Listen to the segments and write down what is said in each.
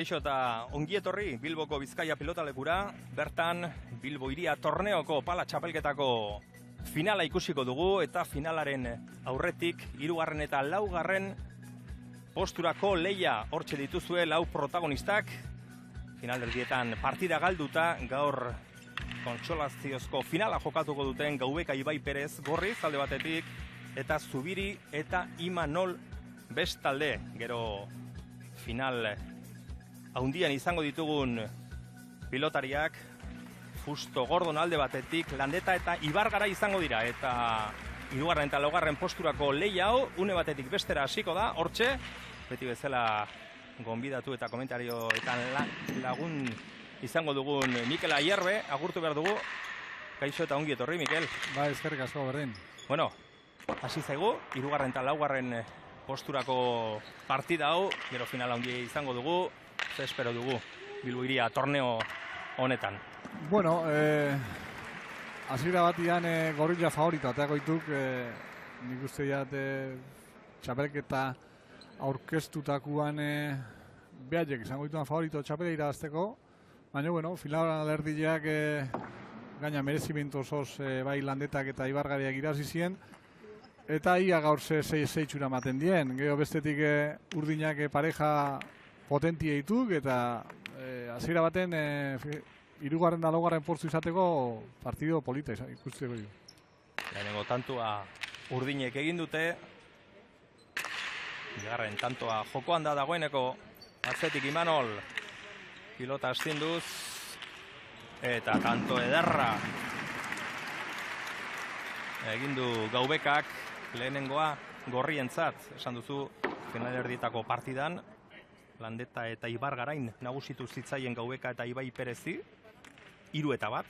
Kaixo eta ongi etorri Bilboko Bizkaia pilotalekura, bertan Bilbo Hiria torneoko pala txapelketako finala ikusiko dugu eta finalaren aurretik 3. eta 4. posturako leia hortxe dituzue 4 protagonistak. Finalerdietan partida galduta gaur kontsolaziozko finala jokatuko duten Gaubeka Ibai Perez Gorriz alde batetik eta Zubiri eta Imanol bestalde. Gero final haundian izango ditugun pilotariak Fusto Gordon alde batetik, Landeta eta Ibargara izango dira eta 3. eta 4. posturako leia hau une batetik bestera hasiko da, hortxe beti bezala gonbidatu eta komentarioetan lagun izango dugun Mikel Aierbe, agurtu behar dugu. Kaixo eta ongi etorri, Mikel. Ba, eskerrik asko berdin. Bueno, hasi zaigu, 3. eta 4. posturako partida hau, gero final handia izango dugu, ze espero dugu Bilbo Hiria torneo honetan. Bueno, hasiera batian gorrilla favorito ateako dituk, nik uste jat txapelketa aurkeztutakuan behaiek izango dituan favorito txapela irabazteko, baina, bueno, final erdileak gaina merezimentu osoz bai Landetak eta Ibargariak irabazi zien, eta ia gaur zeitxura ematen dien. Gero bestetik urdinak pareja potentia dituk eta hasiera baten 3. eta 4. postu izateko partido polita ikusteko du. Lehenengo tantua urdinek egin dute, bigarren tantua jokoan da dagoeneko atzetik Imanol pilota astinduz eta tanto ederra egin du Gaubekak lehenengoa gorrientzat, esan duzu finalerdietako partidan Landeta eta Ibargarain nagusitu zitzaien Gaubeka eta Ibai Perezi 3 eta 1,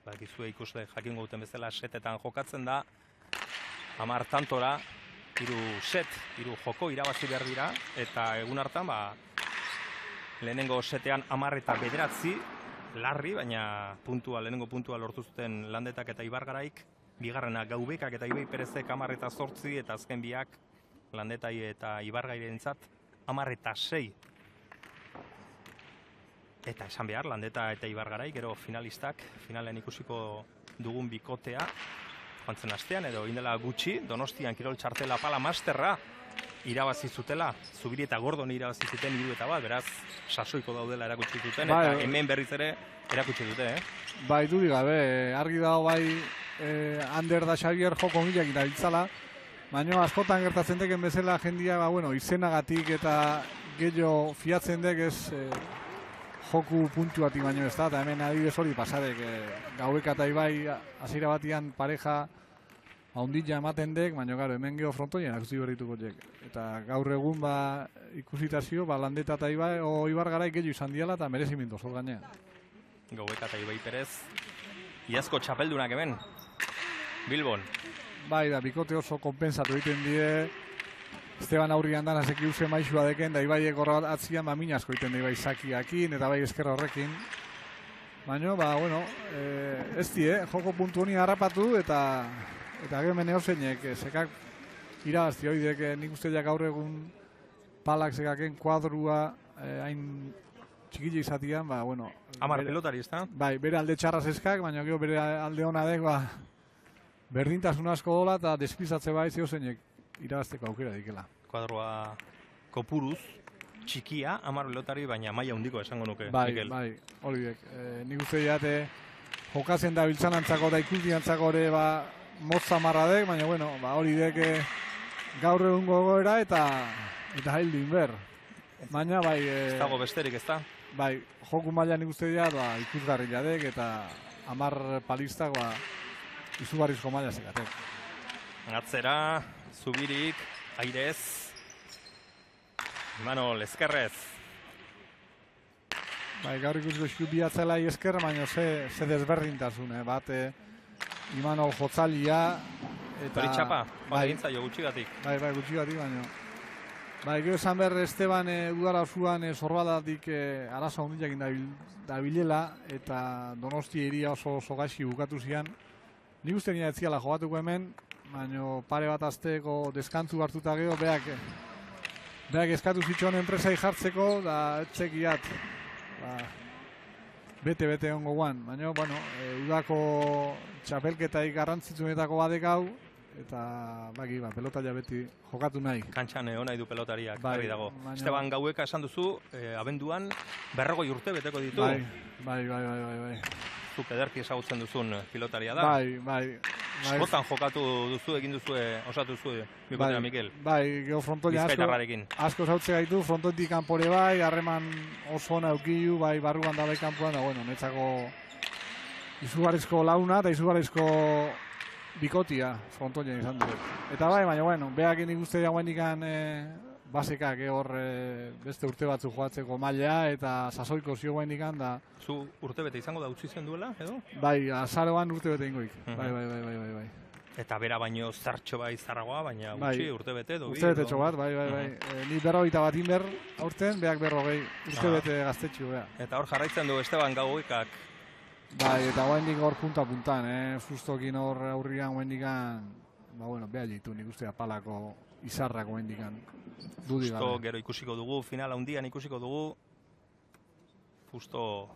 bakizue ikuste jakingo duten bezala setetan jokatzen da 10 tantora 3 set, 3 joko irabazi behar dira eta egun hartan lehenengo setean 10 eta 9 larri, baina lehenengo puntua lortu zuten Landetak eta Ibargaraik, bigarrena Gaubekak eta Ibai Perezek 10 eta 8 eta azken biak Landetai eta Ibargairentzat 10 eta 6. Eta esan behar, Landeta eta Ibargarai, gero finalistak, finalen ikusiko dugun bikotea, joantzen astean edo indela gutxi, Donostian kirol txartela pala masterra irabazi zutela, Zubiri eta Gordon irabazi zuten 3 eta 1, beraz sasoiko daudela erakutsi duten, eta hemen berriz ere erakutsi dute, Bai, dudik gabe, argi dago bai Ander da Xavier joko milak irabiltzala, baina askotan gertatzen deken bezala jendia, izenagatik eta gehiago fiatzen dek ez joku puntu bati baino ez da, eta hemen adibidez hori pasadek Gaubeka eta Ibai hasiera batian pareja haundila ematen dek, baina gero hemen geho frontoien akusti berrituko dek. Eta gaur egun ikusitazio, Landeta eta Ibai o Ibargarai gehiago izan diala eta merezimendu zor gainean. Gaubeka eta Ibai Perez, iazko txapeldunak hemen, Bilbon. Bai, da, bikote oso konpensatu egiten die, Esteban aurrian dan azeki uze maixua deken, da Ibaiek horra atzian min asko egiten di bai Sakiakin eta bai eskerra horrekin. Baina, ez die, joko puntu honi harrapatu eta gero meneo zeinek, sekak irabazti hoidek, nik uste jak gaur egun palak sekaken kuadrua hain txikile izatian, 10 pelotari, ez da? Bai, bere alde txarraz eskak, baina gero bere alde hona dek, berdintasun asko dola eta despizatze bai zeo zeinek irabazteko aukera dikela. Kuadroa kopuruz, txikia, 10 pelotari, baina maila handiko esango nuke, Mikel. Bai, hori dek. Nik uste jate jokatzen da biltzanantzako eta ikusdiantzako ere motza marradek, baina hori dek gaur egun gogoera eta haildu inber. Baina bai... Ez dago besterik, ez da? Bai, joku maila nik uste dira ikusgarri jadek eta 10 palistak izugarrizko maila zekatek. Atzera, Zubirik, Airez, Imanol, Ezkerrez. Bai, gaur ikusiko esku bihatzela esker, baina ze desberdintasun, Imanol jotzalia eta... Hori txapa, egintza jo gutxigatik. Bai, gutxigatik, baina... Bai, gero esan behar Esteban udara osuan zorbadatik arazo handiak dabilela eta Donosti iria oso gaixi bukatu zian. Nik uste nire etziala jogatuko hemen, baina pare bat azteko deskantzu hartuta gero, beak Beak eskatu zitxon enpresai jartzeko, da etxekiat bete ongo guan. Baina, bueno, udako txapelketai garrantzitsunetako badek hau, eta pelota ja beti jokatu nahi. Kantxan nahi du pelotariak, Bai, dago. baina- Esteban Gaueka esan duzu, abenduan 40 urte beteko ditu. Bai. Zuk ederki ezagutzen duzun pilotaria da. Bai. Eskotan jokatu duzu, egin duzu, osatu duzu, Bikotera Mikel. Bai, geho frontoia Bizkaitarrarekin. asko zautze gaitu, frontoitik kanpore bai, harreman oso ona eukiu, bai, barruan da bai kanpoan, da, bueno, netzako izugarrizko launa eta izugarrizko bikotia frontoia izan dut. Eta bai, baina, bueno, beak nik uste dagoen ikan basekak hor beste urte batzu joatzeko maila eta sasoiko zioen ikan da. Zu urtebete izango da utzi zen duela, edo? Bai, azaroan urtebete ingoik. Bai. Eta bera baino zertxo bai zarragoa, baina Bai. gutxi urtebete edo. Urtebete txobat, bai. Ni 40 inber aurten, beak 40, urtebete gaztetxu, bea. Eta hor jarraitzen du Esteban Gauekak. Bai, eta guaindik hor punta-puntan, Fustokin hor aurrian guaindikan, beha jitu nik ustea palako izarrak guaindikan. Dudi Justo gabe. gero ikusiko dugu, final handian ikusiko dugu. Justo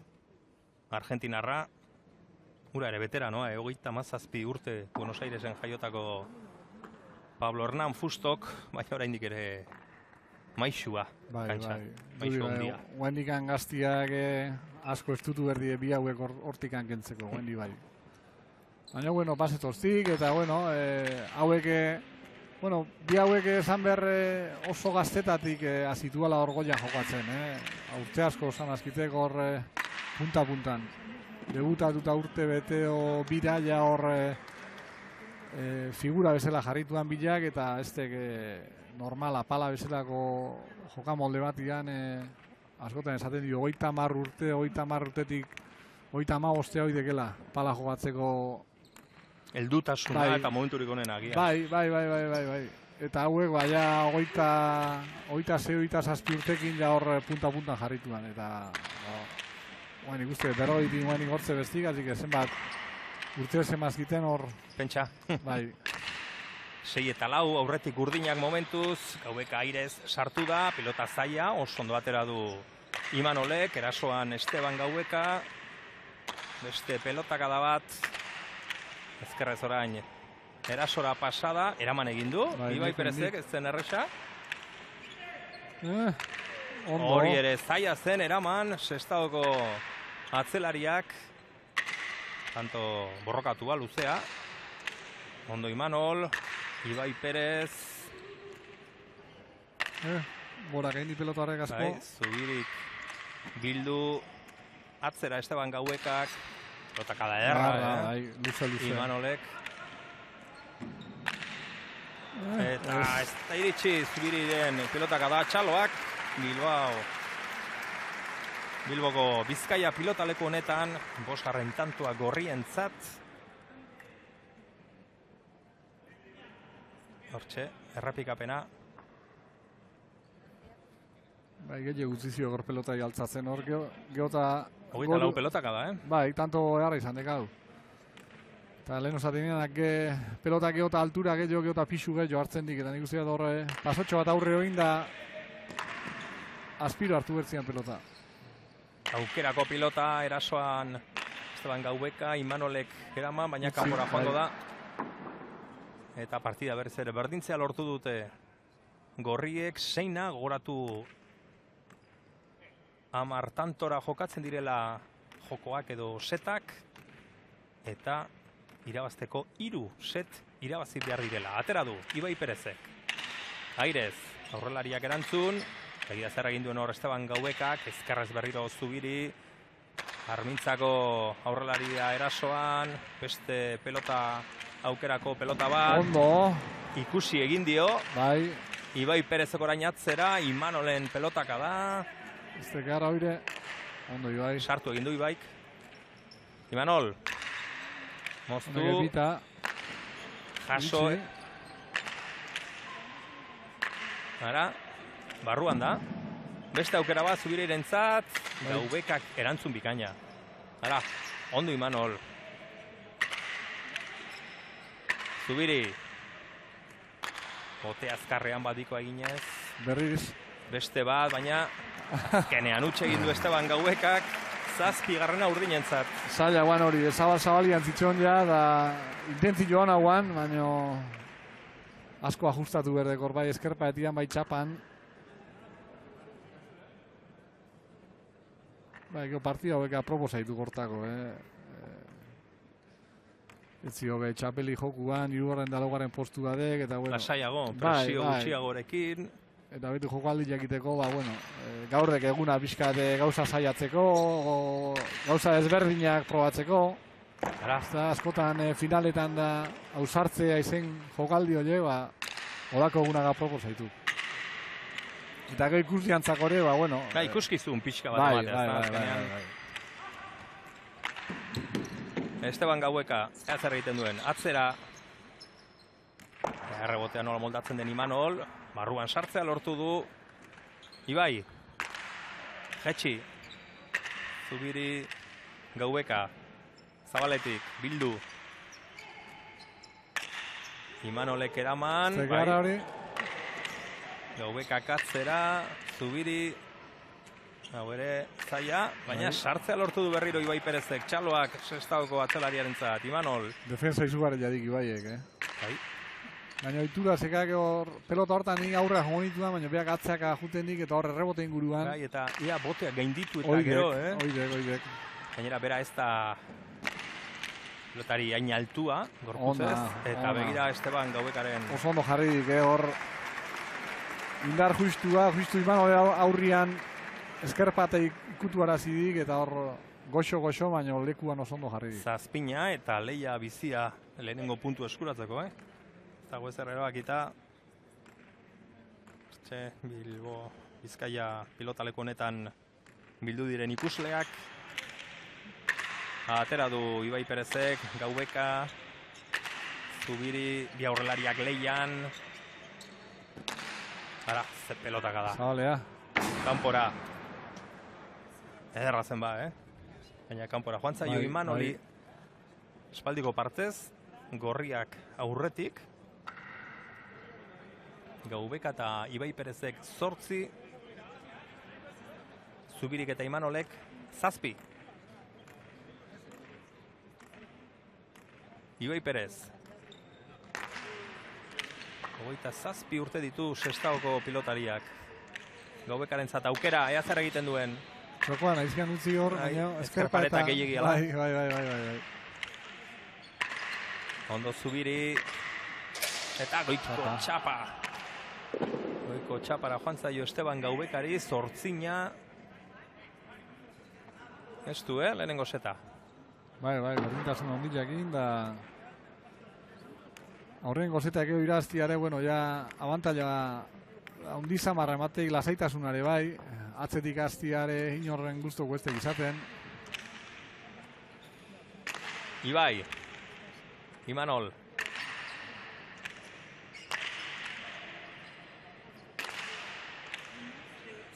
Argentinarra, ura ere veteranoa, 37 urte Buenos Airesen jaiotako Pablo Hernán Fustok, baina oraindik ere maixua kantxan. Maixu handia. Guaindikan gaztiak asko estutu berdi bi hauek hortikan kentzeko, guaindi bai. Baina, bueno, pasetoztik, eta, bueno, hauek, bi hauek esan behar oso gaztetatik azituala hor goian jokatzen, Urte asko esan azkitek hor punta-puntan. Debutatuta urte beteo bira ja hor figura bezala jarrituan bilak, eta normala, pala bezalako jokamolde batian askotan esaten dio, 30 urte, 30 urtetik 35 hoi dekela pala jokatzeko. Eldutasuna eta momenturik onena agian. Bai. Eta hauek, baina 26-27 urtekin ja hor punta-puntan jarrituan, eta guain ikuste, berroitik guain hortze bestik, azik zenbat urte zemazkiten hor. Pentsa. Bai. 6-4 aurretik urdinak momentuz, Gaueka airez sartu da, pilota zaila, oso ondo atera du Imanolek, erasoan Esteban Gaueka, beste pelotakada bat, ezkerrez orain erasora pasada, eraman egin du, Ibai Perezek ez zen erresa. Hori ere zaila zen eraman, Sestaoko atzelariak, tanto borrokatua luzea, ondo Imanol, Ibai Perez. Bora, gaindi pelotarrek asko. Bai, Zubirik bildu, atzera Esteban Gauekak, pelotakada erra, Bai, luze. Imanolek. Eta ez da iritsi Zubiriren pelotakada txaloak, Bilboko Bizkaia pilotaleku honetan, 5. tantua gorrientzat. Hortxe, errepikapena. Bai, gehiago guztizio gor pelotai altzatzen hor, geota... 24 pelotakada, Bai, tanto eharra izan dekau. Eta lehen osatenean, pelota geota altura geota pixu hartzen dik, eta nik uste dut horre, pasotxo bat aurre hoin da, aspiro hartu bertzian pelota. Aukerako pilota, erasoan Esteban Gaueka, Imanolek eraman, baina kanpora joango da. Eta partida berriz ere berdintzea lortu dute gorriek, zeina gogoratu 10 tantora jokatzen direla jokoak edo setak, eta irabazteko 3 set irabazi behar direla. Atera du, Ibai Perezek. Airez, aurrelariak erantzun, egia zer egin duen hor Esteban Gauekak, ezkerrez berriro Zubiri, Armintzako aurrelaria erasoan, beste pelota aukerako pelota bat. Ondo. Ikusi egin dio. Bai. Ibai Perezek orain atzera, Imanolen pelotaka da. Ez gara oire. Ondo Ibai. Sartu egin du Ibaik. Imanol. Moztu. Jaso. Ara, barruan da. Beste aukera bat Zubirirentzat, Gaubekak erantzun bikaina. Ara, ondo Imanol. Zubiri. Bote azkarrean badiko eginez. Berriz. beste bat, baina azkenean utxe egin du Esteban Gauekak, 7. urdinentzat. Zaila guan hori, zabalian zitzon ja, da intentzi joan hauan, baina asko ajustatu berdekor bai eskerpaetian, bai txapan. Bai, partida hobeka proposaitu kortako, etzi hobe txapeli jokuan, 3. da 4. postu badek, eta bueno. Lasaiago, presio gutxiagorekin. Eta betu jokaldi jakiteko, gaurrek eguna pixkat gauza saiatzeko, gauza ezberdinak probatzeko. Eta askotan finaletan da ausartzea izen jokaldi hori, horako egunaga proposaitu. Eta gero ikusiantzak hori, ikuskizun pixka bat ematea. Esteban Gaueka, zer egiten duen, atzera. Errebotea nola moldatzen den Imanol, barruan sartzea lortu du. Ibai, Jetxi, Zubiri, Gaueka, Zabaletik, Bildu. Imanolek eraman, Gaueka katzera, Zubiri, hau ere zaila, baina sartzea lortu du berriro Ibai Perezek, txaloak sestaoko atzelariaren zat, Imanol. Defensa izugarri jadik Ibaiek, Baina oitura zekak pelota hortan nik aurrea jomonituan, baina beak atzeak ajutenik eta horre rebote inguruan. Eta ia botea gainditu eta gero, Oidek. Gainera bera ez da pelotari hain altua, gorpuzez, eta begira Esteban Gauekaren. Oso ondo jarridik, hor indar justu Imanol aurrian eskerpate ikutu arazidik eta hor goxo, baina lekuan oso ondo jarridik. Zazpina eta leia bizia lehenengo puntu eskuratzeko, Eta guezer erabakita Bilbo Bizkaia pilotaleko honetan bildu diren ikusleak. Atera du Ibai Perezek, Gaueka, Zubiri, bi aurrelariak leian. Ara, ze pelotaka da. Zabalea. Kanpora. Ederra zen Baina kanpora. Joan zaio Imanoli espaldiko partez, gorriak aurretik. Gaubeka eta Ibai Perezek 8, Zubirik eta Imanolek 7. Ibai Perez. 27 urte ditu Sestaoko pilotariak. Gaubekaren zat aukera, ea zer egiten duen. Jokoan, aizkian utzi hor, eskerpareta gehiagiala. Bai. Ondo Zubiri. Eta goiko txapa. Goiko txapara joan zaio Esteban Gaubekari, 8. Ez du, lehenengo seta. Bai, berdintasun ondilekin, da aurrengo seta egeo iraztiare, ja abantaila ondizamarra emateik lasaitasunare bai, atzetik aztiare inorren guztoko estek izaten. Ibai, Imanol.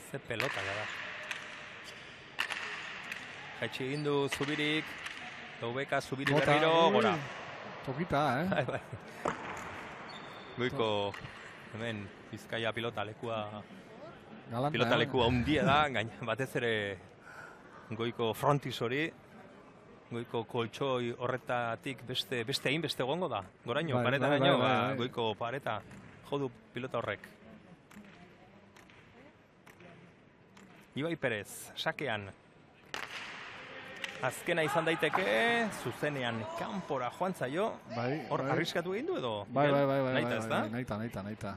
Ze pelota gara. Jaitsi egin du Zubirik, Gaubeka, Zubiri berriro, gora. Tokita, Bai. Goiko, hemen, Bizkaia pilotalekua hundia da, batez ere goiko frontis hori, goiko koltsoi horretatik beste gongo da, goraino, paretaraino, goiko pareta, jodu pilota horrek. Ibai Perez, sakean. Azkena izan daiteke, zuzenean kanpora joan zaio. Hor, arriskatu egin du edo? Bai. Naita.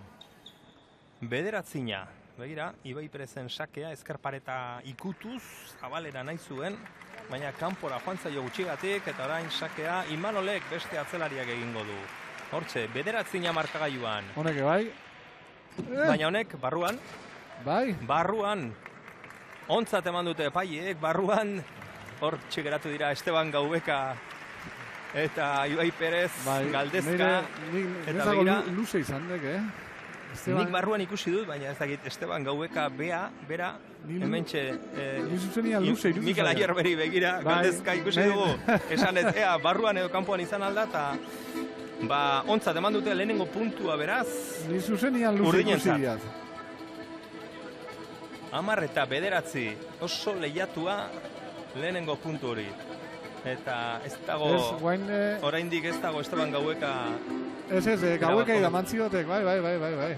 Bederatzina. Begira, Ibai Perezen sakea, eskerpareta ikutuz, abalera nahi zuen, baina kanpora joan zaio gutxigatik, eta orain sakea Imanolek beste atzelariak egingo du. Hortxe, bederatzina markagailuan. Honek bai. Baina honek, barruan. Bai. Barruan. Ontzat eman dute epaiek, barruan. Hor txigeratu dira Esteban Gaubeka eta Ibai Perez, Galdezka. Eta begira, luze izan dek, Nik barruan ikusi dut, baina ez dakit Esteban Gaubeka bera, hementxe Mikel Aierberi begira, Galdezka ikusi dugu. Esan ez, barruan edo kanpoan izan alda, eta ontzat eman dute lehenengo puntua beraz. Ni zuzenian luze ikusi diat. 10 eta 9 oso lehiatua lehenengo puntu hori. Eta ez dago, oraindik ez dago Esteban Gaueka. Ez, Gaueka idamantzigotek, bai.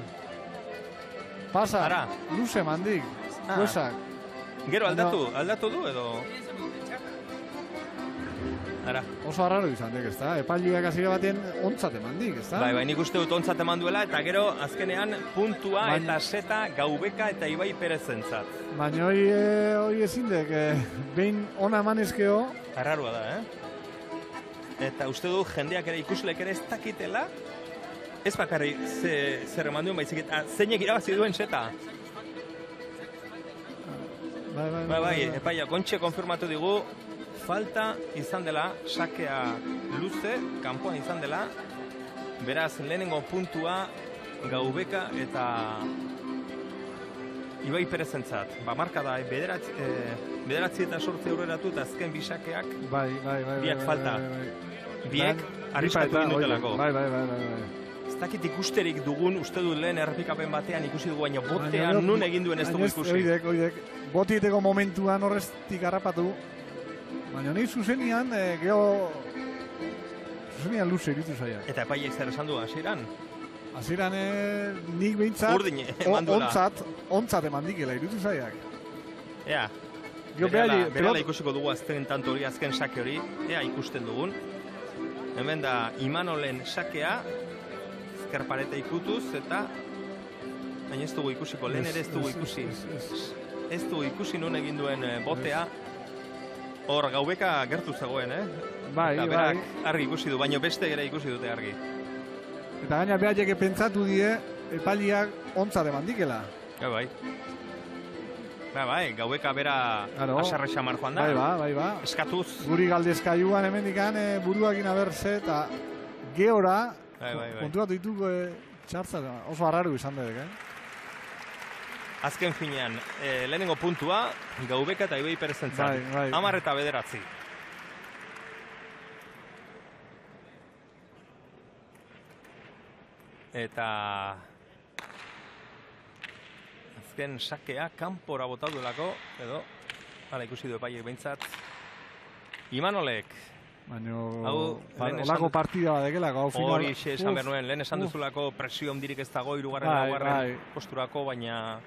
Pasa, Ara. luze mandik, huesak. Gero aldatu du edo? Ara. Oso arraro izan dek, ez da? Epailuak hasiera batean ontzat emandik, ez da? Bai, nik uste dut ontzat eman duela, eta gero azkenean puntua eta seta Gaubeka eta Ibai Perezentzat. Baina hori ezin dek, behin ona emanezkeo. Arrarua da, Eta uste du jendeak ere ikuslek ere ez dakitela, ez bakarri zer eman duen baizik, eta zeinek irabazi duen seta. Bai, epaia, kontxe konfirmatu digu, falta izan dela, sakea luze, kanpoan izan dela, beraz, lehenengo puntua Gaubeka eta Ibai Perezentzat. Marka da, bederatzi eta 8 aurreratu eta azken bisakeak biak falta. Biek arriskatu egin dutelako. Bai. Ez dakit ikusterik dugun, uste du lehen errepikapen batean ikusi dugu, baina botean nun egin duen ez dugu ikusi. Oidek, botieteko momentuan horreztik harrapatu. Baina nahi zuzenian, zuzenian luze iritu zaia. Eta epaiek zer esan du, hasieran? Hasieran nik behintzat, ontzat eman dikela iritu zaiak. Ea, berala ikusiko dugu azken tanto hori, azken sake hori, ea ikusten dugun. Hemen da Imanolen sakea, ezkerpareta ikutuz, eta baina ez dugu ikusiko, lehen ere ez dugu ikusi. Ez dugu ikusi nun egin duen botea. Hor, Gaubeka gertu zegoen, Bai. Berak argi ikusi du, baina beste ere ikusi dute argi. Eta gaina behaiek pentsatu die, epaliak ontzat eman dikela. Bai, Gaubeka bera asarre xamar joan da. Bai. Eskatuz. Guri galdezkaiuan hemen dikan buruakin abertze eta geora konturatu dituko txartza oso arraru izan dedek, Azken finean, lehenengo puntua, Gaubeka eta Ibai Perezentzat. 10 eta 9. Eta azken sakea kanpora botatu delako, edo, hala ikusi du epaiek behintzat. Imanolek. Baina, olako partida badekelako. Hori esan behar nuen, lehen esan duzulako presio ondirik ez dago, 3. posturako, baina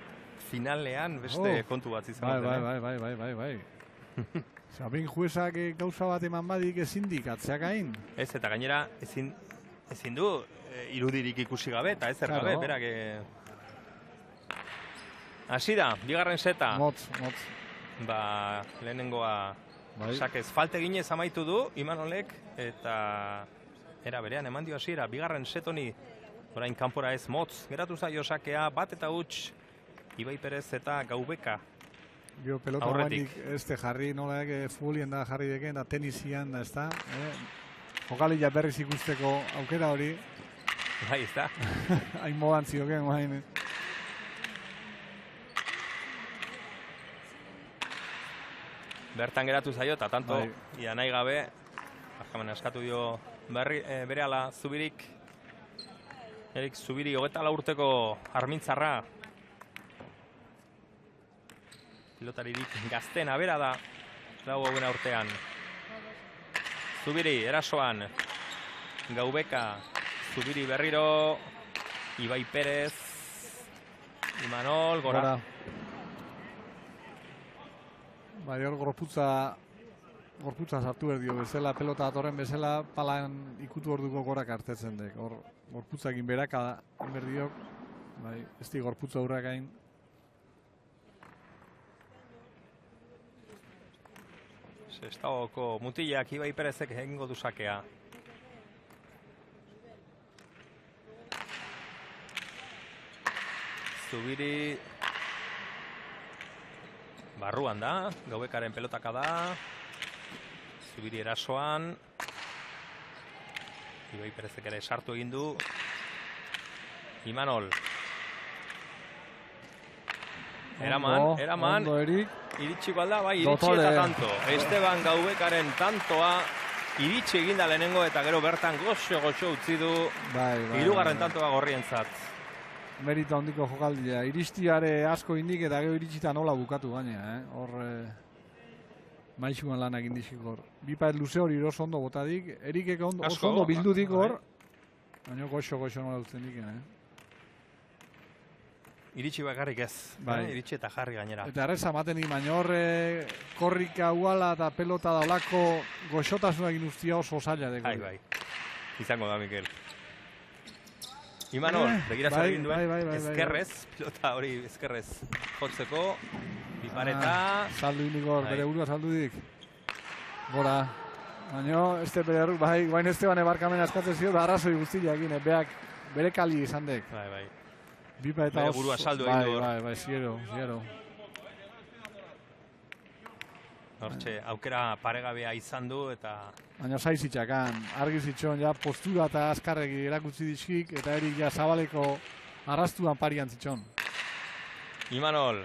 finalean beste kontu bat izan. Bai. Zabin juezak gauza bat eman badik ezin dik atzeak hain. Ez, eta gainera ezin du irudirik ikusi gabe, eta ez gabe, berak. Hasi da, bigarren seta. Motz. Lehenengoa sakez falte ginez amaitu du, Imanolek, eta era berean eman dio hasiera, bigarren set honi, orain kanpora ez motz, geratu zaio sakea, bat eta huts, Ibai Perez eta Gaubeka. Gio pelota guanik ez te jarri, nola futbolien da jarri deken, da tenisian da ez da. Jokalila berriz ikusteko aukera hori. Bai, ez da. Hain modan zioken guain. Bertan geratu zaio, eta tanto, ia nahi gabe, arkamen askatu dio bere ala Zubirik. Erik Zubiri, 24 urteko armintzarra. Pilotaririk gaztena bera da, lau hauen urtean. Zubiri, erasoan. Gaubeka, Zubiri berriro. Ibai Perez. Imanol, gora. Bai, hor gorputza sartu berdio bezala, pelota atorren bezala, palan ikutu orduko gorak hartetzen dek. Hor, gorputza egin beraka berdiok, bai, ez di gorputza hurrak hain. Sestaoko mutilak Ibai Perezek egingo du sakea. Zubiri barruan da, Gaubekaren pelotaka da. Zubiri erasoan. Ibai Perezek ere sartu egin du. Imanol. Eraman. Iritsiko alda, bai, iritsi eta tanto. Esteban Gaubekaren tantoa iritsi eginda lehenengo eta gero bertan goxo utzi du. Hirugarren tantoa gorrientzat. merita handiko jokaldia. Iristiare asko indik eta gero iritsita nola bukatu gaina, hor maixuan lanak indizik hor. Bipaet luze hori oso ondo botadik, Erikek oso ondo bildudik hor, baina goxo nola duzten diken, Iritsi bakarrik ez, iritsi eta jarri gainera. Eta erreza maten dik, baina hor korrika uala eta pelota da olako goxotasuna egin ustia oso zaila deko. Bai, izango da, Mikel. Imanol, begira zer egin duen, ezkerrez, pilota hori ezkerrez jotzeko, bipareta. Saldu indik hor, bere burua saldu dik. Gora, baina este bere guain Esteban ebarkamena eskatzen zio, da arrazoi guztiak egin, beak bere kali izan dek. Bai. Bipa eta bere burua saldu egin du hor. Bai, ziero. Hortxe, aukera paregabea izan du eta... Baina zaizitxakan, argi zitxon, ja postura eta azkarregi erakutsi dizkik, eta erik ja zabaleko arrastuan parian zitxon. Imanol.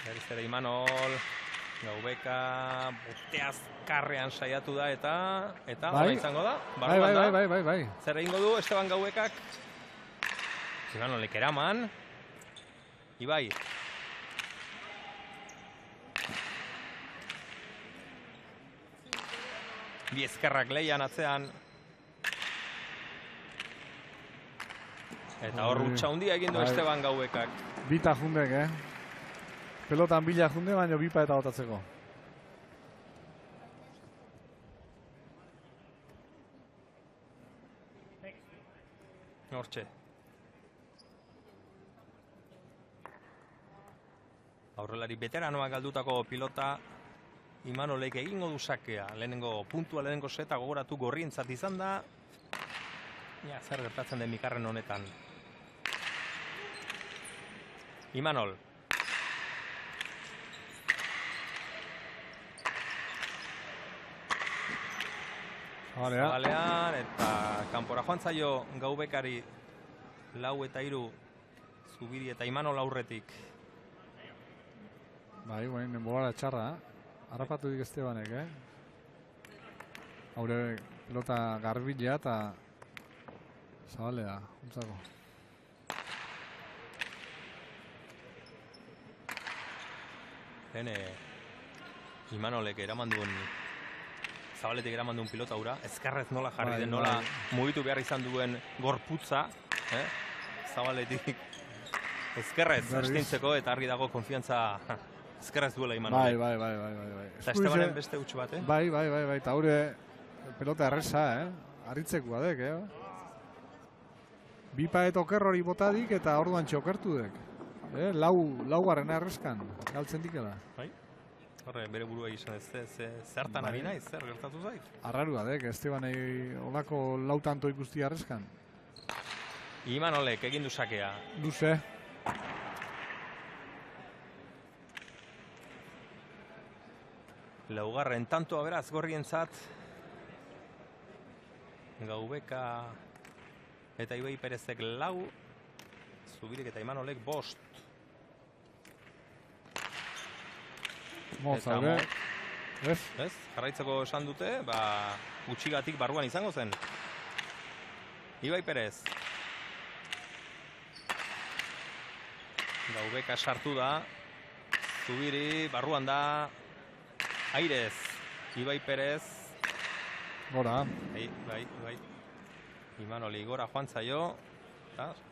Berriz ere Imanol. Gaubeka, boste azkarrean saiatu da eta bai izango da. Bai. Zer egingo du Esteban Gaubekak? Imanolek eraman. Ibai. Bi ezkerrak leian atzean. Eta hor rutsa handia egin du Esteban Gaubekak. Bita jundek, Pelotan bila junde, baina bipa eta botatzeko. Hortxe. Aurrelari veteranoak galdutako pilota Imanolek egingo du sakea. Lehenengo seta gogoratu gorrientzat izan da. Ja, zer gertatzen den bigarren honetan. Imanol. Zabalean, eta kanpora joan zaio Gaubekari 4 eta 3 Zubiri eta Imanol aurretik. Bai, guain, bolara txarra, harrapatu dik Estebanek, Haure pelota garbila eta Zabalea, juntzako. Imanolek eraman duen Zabaletik eraman duen pilota hura, ezkarrez nola jarri den, nola mugitu behar izan duen gorputza, Zabaletik ezkerrez astintzeko eta argi dago konfiantza ezkerrez duela Imanolek. Bai. Eta Estebanen beste utxu bat, Bai, eta haure pelota erreza, harritzekoa dek, Bipa eta okerrori botadik eta orduan txokertu dek. Laugarren errezkan, galtzen dikela. Bai. Horre, bere burua izan ez, zertan ari naiz, zer gertatu zait? Arrarua dek, Estebanei olako lau tanto ikusti arrezkan. Imanolek egin du sakea. Luze. Laugarren tantoa beraz gorrientzat. Gaubeka eta Ibai Perezek 4. Zubirik eta Imanolek 5. Mozaude. Ez? Jarraitzeko esan dute, gutxigatik barruan izango zen. Ibai Perez. Gaubeka sartu da. Zubiri, barruan da. Airez. Ibai Perez. Gora. Bai. Imanoli gora joan zaio.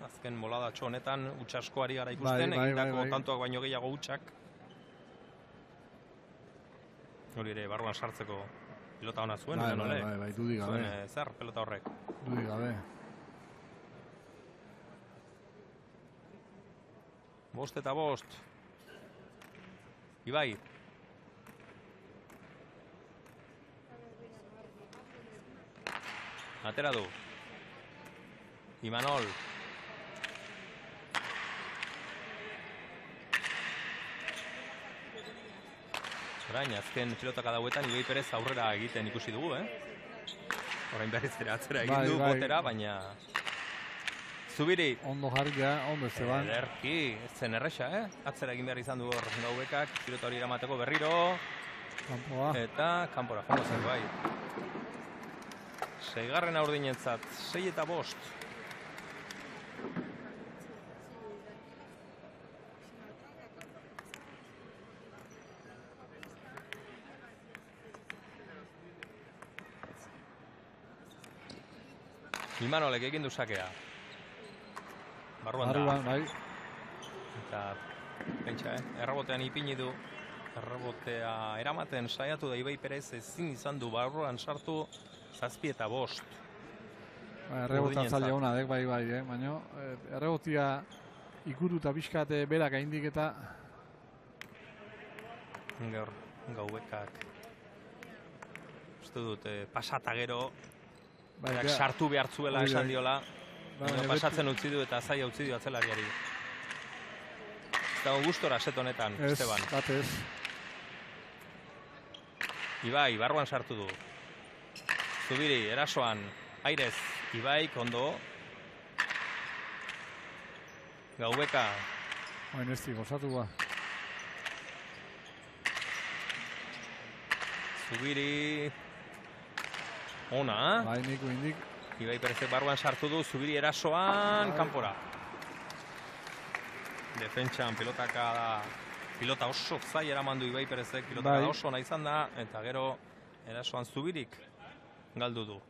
Azken boladatxo honetan utxasko ari gara ikusten. Egindako tantoak baino gehiago utxak. Hori ere, barruan sartzeko pilota hona zuen. Bai, dudik gabe. Zuen zer pelota horrek. Dudik gabe. 5 eta 5. Ibai. Atera du. Imanol. Orain, azken pilotak adauetan Ibai Perez aurrera egiten ikusi dugu, Orain berriz ere atzera egin du botera, baina... Zubiri. Ondo jarria, ondo Esteban. Ederki, ez zen erresa, Atzera egin behar izan du hor Gaubekak, pilota hori eramateko berriro. Kanpoa. Eta kanpora joango zen, bai. 6. urdinentzat, 6-5. Imanolek egin du sakea. Barruan da. Bai. Eta pentsa, errebotean ipini du. Errebotea eramaten saiatu da Ibai Perez, ezin izan du barruan sartu 7-5. Errebotatzaile hona dek, bai, baina errebotia ikututa pixkate berak aindik eta gaur Gaubekak uste dut pasata gero sartu behar zuela esan diola, pasatzen utzi du eta zaila utzi dio atzelariari. Ez dago gustora set honetan, Esteban. Batez. Ibai, barruan sartu du. Zubiri, erasoan, Airez, Ibai, kondo. Gaubeka. Hain ez di, gozatu ba. Zubiri. Ona. Bai, Niku indik. Ibai Perezek barruan sartu du, Zubiri erasoan, kanpora. Defentsan pilotaka da. Pilota oso zai eramandu Ibai Perezek, pilotaka oso nahi izan da, eta gero erasoan Zubirik galdu du.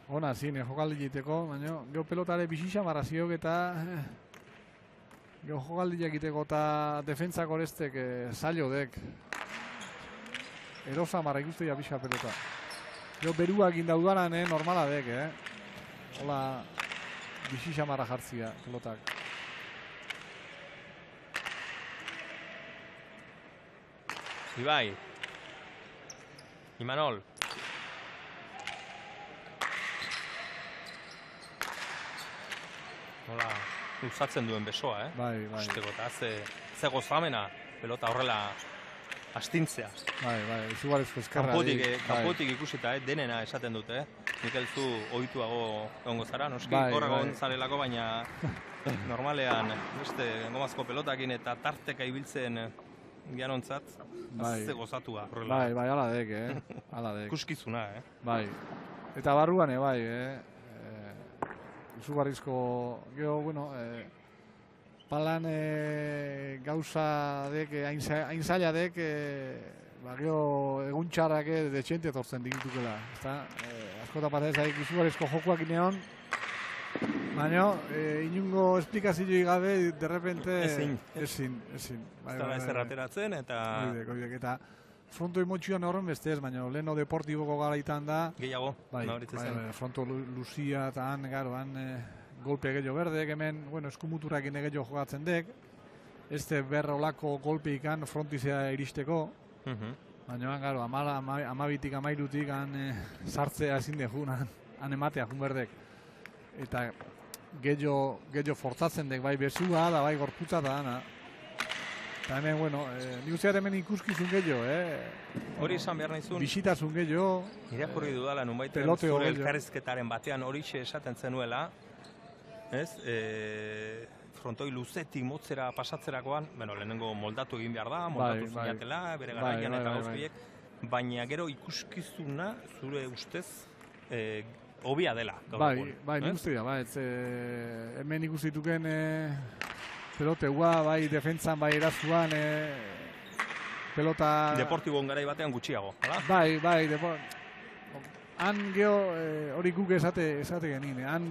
Ona, zine, jokaldi egiteko, baina geho pelotare bizitza marraziok eta geho jokaldi egiteko eta defentsak orestek zailo dek. Erosa marra ikuste ja bizka pelota. Geho beruak indaudaran normala dek, Hola, bizitza marra jartzia pelotak. Ibai. Imanol. Hola, usatzen duen besoa, Bai. Usteko, eta ze gozamena, pelota horrela astintzea. Bai, izugarrizko eskerra. Kanpotik ikusita, denena esaten dute, Mikel zu ohituago egongo zara, noski, horra zarelako, baina normalean, beste, gomazko pelotakin eta tarteka ibiltzen gianontzat, ze gozatua. Bai, ala dek, ala dek. Kuskizuna, Bai, eta barruan, bai, izugarrizko, geho, bueno, palan gauza dek, hain zaila dek, geho egun txarrak detxente etortzen digitukela. Askota patez, izugarrizko jokuak ineon, baina, inungo esplikazioi gabe, derrepente, ezin. Ez dara ez errateratzen, eta... Oidek, eta fronto emotxioan horren beste ez, baina leheno deportiboko garaitan da... Gehiago, fronto Luzia eta han golpe gehiago berdek, hemen, eskumuturak gehiago jogatzen dek, ez berrolako golpeikan frontizea iristeko, baina, garo, amabitik, amairutik, sartzea ezin dejun, han ematea jun berdek. Eta gehiago fortzatzen dek, bai bezua da, bai gorputza da, eta hemen, nik usteat hemen ikuskizun gehiago, Hori izan behar nahizun. Bisitazun gehiago. Irakurri dudala, nunbaiten zure elkarrizketaren batean horixe esaten zenuela, frontoi luzetik motzera pasatzerakoan, lehenengo moldatu egin behar da, moldatu zinatela, bere garaian eta gauzkiek, baina gero ikuskizuna, zure ustez, obia dela. Bai, nik uste da, hemen ikustituken peloteua, bai, defentsan, bai, erazuan, pelota... Deportibon garai batean gutxiago, hala? Bai, han geho, hori guk esate genin, han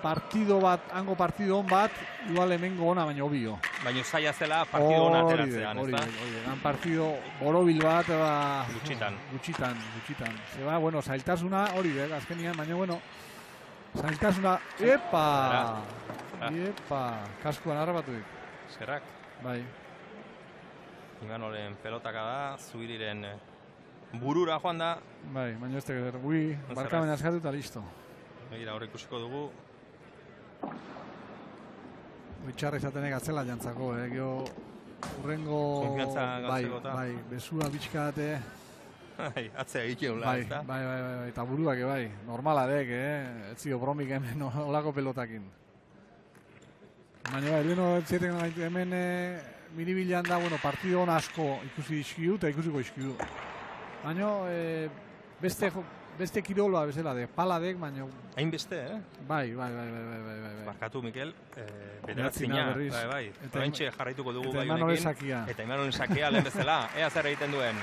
partido bat, hango partido hon bat, igual hemengo ona, baina obio. Baina zaila zela partido hona ateratzean, ez da? Han partido borobil bat, gutxitan. Zeba, zailtasuna hori dek, azkenian, baina, zailtasuna, epa, kaskuan harrapatuik. Eskerrak. Bai. Imanolen pelotaka da, Zubiriren burura joan da. Bai, baina ez teker, barkamen askatu eta listo. Begira, hor ikusiko dugu. Txarra izatenek atzela jantzako, geho urrengo... Konfiantza galtzeko eta. Bai, besua bitxkate. Atzea egiteula, ez da? Bai, eta buruak, bai, normala dek, ez zio bromik hemen olako pelotakin. Baina bai, leheno zeten hemen minibilan da, bueno, partido hon asko ikusi izkiu eta ikusiko izkiu. Baina beste kiroloa bezala de, paladek, baina... Hainbeste, Bai. Barkatu, Mikel, bederatzina, bai. Horentxe jarraituko dugu bai honekin. Eta Imanolen sakia lehen bezala, ea zer egiten duen.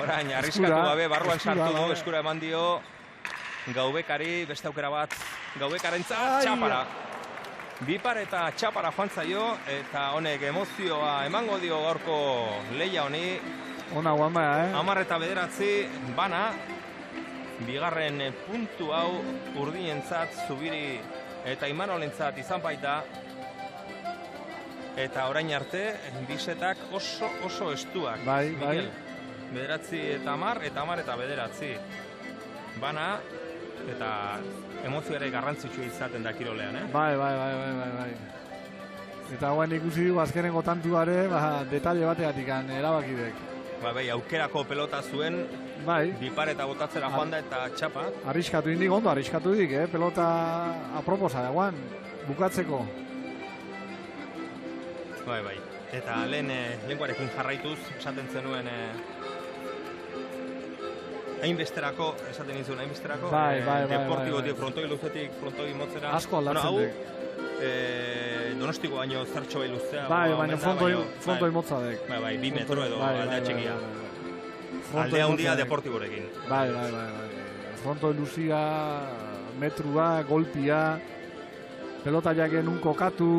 Orain, arriskatu gabe, barruan sartu du, eskura eman dio Gaubekari, beste aukera bat, Gaubekarentzat, txapara. Bipar eta txapara joan zaio, eta honek emozioa emango dio gaurko lehia honi. Ona guan baina, 10 eta 9 bana, bigarren puntu hau urdinentzat, Zubiri eta Imanolentzat izan baita. Eta orain arte, bisetak oso estuak. Bai. 9 eta 10, eta 10 eta 9. Bana, eta emozioare garrantzitsua izaten da kirolean, Bai. Eta guain ikusi dugu azkenengo tantuare, detalle bategatik erabakidek. Bai, aukerako pelota zuen, bai. Bipar eta botatzera joan da eta txapa. Arriskatu indik, ondo arriskatu dik, pelota aproposa dagoan, bukatzeko. Bai. Eta lehenguarekin jarraituz, esaten zenuen hainbesterako, esaten izun hainbesterako, bai. Deportibotik, frontoi luzetik, frontoi motzera. Asko aldatzen dek. Donostiko baino zertxo bai luzea. Bai, baina frontoi motza dek. Bai, 2 metro edo aldea txekia. Aldea hundia deportiborekin. Bai. Frontoi luzia, metrua, golpia, pelota jaken un kokatu,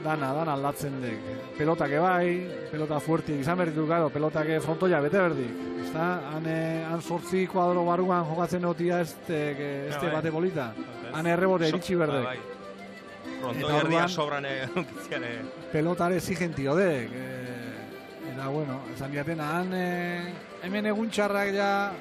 dana aldatzen dek. Pelotake bai, pelota fuerti izan berditu gero, pelotake frontoia bete berdik. Han 8 kuadro baruan jokatzen otia este bate bolita. Han errebote eritxi berdek. Frontoi erdia sobran eukitziane. Pelotare exigentio dek. Eta bueno, esan diatena, hemen egun txarrak ja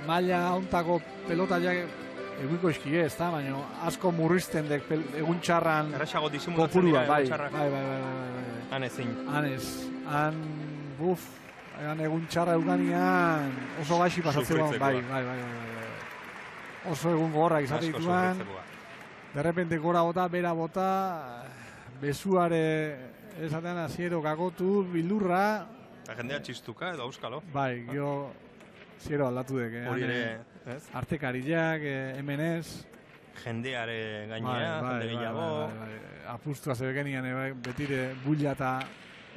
maila hontako pelota ja eguiko eskie, ez da, baina asko murrizten dek egun txarran erraxago disimulatzen dira egun txarrak. Bai. Han ezin. Han egun txarra euganian oso gaixi pasatzen bai. Oso egun gorrak izate dituan. Derrepente gora bota, bera bota, bezuare esatean aziero kakotu, bildurra. Eta jendea txistuka edo auskalo. Bai, gio ziero aldatu dek. Hori ere, ez? Artekariak, hemenez. Jendeare gainea, jende gehiago. Apustua zebekenian betire bulla eta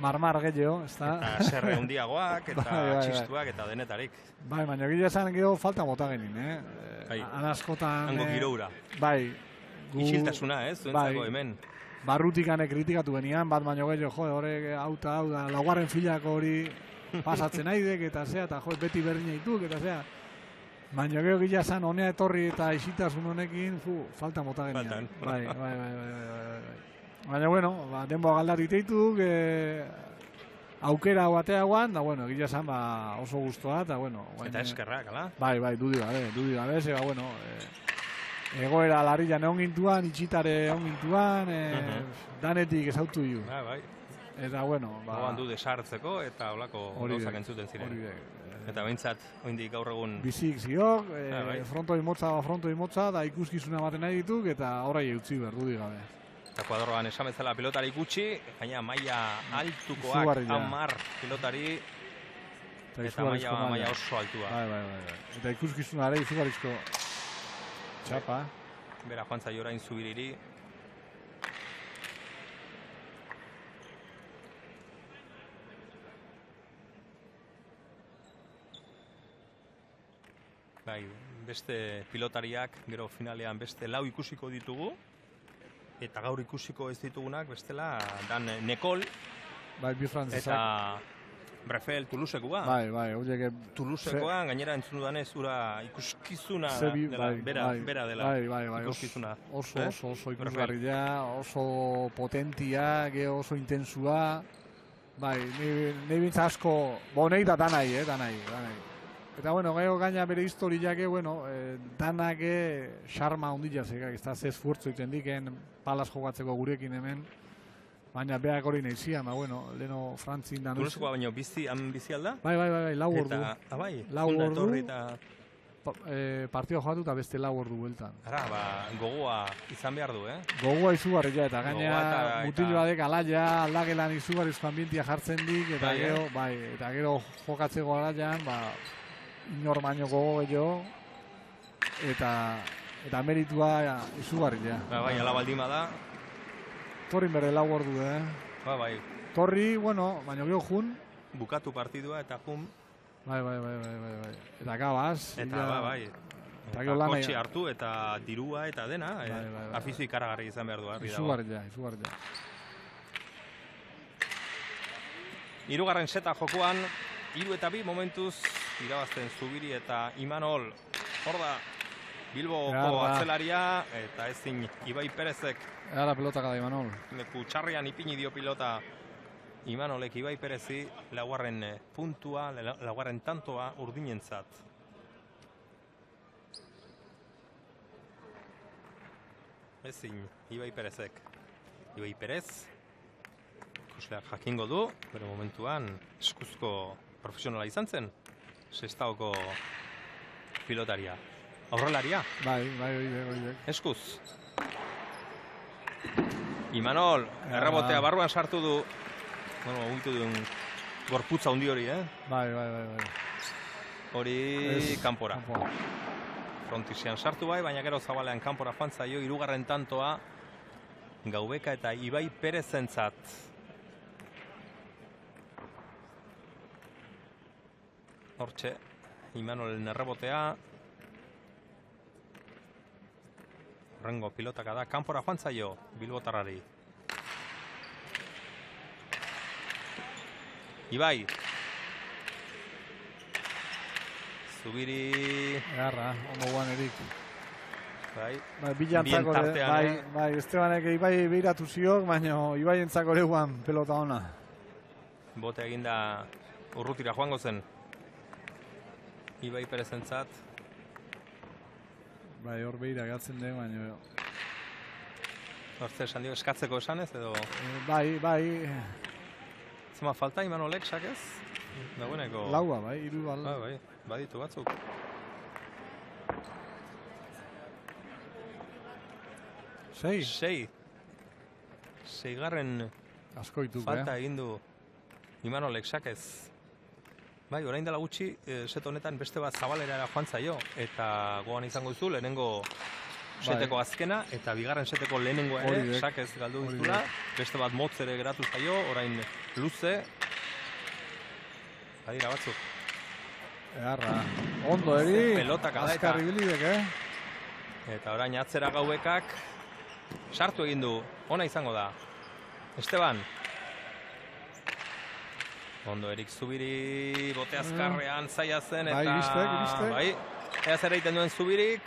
marmar gehiago, ez da? Eta serre hundiagoak, eta txistuak, eta denetarik. Bai, baina gila esan geho falta bota genin, Anaskotan... Hango giroura. Bai. Isiltasuna, zuentzako hemen. Barrutikane kritikatu benian, bat baino gehiago, horrek auta, laugarren filako hori pasatzen aidek, eta zea, eta beti berdina dituk, eta zea. Baina gehiago gila esan, honea etorri eta isiltasun honekin, falta bota genian. Bai. Baina, bueno, denboa galdatik teituk, aukera batea guan, da, bueno, gila esan oso guztua, eta, bueno. Eta eskerrak, ala? Bai, dudi gabe, zeba, bueno, egoera larrian egon gintuan, itxitare egon gintuan, danetik ezautu du. Bai. Eta, bueno, Goan du desartzeko, eta holako gauzak entzuten ziren. Eta behintzat, oindik gaur egun... Bizik ziok, frontoi motza, da ikuskizuna baten nahi dituk, eta horrai eutzi behar, dudi gabe. Eta kuadroan esan bezala pilotari gutxi, baina maila altukoak 10 pilotari, eta maila oso altua. Bai. Eta ikuskizuna ere izugarrizko txapa. Bera joan zaio orain Zubiriri. Bai, beste pilotariak, gero finalean beste 4 ikusiko ditugu. Eta gaur ikusiko ez ditugunak, bestela, Dan Nekol. Bai, bi frantzesak. Eta Brefel Toulousekoa. Bai, horiek... Toulousekoan, gainera entzun dudanez, ura ikuskizuna bera dela. Bai, ikuskizuna. Oso ikusgarria, oso potentia, oso intensua. Bai, nahi bintza asko, nahi da danai. Eta, bueno, geho gaina bere historiak, bueno, danak xarma ondila zekak, ez da ze esfuerzo iten diken palas jogatzeko gurekin hemen. Baina beak hori nahi zian, bueno, leheno Frantzin da... Toulousekoa baino han bizi alda? Bai, 4 ordu. Bai, lau ordu. partida jokatu eta beste 4 ordu bueltan. Ara, gogoa izan behar du, Gogoa izugarria eta gaina Gogoa mutil badek alaia, aldagelan izugarrizko ambientia jartzen dik, eta eta gero jokatzeko alaian, inor baino gogo gehiago, eta meritua izugarria. Bai, ala baldima da. Torrin berde 4 ordu, Bai. Torri, bueno, baino gero jun. Bukatu partidua eta jun. Bai. Eta gabaz. Eta Eta kotxe hartu eta dirua eta dena. Afizio ikaragarri izan behar du. Izugarria. Hirugarren seta jokoan, 3 eta 2 momentuz, irabazten Zubiri eta Imanol. Hor da, Bilboko atzelaria, eta ezin Ibai Perezek. Era pelotaka da Imanol. Leku txarrean ipini dio pilota Imanolek Ibai Perezi, laugarren puntua, laugarren tantoa urdinentzat. Ezin Ibai Perezek. Ibai Perez, ikusleak jakingo du, bere momentuan eskuzko profesionala izan zen, sestaoko pilotaria. Aurrelaria. Bai. Eskuz. Imanol, errebotea barruan sartu du. Ugitu duen gorputza hundi hori, Bai. Hori kanpora. Frontizian sartu bai, baina gero zabalean kanpora joan zaio, 3. tantoa Gaubeka eta Ibai Perezentzat. Hortxe, Imanolen errebotea. Horrengo pilotaka da, kanpora joan zaio, bilbotarrari. Ibai. Zubiri. Garra, ondo guan erik. Bai. Bilantzako, bai, Estebanek Ibai behiratu ziok, baina Ibai entzako guan pelota ona. Bote eginda urrutira joango zen. Ibai Perezentzat. Bai, hor behira galtzen den, baina... Hortze esan dio, eskatzeko esanez edo... Bai. Zema falta Imanolek, sakez? Dagoeneko... Laua, bai, 3 bal. Bai, baditu batzuk. Sei. Seigarren askoituk, falta egin du Imanolek, sakez. Bai, orain dela gutxi, set honetan beste bat zabalera joan zaio. Eta goan izango duzu, lehenengo seteko azkena, eta bigarren seteko lehenengo ere, sakez galdu ditula. Beste bat motz ere geratu zaio, orain luze. Badira batzuk. Egarra, ondo eri, azkar ibilidek, Eta orain atzera Gaubekak sartu egin du, ona izango da. Esteban. Ondo Erik Zubiri, bote azkarrean zaila zen, eta... Bai, bai, ea zer egiten duen Zubirik,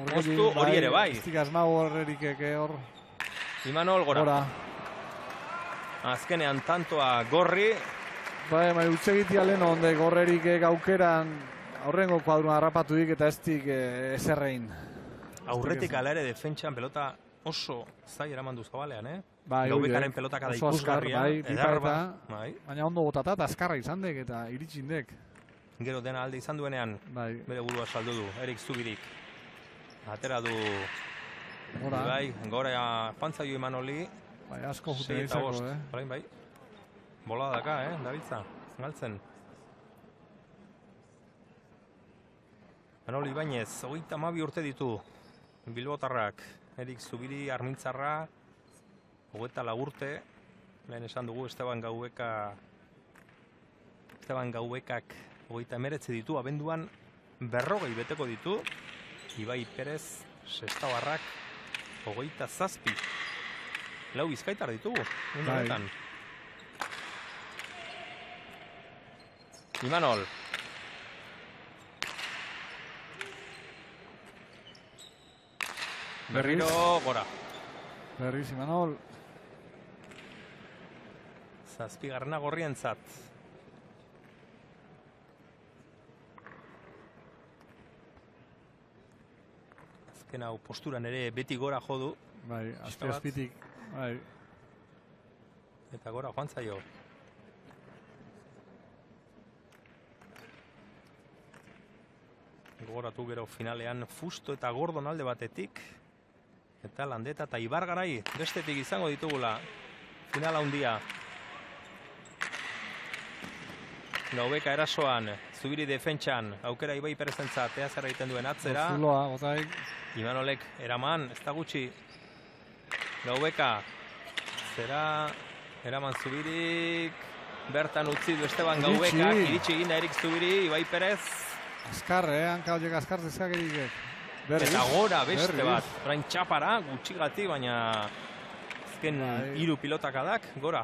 moztu hori ere, bai. Estik asmau horrerik hor. Imanol, gora. Azkenean tantoa gorri. Bai, utzegitia lehen onde gorrerik gaukeran aurrengo kuadruan harrapatuik eta estik eserrein. Aurretik ala ere defentsan pelota oso zai eraman du zabalean, Bai, Gaubekaren pelotaka da ikusgarria. Bai, baina ondo botata eta azkarra izan dek eta iritsindek. Gero dena alde izan duenean, bere burua saldu du, Erik Zubirik. Atera du, bai, gora pantzaio Imanoli. Bai, asko juten izako, Bai, bola daka, dabiltza, galtzen. Imanoli Ibañez, 32 urte ditu, bilbotarrak. Erik Zubiri, Armintzarra, 24 urte, lehen esan dugu Esteban Gaubekak 39 ditu, abenduan 40 beteko ditu, Ibai Perez, Sestabarrak, 27. 4 bizkaitar ditugu, honetan. Imanol. Berriro gora. Berriz Imanol. Zazpigarrena gorrientzat. Azken hau posturan ere beti gora jodu. Bai, azpitik. Bai. Eta gora joan zaio. Gogoratu gero finalean Fusto eta Gordon alde batetik. Eta Landeta eta Ibargarai bestetik izango ditugula finala handia. Gaubeka erasoan, Zubiri defentsan, aukera Ibai Perezentzat, ea zer egiten duen atzera. Zuloa, botaik. Imanolek eraman, ez da gutxi. Gaubeka, zera, eraman Zubirik, bertan utzi du Esteban Gaubekak, iritsi eginda Erik Zubiri, Ibai Perez. Azkar, hanka horiek azkar zezak erikek. Eta gora beste bat, orain txapara, gutxigatik, baina azken hiru pilotakadak, gora.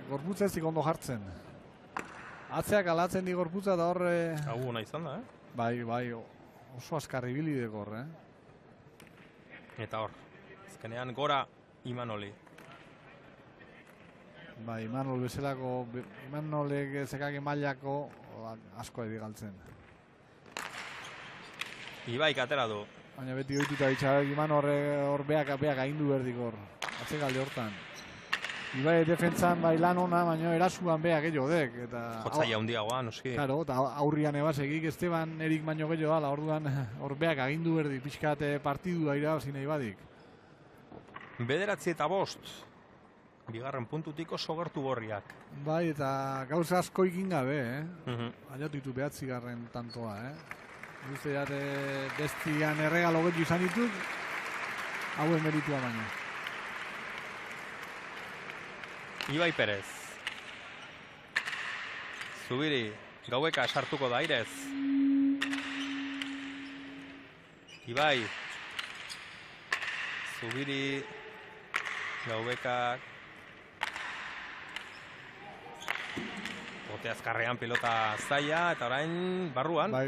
Gorputza ez ondo jartzen. Atzeak alatzen di gorputza da horre... Hau nahi izan da, Bai, oso azkarri bilidek hor, Eta hor, azkenean gora Imanoli. Bai, Imanol bezalako, Imanolek zekake mailako asko edik galtzen. Ibaik atera du. Baina beti oituta ditxabek, Iman hor beak agindu berdik hor. Atzekalde hortan. Ibai defentzan bai lan ona, baina erasuan beak gehiodek. Jotzaia hundiagoa, noski. Claro, eta aurrian ebasegik Esteban Erik baino gehiago dala, orduan hor beak agindu berdik, pixkat partidua irabazi nahi badik. 9-5, bigarren puntutik oso gertu gorriak. Bai, eta gauza asko ikin gabe, Baiatu ditu 9. tantoa, Guzti jate bestian erregalo gehiago izan dituk, hauen meritua baina. Ibai Perez. Zubiri, Gaubeka sartuko da airez. Ibai. Zubiri, Gaubeka. Bote azkarrean pilota zaila, eta orain barruan. Bai.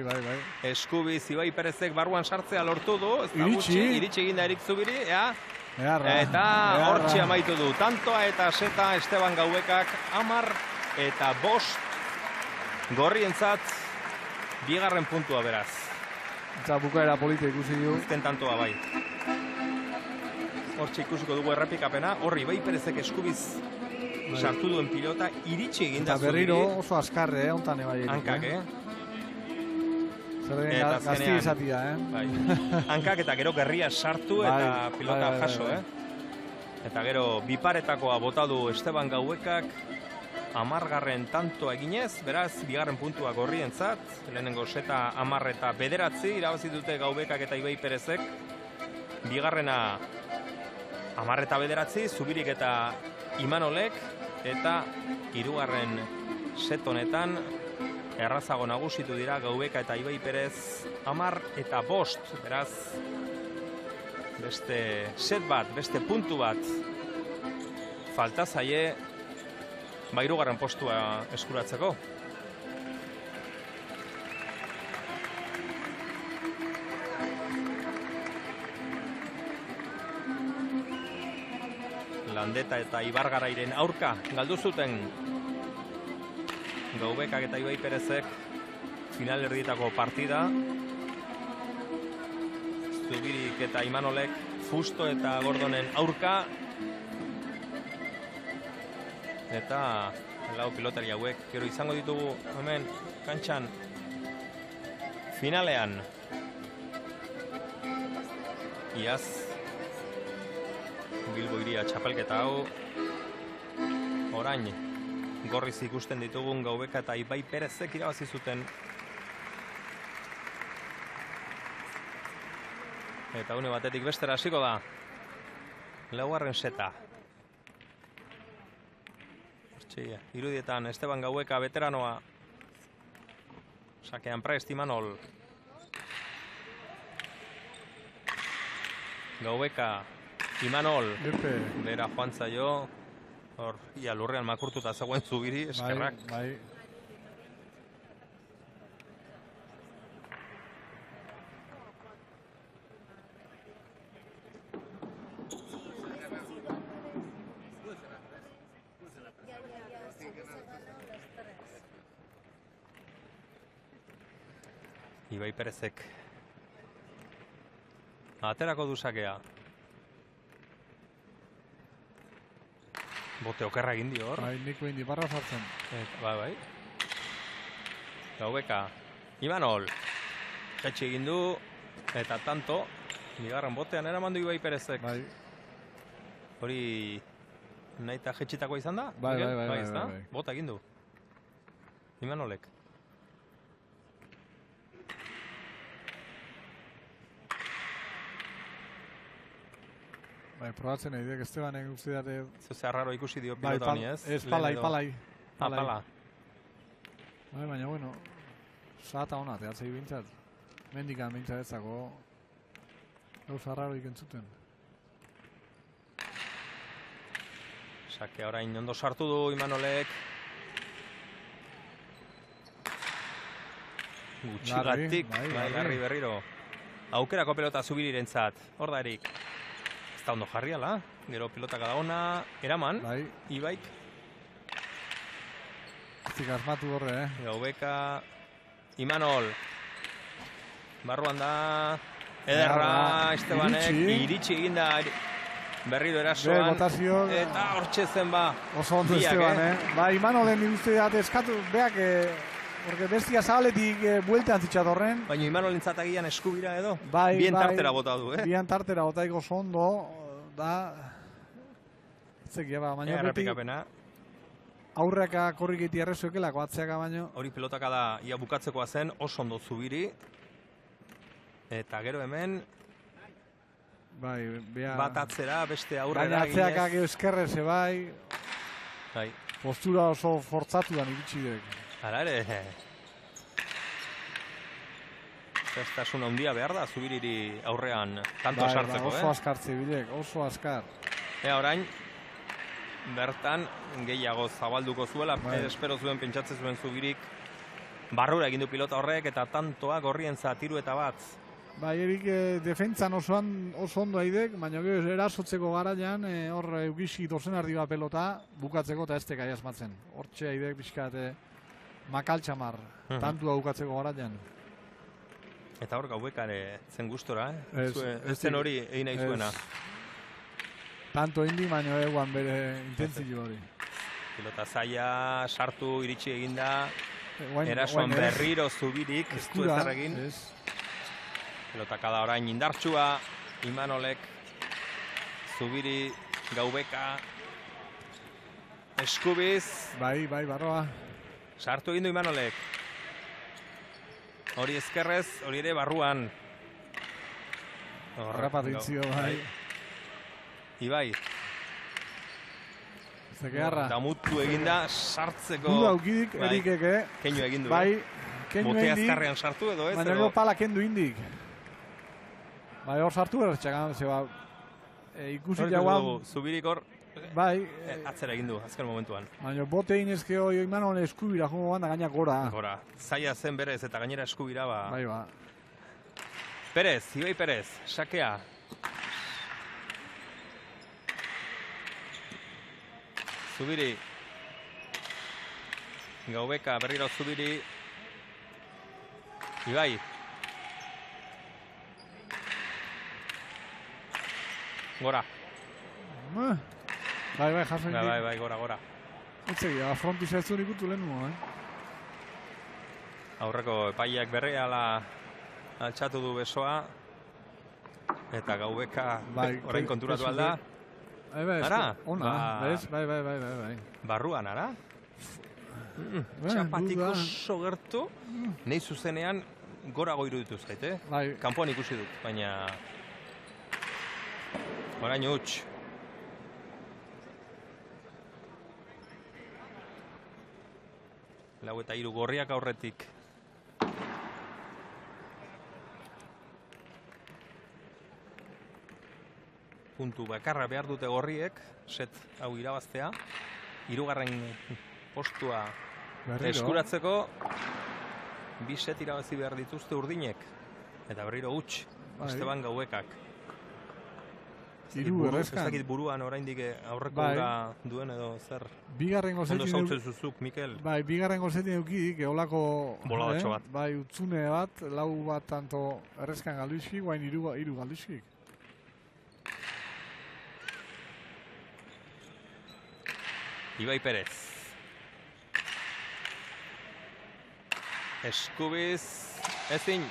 Eskubiz Ibai Perezek barruan sartzea lortu du. Iritsi eginda Erik Zubiri, eta hortxe amaitu du. Tantoa eta seta Esteban Gaubekak 10 eta 5 gorrientzat bigarren puntua beraz. Eta bukaera polita ikusi du. Azken tantoa bai. Hortxe ikusiko dugu errepikapena. Horri Ibai Perezek eskubiz sartu duen pilota iritsi eginda Zubiri. Eta berriro oso azkarre, hontan ebai. Hankak, Zer den gazti izatia, Bai. Hankak eta gero gerria sartu eta pilota jaso, Eta gero biparetakoa bota du Esteban Gaubekak 10. tantoa eginez, beraz, bigarren puntua gorrientzat, lehenengo seta 10 eta 9 irabazi dute Gaubekak eta Ibai Perezek. Bigarrena 10 eta 9, Zubirik eta Imanolek, eta hirugarren set honetan errazago nagusitu dira Gaubeka eta Ibai Perez 10 eta 5, beraz beste set bat, beste puntu bat falta zaie hirugarren postua eskuratzeko. Landeta eta Ibargarairen aurka galdu zuten Gaubekak eta Ibai Perezek final erdietako partida. Zubirik eta Imanolek Fusto eta Gordonen aurka. Eta lau pilotari hauek gero izango ditugu hemen kantxan finalean. Iaz Bilbo Hiria txapelketa hau orain gorriz ikusten ditugun Gaubeka eta Ibai Perezek irabazi zuten. Eta une batetik bestera hasiko da. Laugarren seta. Irudietan Esteban Gaubeka veteranoa. Sakean prest Imanol. Gaubeka, Imanol. Bera joan zaio. Hor, ia lurrean makurtuta zegoen Zubiri, eskerrak. Bai. Ibai Perezek aterako du sakea. Bote okerra egin dio hor. Bai, nik behin dibarra zartzen. Bai. Gaubeka, Imanol, jetxe egin du, eta tanto, bigarren botean eraman du Ibai Perezek. Bai. Hori nahi eta jetxitakoa izan da? Bai, Miguel? bai, bai, ezta? bai. Bota egin du. Imanolek. Bai, probatzen nahi dek, Estebanek uste dute... Zuzea raro ikusi dio Bai, pilota honi, ez? ez, Lehen palai, edo- palai. Ah, pala. Bai, baina, bueno, saata hona, teatzei bintzat. Mendikan bintzat ezako gauza raro ikentzuten. Sake orain ondo sartu du Imanolek. Gutxigatik, Bai, bai, Larri. Larri berriro. Aukerako pelota Zubirirentzat, hor da erik. Ez da ondo jarriala, gero pilotaka da ona, eraman, Bai, Ibaik, zik asmatu horre, Gaubeka, Imanol. Barruan da, Ederra, Ederra, Estebanek, iritsi eginda berriro erasoan. botazio, Eta hortxe zen ba. oso ondo biak, Esteban, Bai, Imanolen uste dut eskatu, beak, porque bestia zabaletik bueltean zitzatorren. Baina Imanolentzat agian eskubira edo, Bai, bien bai. tartera bota du, Bian tartera botaiko oso ondo, da... Zekia ba, baina beti Errepikapena. aurreaka korriketi errezuekelako atzeaka baino. Hori pelotaka da ia bukatzekoa zen, oso ondo Zubiri. Eta gero hemen, Bai, bea... bat atzera, beste Baina aurrera atzeaka eginez. gero eskerrez, bai, Bai, postura oso fortzatuan iritsi dek. ara ere. Zestasun handia behar da Zubiriri aurrean tanto Bai, sartzeko, oso askartze bilek, oso askar. Ea orain, bertan gehiago zabalduko zuela, Bai. espero zuen pentsatzen zuen Zubirik. Barrura egin du pilota horrek eta tantoa gorrientza tiru eta bat. Bai, erik defentzan oso ondo aidek, baina gero erasotzeko garaian, hor eukisi dozen ardi bat pelota, bukatzeko eta ez teka asmatzen. Hortxe aidek pixkat makaltxamar, Mhm. tantua bukatzeko garaian. Eta hor Gaubekare zen gustora, Ez, ez zen hori egin nahi zuena. Tanto indi, baina eguan bere intentzio hori. Pilota zaila, sartu, iritsi eginda, Guain- erasoan guain ere, berriro Zubirik, ez du eskura, ezer egin. ez. Pelotaka da orain indartsua, Imanolek, Zubiri, Gaubeka, Eskubiz, Bai, barroa. sartu egin du Imanolek. Hori ezkerrez, hori ere barruan. Harrapatu intzio, bai. Ibai, Zekearra. damutu eginda, sartzeko Duda aukidik, bai, erikeke. keinu egin du. Bai, kendu Bote indik. azkarrean sartu edo ez? Baina edo- gero pala kendu indik. Bai, hor sartu ertxakan, zeba, ikusi Hor ikusi jauan, dugu, Zubirik hor bai, atzera egin du, azken momentuan. baina bote inezkeo Imanon eskubira jongo banda gaina gora. Gora, zaila zen berez eta gainera eskubira ba. Bai, ba. Perez, Ibai Perez, sakea. Zubiri. Gaubeka, berriro Zubiri. Ibai. Gora. Bai, jaso indik. Bai, gora. Etzegia, frontiz ez zuen ikutu lehen nuen, Aurreko epaileak berrehala altxatu du besoa. Eta Gaubeka Bai, orain konturatu kesu alda. Bai, Ara? ona, Ba. bez? Bai. Barruan, ara? Bai, Txapatik duda. oso gertu, nahi zuzenean gorago iruditu zait, Bai, Kanpoan ikusi dut, baina... Orain huts. Lau eta hiru gorriak aurretik. Puntu bakarra behar dute gorriek, set hau irabaztea. Hirugarren postua berriro. eskuratzeko bi set irabazi behar dituzte urdinek. Eta berriro huts, Bai. Esteban Gaubekak. Hiru Ez errezkan. dakit buruan oraindik aurreko Bai. ura duen edo zer. Bigarren Ondo gozetin zautzen zuzuk, Mikel. Bai, bigarren gozetin eukidik, eolako... Boladatxo bat. Bai, utzune bat, lau bat tanto errezkan galduizkik, guain hiru galduizkik. Ibai Perez. Eskubiz. ezin.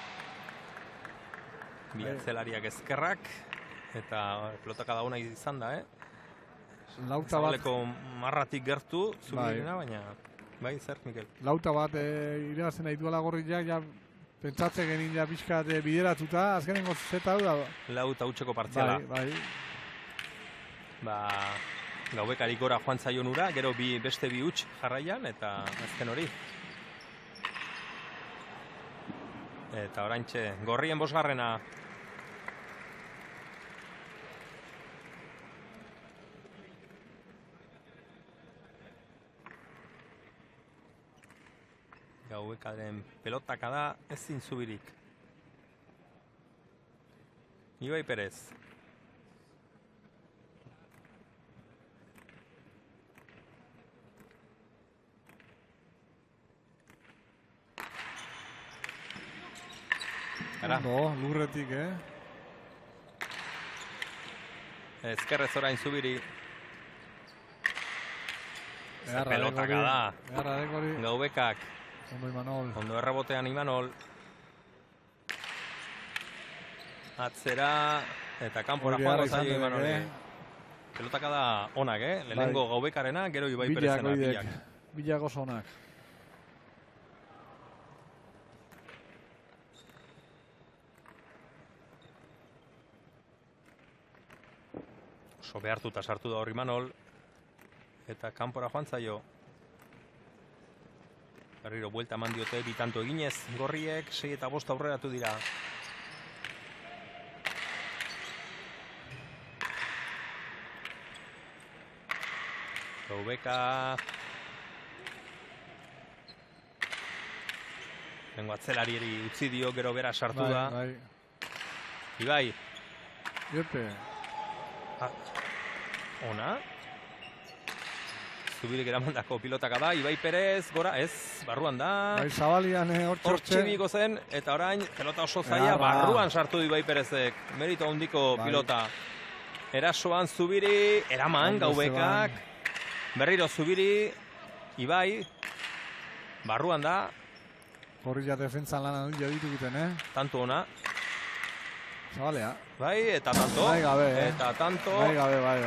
Bi atzelariak ezkerrak, eta pelotaka dauna izan da, Lauta bat, Zabaleko marratik gertu, Zubirina, baina, bai, zer, Mikel? lauta bat irabazten nahi duela Gorriak, ja, pentsatze genin ja pixkat bideratuta, azkenengo zeta hau da. Lauta utxeko partziala. Bai. Ba, Gaubekari gora joan zaion ura, gero beste bi huts jarraian, eta azken hori. Eta oraintxe, Gorrien bosgarrena. Gaubekaren pelotaka da, ezin Zubirik. Ibai Perez. Ondo, lurretik, Ezkerrez orain Zubiri. Eharra Pelotaka da. Hori. Gaubekak. Ondo Imanol. Ondo errebotean Imanol. Atzera. Eta kanpora joan zaio Imanoli. Pelotaka da onak, Lehenengo Gaubekarena, gero Ibai Perezena. Bilak oso onak. Oso behartuta sartu da hor Imanol. Eta kanpora joan zaio. Berriro buelta eman diote bitanto eginez Gorriek, 6 eta 5 aurreratu dira. Gaubeka. Lengo atzelarieri utzi dio, gero bera sartu da. Ibai. Iepe. Ona. Zubirik eramandako pilotaka da, Ibai Perez, gora, ez, barruan da. Bai, Zabalian hortxe biko zen, eta orain, pelota oso zaila, barruan sartu Ibai Perezek. Merito handiko pilota. Erasoan Zubiri, eraman Gaubekak. Berriro Zubiri, Ibai, barruan da. Gorria defentsan lan handia ditu egiten, Tanto ona. Zabalea. Bai, eta tanto. Bai gabe, Eta tanto. Bai gabe, bai.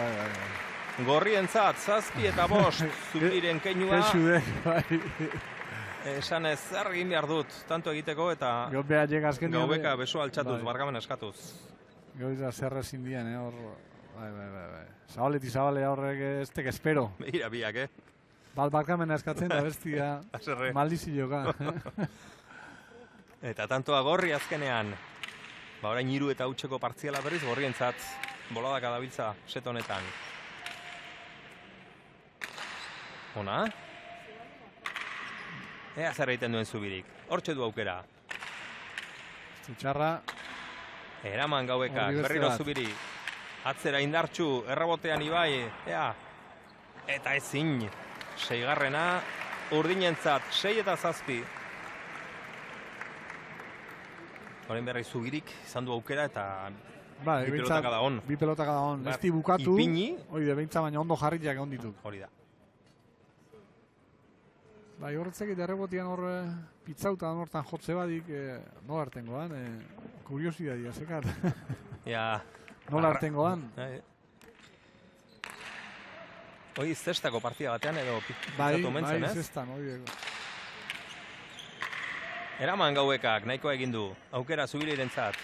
Gorrientzat, 7 eta 5, Zubiren keinua. Kexudek, bai. Esan ez, zer egin behar dut, tanto egiteko, eta Gaubeka beso altxatuz, barkamen eskatuz. Gaubeka zer ezin dien, hor. Bai. Zabalea horrek ez tek espero. Begira biak, Barkamen eskatzen da bestia maldizioka. Eta tantoa Gorri azkenean. Ba, orain 3 eta hutseko partziala berriz Gorrientzat. Boladaka dabiltza set honetan. Ona. Ea zer egiten duen Zubirik. Hortxe du aukera. Txarra. Eraman Gaubekak, berriro Zubiri. Atzera indartxu, errebotean Ibai. Ea. Eta ezin. 6. Urdinentzat, 6 eta 7. Horein berri Zubirik izan du aukera eta bi pelotaka da on. Bi pelotaka da on. Ez di bukatu. Ipini. Hori da, behintza baina ondo jarriak egon ditu. Hori da. Bai, horretzek eta errebotian hor pitzauta hortan jotze badik, nola artengoan, kuriosidadia zekat. Ja. Nola artengoan. Hoi zestako partida batean edo pitzatu mentzen, ez? Bai, zestan, hori. Eraman Gaubekak, nahiko egin du. Aukera Zubirirentzat.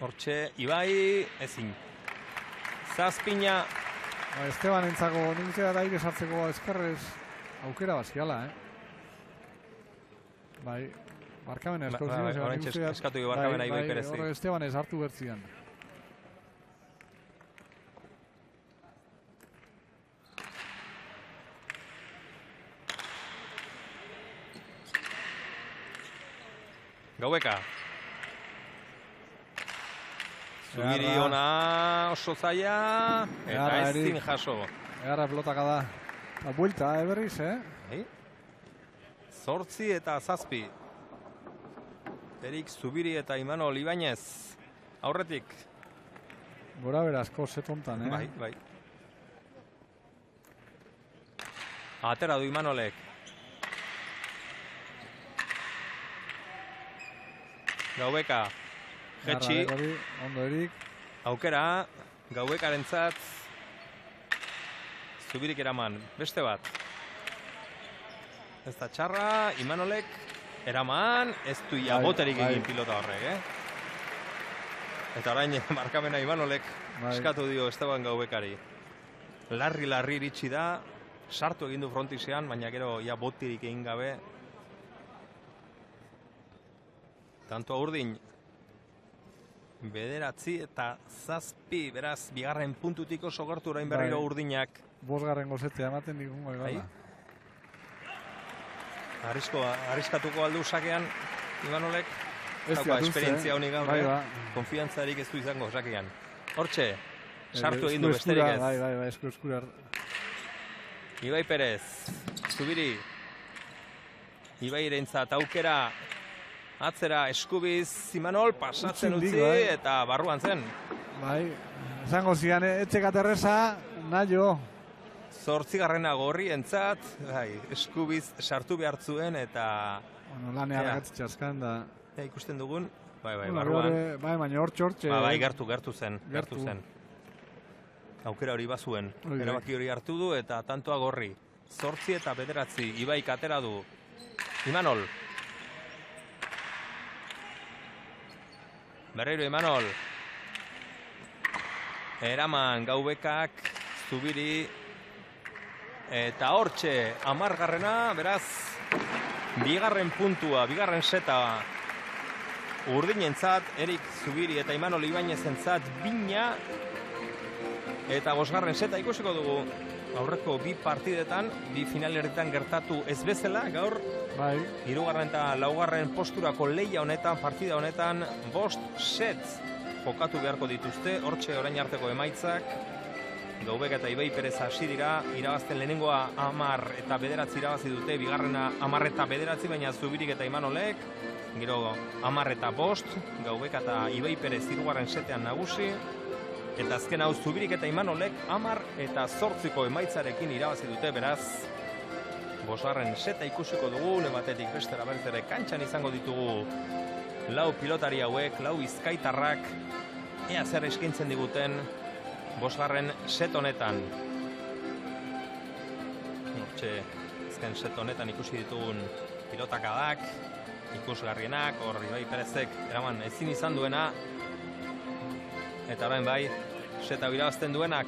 Hortxe, Ibai, ezin. 7. Esteban entzako, nik uste da aire sartzeko eskerrez aukera baziala, Bai, barkamen esko. Horentxe eskatu jo barkamena Ibai Perezi. Horre Esteban ez hartu bertzian. Gaubeka. Zubiri ona oso zaila, eta ezin jaso. Egarra pelotaka da. Eta buelta, berriz, Bai. 8 eta 7. Erik Zubiri eta Imanol Ibañez. Aurretik. Gora berazko zetontan, Bai. Atera du Imanolek. Gaubeka, jetxi, ondo erik. aukera, Gaubekarentzat, Zubirik eraman, beste bat. Ez da txarra, Imanolek eraman, ez du boterik egin pilota horrek, Eta orain markamena Imanolek eskatu dio Esteban Gaubekari. Larri iritsi da, sartu egin du frontisean, baina gero botirik egin gabe. Tanto urdin, bederatzi eta zazpi, beraz, bigarren puntutik oso gortu orain berriro urdinak. Bosgarren gozetzea ematen digun gala. Arriskatuko aldu sakean, Imanolek, dauka esperientzia honik gaur, konfiantzarik ez du izango sakean. Hortxe, sartu egin du besterik ez. Bai, eskurar. Ibai Perez, Zubiri, Ibai irentzat aukera, atzera eskubiz, Imanol pasatzen utzi eta barruan zen. Bai, esango zian, etxekaterreza, naio. 8. gorri entzat, eskubiz sartu behar zuen eta... Lanea ragatzitxaskan da... Ikusten dugun, barruan. Bai, baina hortxe. Bai, gertu zen. Aukera hori bazuen. Erabaki hori hartu du eta tantoa gorri. 8 eta 9, Ibai katera du. Imanol. Berreiro Imanol. Eraman Gaubekak, Zubiri. Eta hortxe, 10. Beraz, bigarren puntua, bigarren seta urdinentzat, Erik Zubiri eta Imanol Ibainezentzat bina. Eta 5. seta ikusiko dugu aurreko bi partidetan, bi finalerritan gertatu ez bezala, gaur 3. eta 4. posturako leia honetan, partida honetan, 5 set jokatu beharko dituzte, hortxe orain arteko emaitzak. Gaubek eta Ibai Perez hasi dira, irabazten lehenengoa 10 eta 9 irabazi dute, bigarrena 10 eta 9, baina Zubirik eta Imanolek, gero 10 eta 5, Gaubek eta Ibai Perez 3. setean nagusi, eta azken hau Zubirik eta Imanolek 10 eta 8ko emaitzarekin irabazi dute, beraz 5. seta ikusiko dugu, batetik bestera berriz ere kantxan izango ditugu lau pilotari hauek, lau bizkaitarrak, ea zer eskaintzen diguten 5. set honetan. Hortxe, azken set honetan ikusi ditugun pilotakadak, ikusgarrienak, hor Ibai Perezek eraman ezin izan duena, eta orain bai, seta irabazten duenak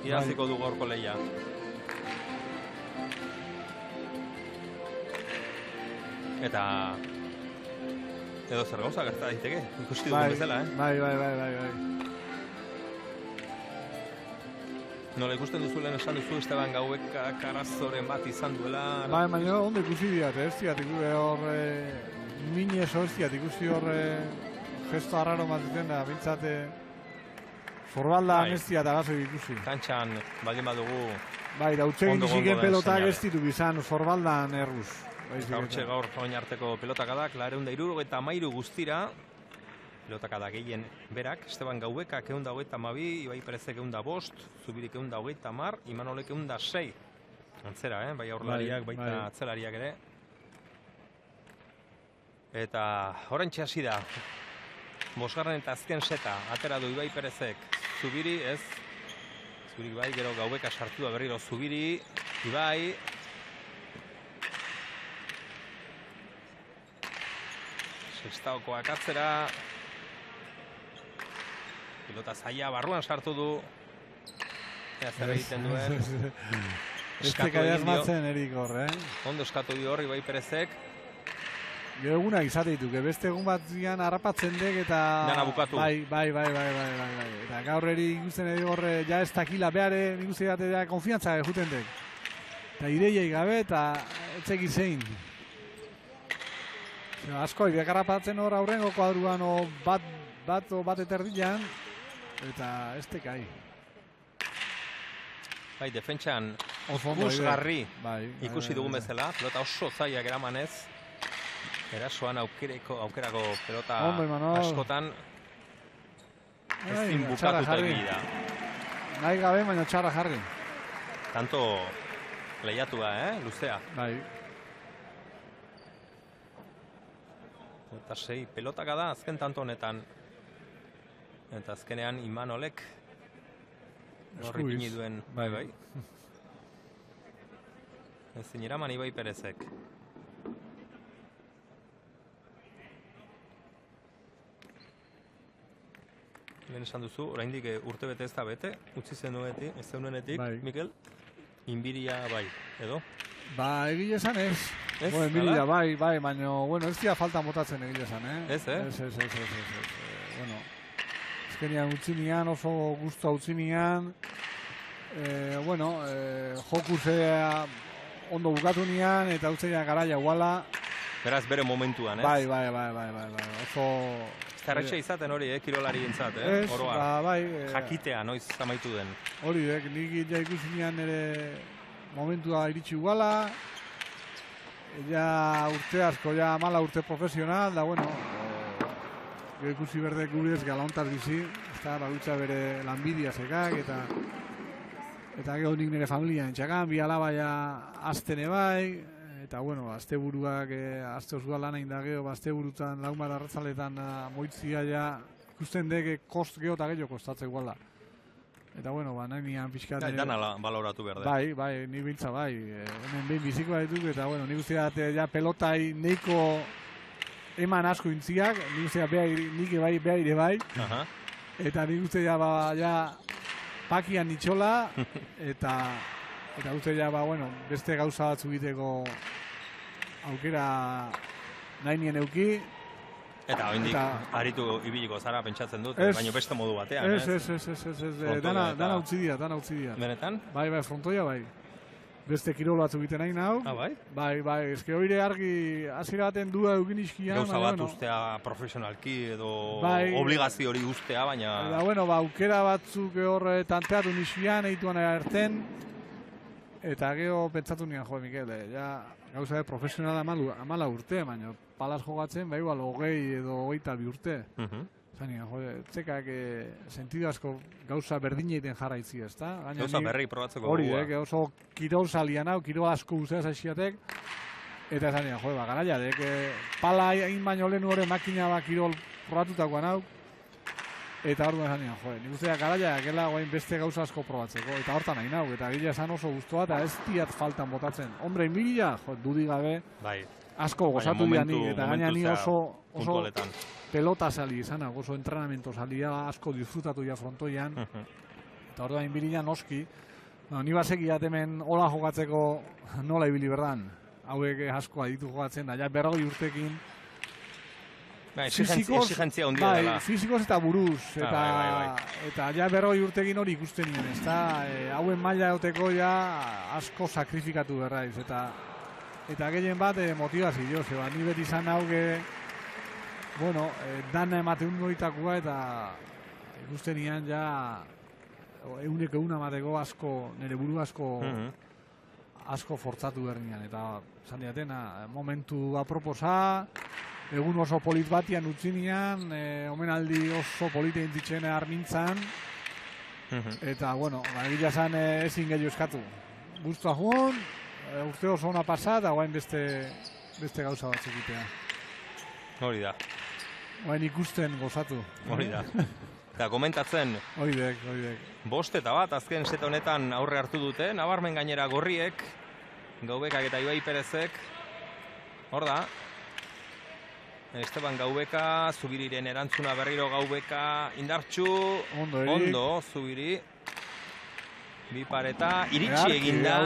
irabaziko du gaurko leia. Eta edo zer gauza gerta daiteke, ikusti dugun bezala, Bai. Nola ikusten duzulen esan duzu Esteban Gaubekak arazoren bat izan duela? Bai, baina ondo ikusi diat, ez diat, hor minez hor diat, ikusi hor gesto arraro matzuten da, bintzate forbaldan ez diat agazo ikusi. Kantxan, baldin badugu... Bai, da utxegin diziken pelotak ez ditu bizan forbaldan erruz. Hortxe gaur joan arteko pelotakadak, 273 guztira, pilotakada gehien berak, Esteban Gaubekak 122, Ibai Perezek 105, Zubirik 130, Imanolek 106. Antzera, bai aurlariak, baita atzelariak ere. Eta horrentxe hasi da. 5. eta azken seta, atera du Ibai Perezek. Zubiri, ez. Zubirik bai, gero Gaubeka sartu da berriro Zubiri, Ibai. Sextaokoak atzera. Pilota zaila barruan sartu du. Ea zer egiten duen. Eskatu egin erik hor, Ondo eskatu dio hor Ibai Perezek. Gero egunak izate dituk, beste egun bat zian harrapatzen dek eta... Dana bukatu. Bai. Eta gaur eri ikusten edo horre, ja ez takila behare, ikusten dut ja konfiantza juten dek. Eta ideiei gabe eta etxeki zein. Asko, ideak harrapatzen hor aurrengo kuadruan bat eterdian, eta ez tekai. Bai, defentsan ikusgarri ikusi dugun bezala, pelota oso zailak eramanez. Erasoan aukerako pelota askotan ezin bukatuta egin da. Nahi gabe, baina txarra jarri. Tanto lehiatua, luzea. Bai. Eta 6 pelotaka da azken tanto honetan. Eta azkenean Imanolek horri pini duen, bai. Ezin eraman Ibai Perezek. Lehen esan duzu, oraindik urte bete ez da bete, utzi zeunenetik, Mikel, Inbiria bai, edo? Ba, egile esan ez. Ez? Inbiria bai, baina, bueno, ez dira faltan botatzen egile esan, Ez, Ez. Bueno, ezkenian utzi nian, oso guztua utzi nian. Bueno, jokuzea ondo bukatu nian, eta utzea garaia guala. Beraz, bere momentuan, ez? Bai. Oso... Zerretxe izaten hori, kirolari gintzat, Ez, oroa. bai. Jakitea, noiz amaitu den. Hori, nik ja ikusi nian ere momentua iritsi guala. Ja urte asko, ja 14 urte profesional, da bueno, jo ikusi berde gurez galaontaz bizi, eta bautza bere lanbidia zekak, eta gero nik nire familia entxakan, bi alaba ja aztene bai, eta bueno, asteburuak aste osua lan egin da gero, asteburutan lagun bat arratzaletan moitzia ja ikusten dek kost geho eta gehiago kostatzea guala. Eta bueno, nahi nian pixkat... Dana baloratu behar da. Bai, ni bintza bai. Hemen behin bizikoa dituk, eta bueno, nik uste dut ja pelotai neiko eman asko intziak, nik uste dut nik behaire bai. Eta nik uste dut pakian nitxola, eta uste dut bueno, beste gauza batzu egiteko aukera nahi nien euki. Eta oindik aritu ibiliko zara pentsatzen dut, baina beste modu batean, ez? Dana utzi dira. Benetan? Bai, frontoia bai. Beste kirol batzu egiten nahi nau. Bai? Bai, eske hori argi hasiera baten dua egin izkian. Gauza bat ustea profesionalki edo obligazio hori ustea, baina... Eta bueno, aukera batzuk horre tanteatu nizkian, egituan erten, eta gero pentsatu nian, Mikel, gauza profesionala 14 urte, baina palaz jogatzen, bai, 20 edo 22 urte. Zain, txekak sentidu asko gauza berdineiten jarraitzi, ez da? Gauza berri probatzeko hori, oso kirol salian hau, kirol asko guzea zaixiatek, eta zain, garaia, pala hain baino lehen hori makina kirol probatutakoan hau, eta hor duen zain, nik usteak garaia, gela guain beste gauza asko probatzeko, eta hortan hain hau, eta gila esan oso guztua, eta ez diat faltan botatzen. Hombre, inbilia, dudik gabe, asko gozatu dianik, eta gaina ni oso pelota sali izan, oso entrenamento salia asko disfrutatu ja frontoian, eta hor da inbilia noski, ni baseki hemen hola jokatzeko nola ibili berdan, hauek asko aditu jokatzen, da ja 40 urtekin, exigentzia ondia dela. Bai, fizikoz eta buruz, eta ja 40 urtekin hori ikusten nien, ez da, hauen maila egoteko ja asko sakrifikatu berraiz, eta gehien bat motivazio, zeba, ni beti izan hauge, bueno, dana emateun goitakua, eta ikusten nian ja, euneko emateko asko, nire buru asko fortzatu bernian, eta zan diatena, momentu aproposa, egun oso polit batian utzi nian, omenaldi oso polite intitzen armintzan, eta, bueno, egila zan ezin gehiago eskatu. Guztua joan, urte oso ona pasa, eta guain beste gauza bat egitea. Hori da. Guain ikusten gozatu. Hori da. Eta komentatzen. Hoidek. 5 eta 1 azken set honetan aurre hartu dute, nabarmen gainera gorriek, Gaubekak eta Ibai Perezek. Hor da. Esteban Gaubeka, Zubiriren erantzuna berriro Gaubeka, indartxu, ondo, Zubiri. Bi pareta, iritsi eginda.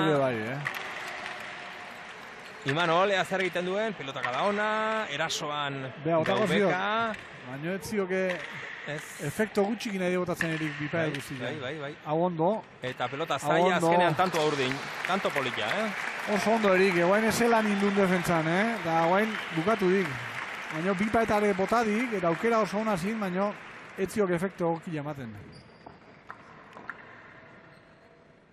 Imanol, ea zer egiten duen, pilotak da ona, erasoan Gaubeka. Baina ez zioke efekto gutxik nahi botatzen erik bipa eguzia. Bai. Hau ondo. Eta pelota zaila azkenean tanto aurdin, tanto polita, Oso ondo erik, guain ezelan indun defentzan, Da guain bukatu dik. Baina bipa eta ere botadik, eta aukera oso hona zin, baina ez ziok efekto goki ematen.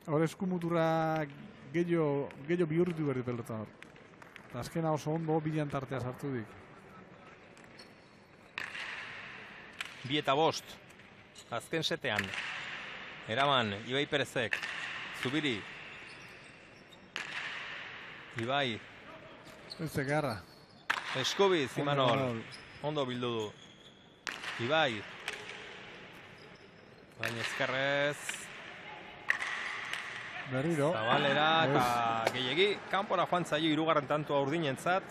Hor eskumuturra gehiago bihurritu berdi pelota hor. Eta azkena oso ondo bilan tartea sartu dik. 2 eta 5. Azken setean. Eraman, Ibai Perezek. Zubiri. Ibai. Beste garra. Eskubiz, Imanol. ondo bildu du. Ibai. Baina ezkerrez. Berriro. Zabalera eta gehiegi. Kanpora joan zaio 3. tantua urdinentzat.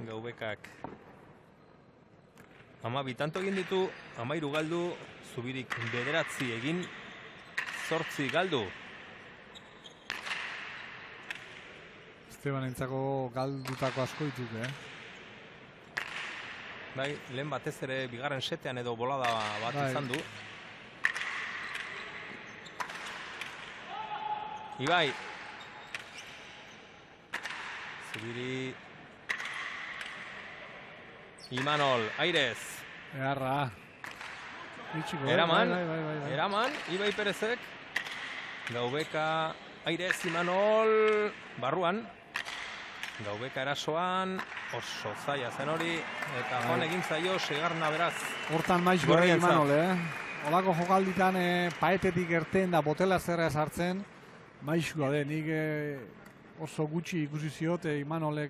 Gaubekak 12 tanto egin ditu, 13 galdu, Zubirik 9 egin, 8 galdu. Esteban entzako galdutako asko dituk, Bai, lehen batez ere bigarren setean edo bolada bat izan du. Ibai. Zubiri. Imanol, Airez. Egarra. Eraman, eraman, Ibai Perezek. Gaubeka, Airez, Imanol, barruan. Gaubeka erasoan, oso zaila zen hori, eta joan egin zaio segarna beraz. Hortan maiz gore Imanol, Olako jokalditan paetetik erten da botela zerra sartzen, maizua de, nik oso gutxi ikusi ziot Imanole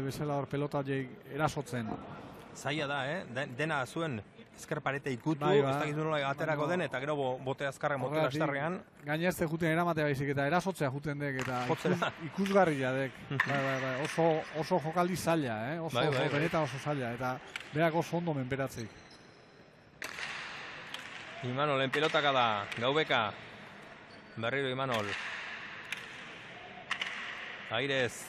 bezala hor pelota erasotzen. Zaila da, dena zuen ezker parete ikutu, bai, ez dakit nola aterako den, eta gero bote azkarren motela estarrean. Gainezte juten eramatea baizik, eta erasotzea juten dek, eta ikusgarria dek. Bai, oso jokaldi zaila, oso benetan oso zaila, eta berak oso ondo menperatzeik. Imanolen pilotaka da, Gaubeka. Berriro Imanol. Airez.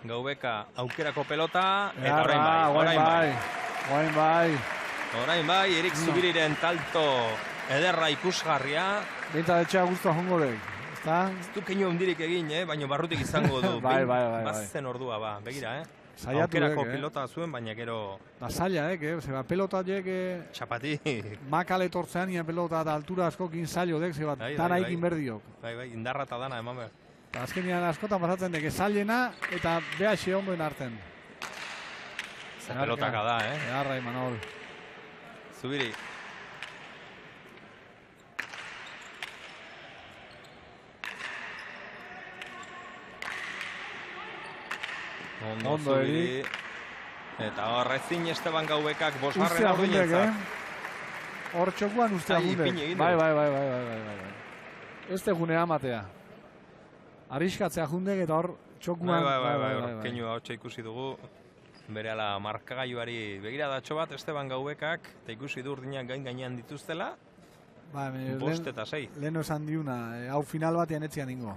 Gaubeka, aukerako pelota, eta orain bai. Orain bai, Erik Zubiriren talto ederra ikusgarria. Benta etxea guztua jongo dek. Ez du keinu hundirik egin, baina barrutik izango du. Bai. Bazen ordua, begira, Saiatu aukerako pilota zuen, baina gero... Da zaila, zeba pelota dek... Txapati. Makale tortzean, ian pelota da altura askokin zailo dek, zeba dana ikin berdiok. Bai, indarra eta dana, eman behar. Azkenean askotan pasatzen dek, zailena eta behaxe ondoen arten. Zer pelotaka da, Egarra, Imanol. Zubiri. Ondo Zubiri. Eta horrezin Esteban Gaubekak 5. urdinentzat. Hor txokuan ustea jundek. Bai. Ez tegunea matea. Arriskatzea jundek eta hor txokuan... Bai. Keinua hotxa ikusi dugu. Berehala markagailuari begiradatxo bat Esteban Gaubekak, eta ikusi du urdinak gainean dituztela. 5 eta 6. Lehen esan diuna, hau final batean etzian ingo.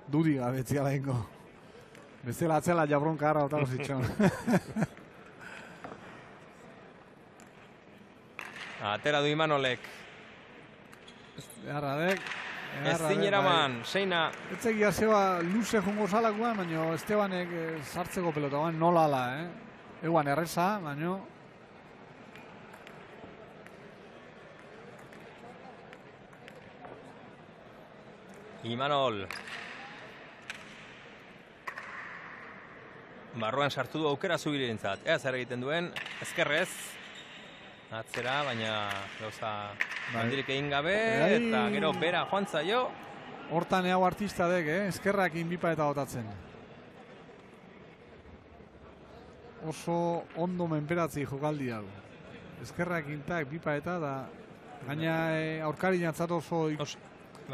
Dudi gabe etziala ingo. Bestela atzela jabronka harra otako zitxon. Atera du Imanolek. Egarradek. Ez zineraman, Seina. Etzegia zeba luze jongo zalakoan, baina Estebanek sartzeko pelota, nola ala, Eguan erreza, baina... Imanol. Barruan sartu du aukera Zubirirentzat. Ea zer egiten duen, ezkerrez. Atzera, baina gauza handirik egin gabe, eta gero bera joan zaio. Hortan hau artista dek, ezkerrak inbipa eta botatzen. Oso ondo menperatzi jokaldi hau. Ezkerrak intak bipa eta da, gaina aurkari jantzat oso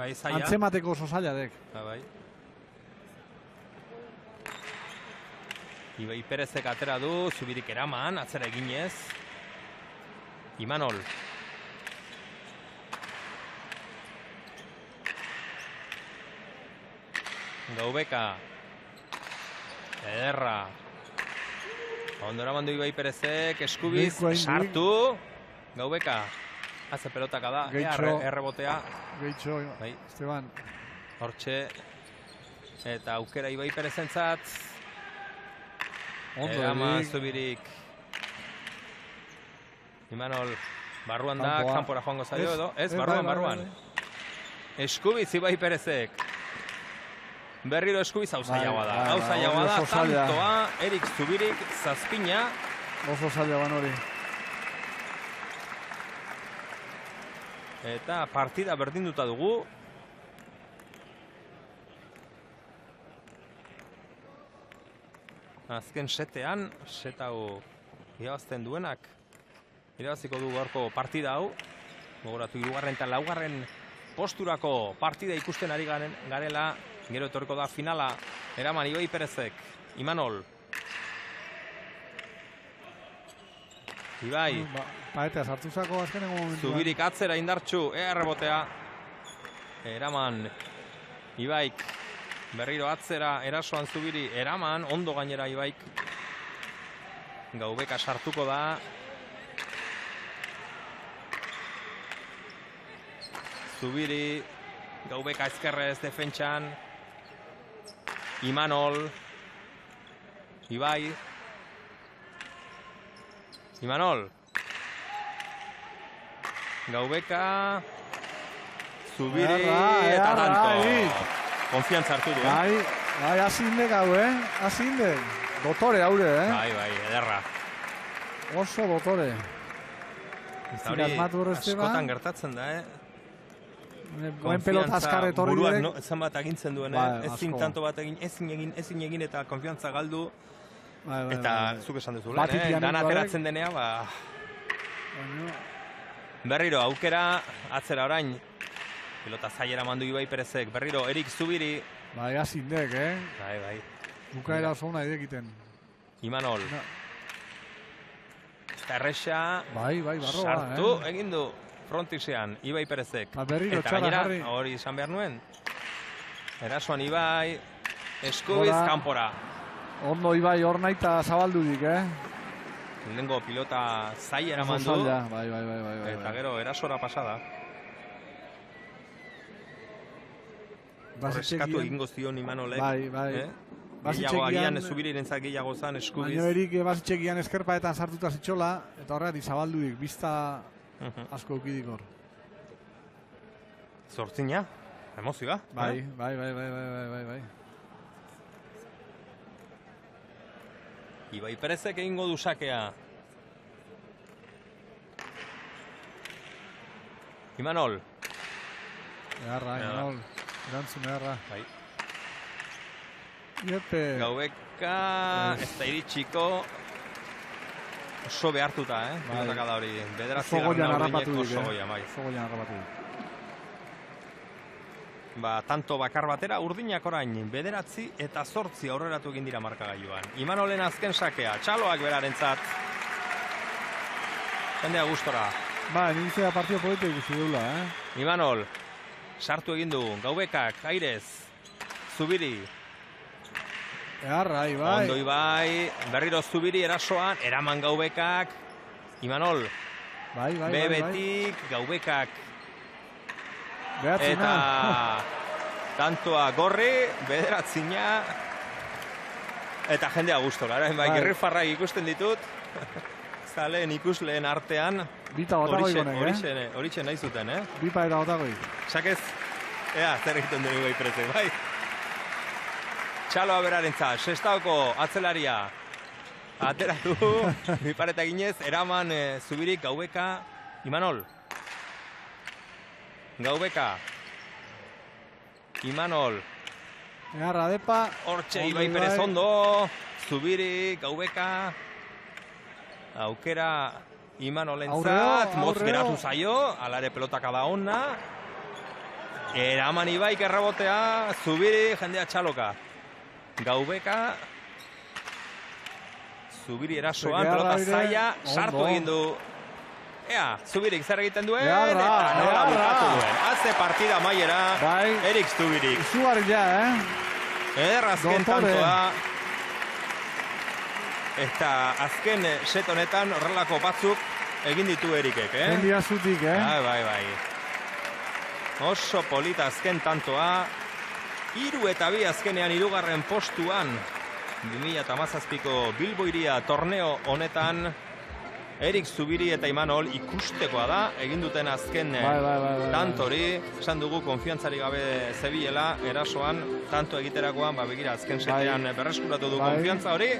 antzemateko oso zaila dek. Bai. Ibai Perezek atera du, Zubirik eraman, atzera eginez. Imanol. Gaubeka. Ederra. Ondo eramandu Ibai Perezek, eskubiz, sartu. Gaubeka. Haze pelotaka da, errebotea. Gehitxo, Esteban. Hortxe. Eta aukera Ibai Perezentzat. Eraman Zubirik. Imanol, barruan da, kanpora joango zaio edo. Ez, barruan. Eskubiz Ibai Perezek. Berriro eskubiz hau zailagoa da. Hau zailagoa da, tantoa, Erik Zubirik, zazpina. Oso zailagoan hori. Eta partida berdinduta dugu. azken setean, set hau irabazten duenak, irabaziko du gaurko partida hau. Gogoratu 3. eta 4. posturako partida ikusten ari garela, gero etorriko da finala, eraman Ibai Perezek, Imanol. Ibai. Eta sartu zako azkenengo momentuan. Zubirik atzera indartxu, errebotea. Eraman Ibaik, berriro atzera, erasoan Zubiri, eraman, ondo gainera Ibaik. Gaubeka sartuko da. Zubiri, Gaubeka ezkerrez defentsan. Imanol. Ibai. Imanol. Gaubeka. Zubiri eta tanto. Konfiantza hartu du. Bai, azinde gau, azinde. Dotore haure, Bai, ederra. Oso dotore. Askotan gertatzen da, Buen pelota azkar etorri direk. Buruak zenbat agintzen duen, ezin tanto bat egin, ezin egin eta konfiantza galdu. Eta zuk esan duzu, dana ateratzen denea, berriro aukera, atzera orain. Pilota zaiera mandu Ibai Perezek, berriro Erik Zubiri. Bai, azindek, Bai. Bukaera oso hona idekiten. Imanol. Eta erresa. Bai, barroa. Sartu, egin du. Frontisean, Ibai Perezek. Berriro eta gainera, hori izan behar nuen. Erasoan Ibai, eskubiz kanpora. Ondo Ibai hor nahi eta zabaldudik, Lehengo pilota zaiera mandu. Bai. Eta gero, erasora pasada. Reskatu egingo zion Imanolek. Bai. Gehiago agian Zubirirentzat gehiago zan eskubiz. Baina erik bazitxekian eskerpaetan sartuta zitxola, eta horregatik zabaldudik, bizta asko eukidik hor. Zortzina, emozioa. Bai. Ibai Perezek egingo du sakea. Imanol. Imanol. Erantzun egarra. Bai. Gaubeka, ez da iritsiko. Oso behartuta, Pilotakada hori. Bederatzi garrana urdinek oso goian, bai. Tanto bakar batera, urdinak orain, 9 eta 8 aurreratu egin dira markagailuan. Imanolen azken sakea, txaloak berarentzat. Jendea gustora. Nik uste da partida polita ikusi deula, Imanol, sartu egin du, Gaubekak, airez, Zubiri. Ibai. Ondo Ibai, berriro Zubiri erasoan, eraman Gaubekak, Imanol. Bai. Bebetik, Gaubekak. Behatzina. Eta tantoa gorri, bederatzina. Eta jendea gustora, gerrifarrak ikusten ditut. Zaleen ikusleen artean. Bita botagoi gonek, Horitxe nahi zuten, Bipa eta botagoi. Sakez, zer egiten dugu Ibai Perezek, bai. Txaloa berarentza, Sestaoko atzelaria ateratu, bipareta ginez, eraman Zubirik, Gaubeka, Imanol. Gaubeka, Imanol. Egarra depa. Hortxe Ibai Perez ondo, Zubirik, Gaubeka. Aukera Imanolentzat, motz geratu zaio, alare pelotaka da onna. Eraman Ibaik errebotea, Zubiri, jendea txaloka. Gaubeka, Zubiri erasoan, pelota zaila, sartu egin du. Zubirik zer egiten duen, eta nola bukatu duen. Haze partida maiera, Erik Zubirik. Izugarri ja, Ederrazken tantoa. Eta azken set honetan horrelako batzuk egin ditu Erikek, Hendia zutik, Bai. Oso polita azken tantoa. 3 eta 2 azkenean 3. postuan 2017ko Bilbo Hiria torneo honetan Erik Zubiri eta Imanol ikustekoa da egin duten azken tantori. Esan dugu konfiantzari gabe zebilela erasoan tanto egiterakoan, begira azken setean berreskuratu du konfiantza hori.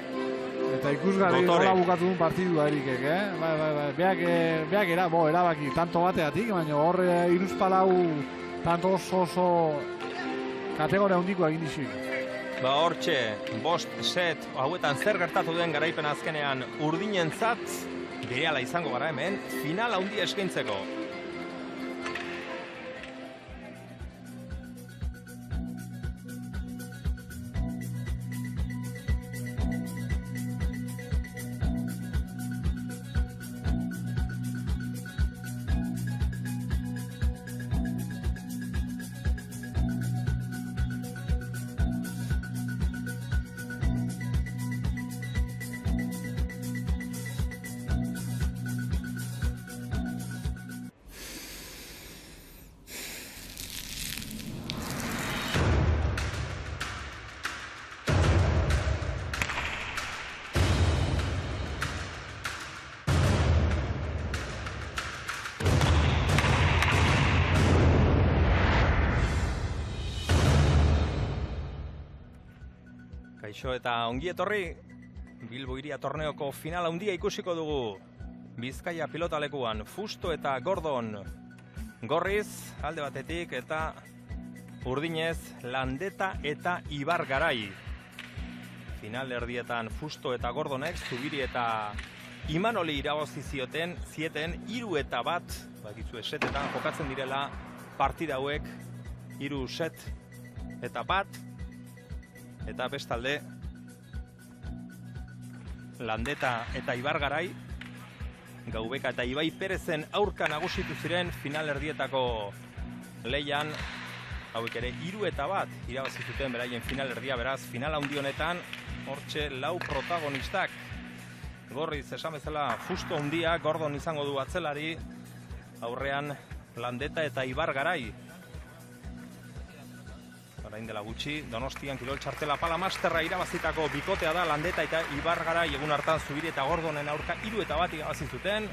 Eta ikusgarri nola bukatu duen partidua Erikek, Beak erabaki tanto bateatik, baina horre iruzpalau tanto oso kategoria hundikoa egin dizik. Hortxe, bost set hauetan zer gertatu den garaipen azkenean urdinentzat berehala izango gara hemen final handia eskaintzeko. Kaixo eta ongi etorri, Bilbo Hiria torneoko final handia ikusiko dugu. Bizkaia pilotalekuan Fusto eta Gordon gorriz alde batetik eta urdinez Landeta eta Ibar Garai. Final erdietan Fusto eta Gordonek Zubiri eta Imanoli irabazi zieten 3-1, bakizue setetan jokatzen direla partida hauek 3 set eta 1. Eta bestalde Landeta eta Ibar Garai Gaubeka eta Ibai Perezen aurka nagusitu ziren final erdietako leian. Hauek ere 3-1 irabazi zuten beraien final erdia, beraz final handi honetan hortxe 4 protagonistak. Gorriz esan bezala Fusto handia, Gordon izango du atzelari, aurrean Landeta eta Ibar Garai. Orain dela gutxi, Donostian kirol txartela Palamasterra irabazitako bikotea da Landeta eta Ibar Garai, egun hartan Zubiri eta Gordonen aurka 3-1 irabazi zuten.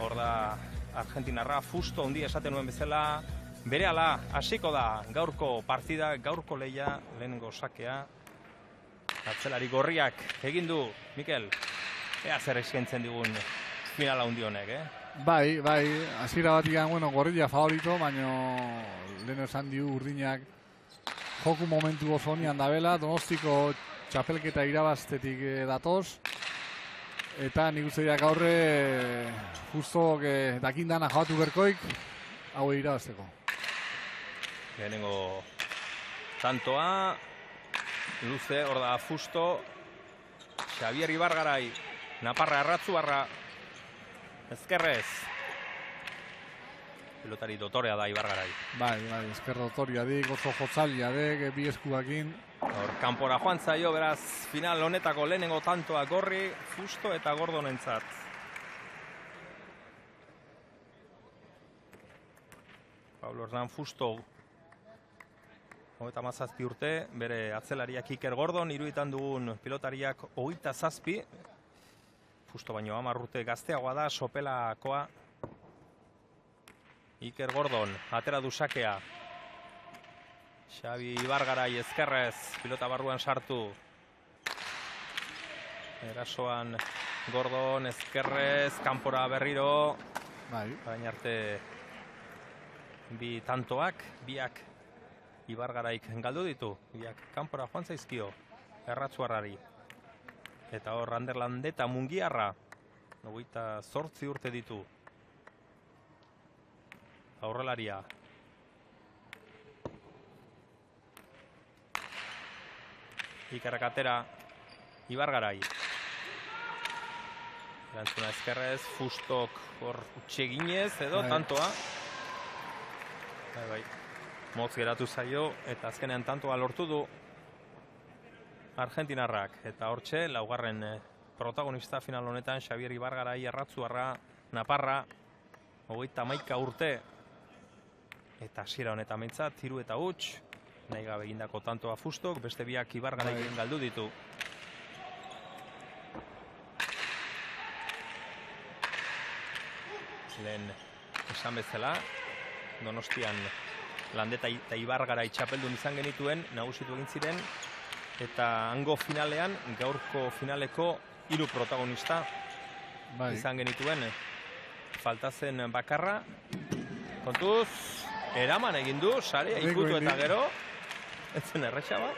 Hor da Argentinarra Fusto handia esaten nuen bezala, berehala hasiko da gaurko partida, gaurko leia, lehenengo sakea. Atzelari gorriak egin du, Mikel, ea zer eskaintzen digun final handi honek, Bai, hasiera batikan, gorrilla favorito, baina lehen esan diu urdinak joku momentu oso honian dabela, Donostiko txapelketa irabaztetik datoz, eta nik uste dira gaurre justo dakindana jabatu berkoik, hau irabazteko. Lehenengo tantoa, luze, hor da Fusto, Xavier Ibar Garai, Naparra Erratzuarra, ezkerrez. Pilotari dotorea da Ibar Garai. Bai, ezker dotoria dik, oso jotzalia dik, bi eskuakin. Hor, kanpora joan zaio, beraz, final honetako lehenengo tantoa gorri, Fusto eta Gordonentzat. Pablo Hernán Fusto, 37 urte, bere atzelariak Iker Gordon, iruditan dugun pilotariak 27. Fusto baino 10 urte gazteagoa da, sopelakoa. Iker Gordon, atera du sakea. Xavi Ibar Garai ezkerrez, pilota barruan sartu. Erasoan Gordon ezkerrez, kanpora berriro. Baina arte bi tantoak, biak Ibar Garaik galdu ditu. Biak kanpora joan zaizkio, Erratzuarrari. Eta hor Ander Landeta Mungiarra, 28 urte ditu. Aurrelaria. Ikerrak atera, Ibar Garai. Erantzuna ezkerrez, Fustok hor utxeginez edo tantoa. Bai, motz geratu zaio eta azkenean tantoa lortu du Argentinarrak. Eta hortxe, laugarren protagonista final honetan, Xavier Ibar Garai, Erratzuarra, Naparra, 31 urte. Eta hasiera honetan behintzat, 3-1, nahi gabe egindako tantoa Fustok, beste biak Ibar Garaien galdu ditu. Lehen esan bezala, Donostian Landeta eta Ibar Garai txapeldun izan genituen, nagusitu egin ziren, eta hango finalean, gaurko finaleko 3 protagonista izan genituen. Falta zen bakarra, kontuz, eraman egin du, sarea ikutu eta gero, ez zen erresa bat.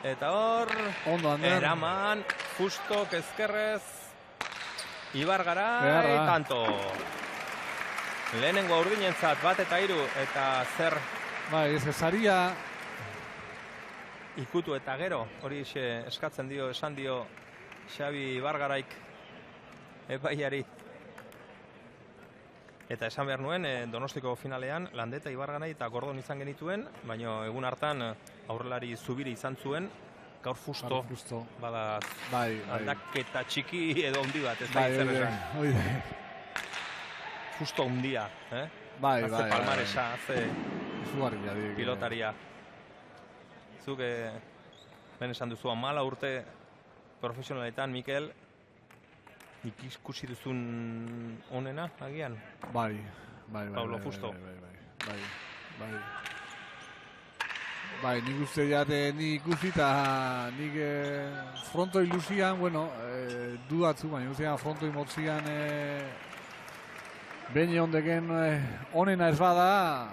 Eta hor, Ondo, Ander. eraman, Fustok ezkerrez, Ibargarai, Beharra. tanto. Lehenengo urdinentzat 1-3 eta zer Bai, ez saria ikutu eta gero, hori eskatzen dio, esan dio Xabi Ibargaraik epaiari. Eta esan behar nuen, Donostiko finalean, Landeta, Ibargarai eta Gordon izan genituen, baina egun hartan aurrelari Zubiri izan zuen, gaur Fusto, bada aldaketa txiki edo handi bat, ez da zer esan. Fusto hundia, Bai, haze palmaresa, haze pilotaria. Zuk, lehen esan duzu, 14 urte profesionaletan, Mikel, ikusi duzun onena, agian? Bai. Pablo Fusto. Bai, nik uste jate, nik ikusi eta nik frontoi luzian, bueno, dudatzu, baina ustean frontoi motzian behin ondeken onena ez bada,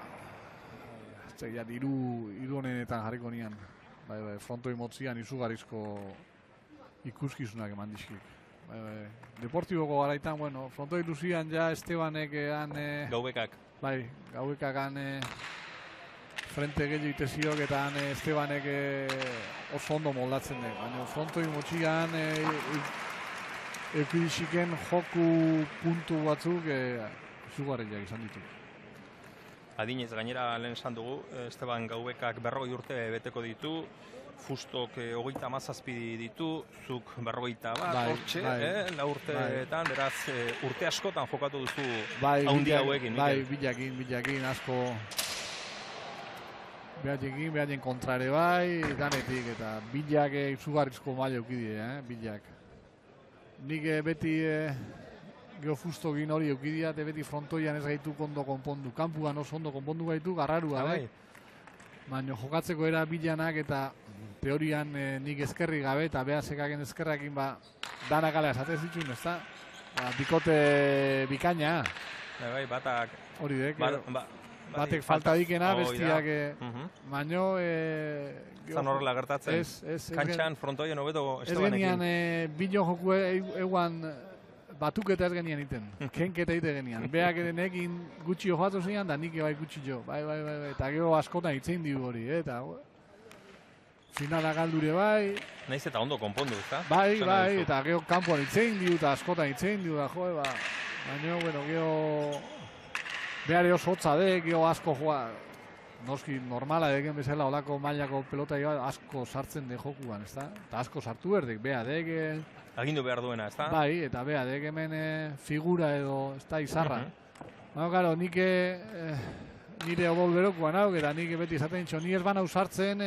iru onenetan jarriko nian. Bai, frontoi motzian izugarrizko ikuskizunak eman dizkik. Deportiboko garaitan, bueno, frontoi luzian ja Estebanek Gaubekak. Bai, Gaubekak frente gehiago iteziok eta Estebanek oso ondo moldatzen dut. Baina frontoi motzian eukidixiken joku puntu batzuk izugarriak izan ditu. Adinez, gainera lehen esan dugu, Esteban Gaubekak 40 urte beteko ditu, Fustok 37 ditu, zuk 41 hortxe, 4 urteetan, beraz urte askotan jokatu duzu haundi hauekin. Bai, bilakin, asko behatzen kontrare bai, danetik, eta bilak izugarrizko maila eukidie, bilak. Nik beti geofustogin hori eukidea, eta beti frontoian ez gaitu ondo konpondu. Kampuan oso ondo konpondu gaitu, garrarua, bai. Baina jokatzeko era bilanak eta teorian nik ezkerri gabe eta behazekaken ezkerrakin danak ala esatez ditun, ez da? Bikote bikaina. Bai, batak... Hori dek, batek falta dikena, bestiak... Baina... Zan horrela gertatzen, kantxan frontoien hobeto Estebanekin. Ez genian, bilo joku eguan batuketa ez genian iten, kenketa ite genian. Beak edenekin gutxi jokatu zian, da nik bai gutxi jo. Bai, eta gero askotan itzein digu hori, eta... Finala galdure bai... Naiz eta ondo konpondu, ezta? Bai, eta gero kanpoan itzein digu, eta askotan itzein digu, da baina, bueno, gero... Behar oso hotza de, gero asko joa... Noski normala deken bezala olako mailako pelota asko sartzen de jokuan, ezta? Eta asko sartu berdek, beha dek... Agindu behar duena, ezta? Bai, eta beha dek hemen figura edo, ezta, izarra. Baina, karo, nik nire odol berokuan hau, eta nik beti esaten txo, ni ez banau sartzen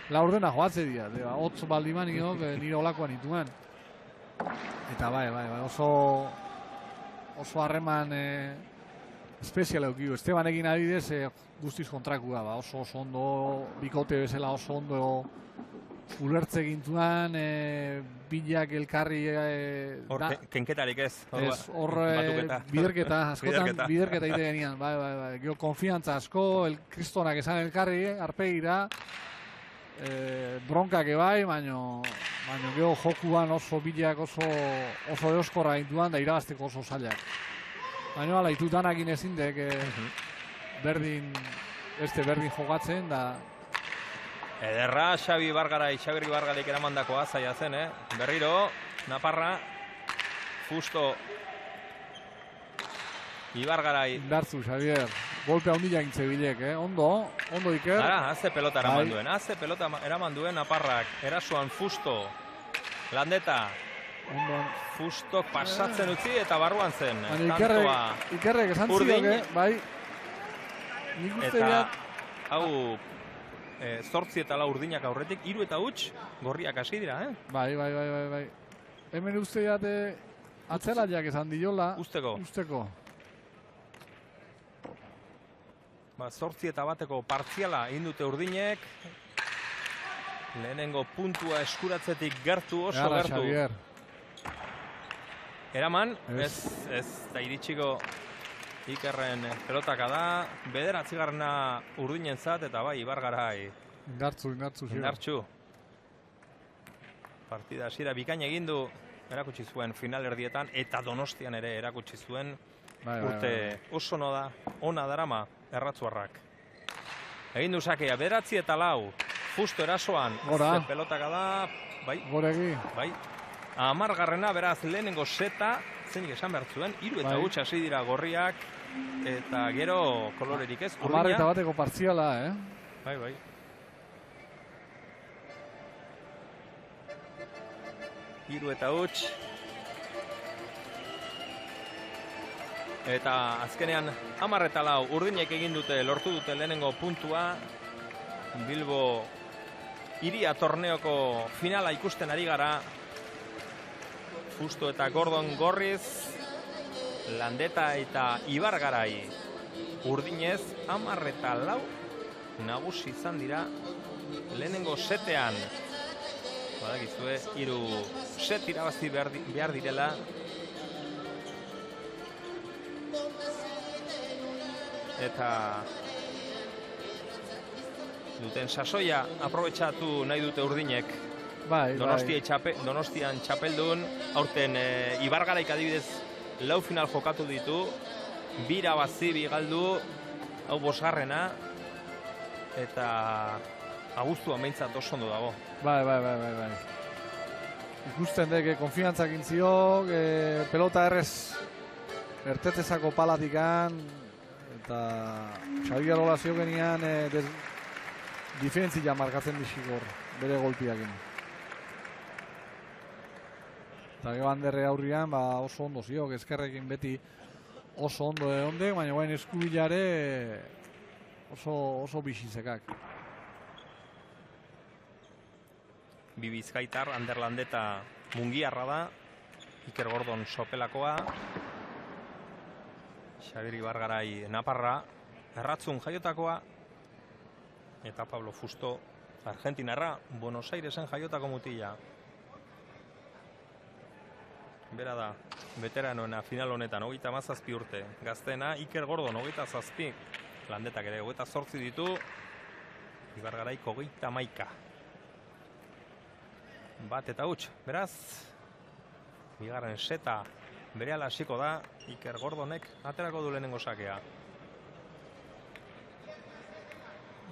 laurdena joatze dira, hotz baldimanok nire olakoan ituan. Eta bai, oso harreman espezial eukiu. Estebanekin adidez guztiz kontrakua, oso ondo, bikote bezala oso ondo ulertze gintuan, bilak elkarri... Hor, kenketarik ez? Hor, biderketa, askotan biderketa ite genian, bai. Gero, konfiantza asko, kristonak esan elkarri, arpegira, bronkak bai, baina gero jokuan oso bilak oso euskorra gintuan, da irabazteko oso zailak. Baina, hala, itutanakin ezin dek, berdin jokatzen, da... Ederra, Xabi Ibargaraik eramandakoa zaila zen, Berriro, Naparra, Fusto, Ibargarai. Indartzu, Xavier. Golpe handia gintze bilek, Ondo Iker. Ara, haze pelota eraman duen, Naparrak. Erasuan Fusto, Landeta. Fustok pasatzen utzi eta barruan zen. Ikerrek esan zidok, bai. Nik uste behar... Hau... 8 eta 4 urdinak aurretik, 3 eta huts, gorriak hasi dira, Bai. Hemen uste jate atzelaiak esan diola. Usteko. 8 eta 1 partziala indute urdinek. Lehenengo puntua eskuratzetik gertu, oso gertu. Xavier. Eraman, ez da iritsiko Ikerren pelotaka da, 9. urdinen zat, eta bai, Ibargarai. Indartzu. Partida hasiera bikain egin du, erakutsi zuen final erdietan, eta Donostian ere erakutsi zuen. Urte oso ona darama erratzuarrak. Egin du sakea, 9-4, justo erasoan. Gora. Pelotaka da, bai. Goregi. Bai. 10garrena, beraz, lehenengo seta, zenik esan behar zuen, 3-8 hasi dira gorriak, eta gero kolorerik ez. 10-bateko partziala, Bai, bai. Hiru eta huts. Eta azkenean 10-4 urdinek egin dute, lortu dute lehenengo puntua. Bilbo Hiria torneoko finala ikusten ari gara. Fusto eta Gordon gorriz, Landeta eta Ibargarai urdinez, 10-4 nagusi izan dira lehenengo setean. Badakizue, 3 set irabazi behar direla. Eta duten sasoia aprobetxatu nahi dute urdinek. Donostian txapeldun, aurten Ibargaraik adibidez 4 final jokatu ditu, 2 irabazi, 2 galdu, hau 5garrena, eta abuztuan behintzat oso ondo dago. Bai. Ikusten dek, konfiantzak intzio, pelota errez ertetezako palatikan, eta Xabi Arola ziogenean diferentzia markatzen dixigor, bere golpiakin. Eta gero handerre aurrian, oso ondo ziok, ezkerrekin beti oso ondo egonde, baina guain eskubilare oso bisizekak. Bi Bizkaitar, Ander Landeta Mungiarra da, Iker Gordon sopelakoa, Xabier Ibargarai Naparra, Erratzun jaiotakoa, eta Pablo Fusto Argentinarra, Buenos Airesen jaiotako mutila. Bera da, veteranoena final honetan, 37 urte. Gaztena, Iker Gordon, 27. Landetak ere, 28 ditu. Ibargaraik 31. Bat eta huts, beraz. Bigarren seta berehala hasiko da. Iker Gordonek aterako du lehenengo sakea.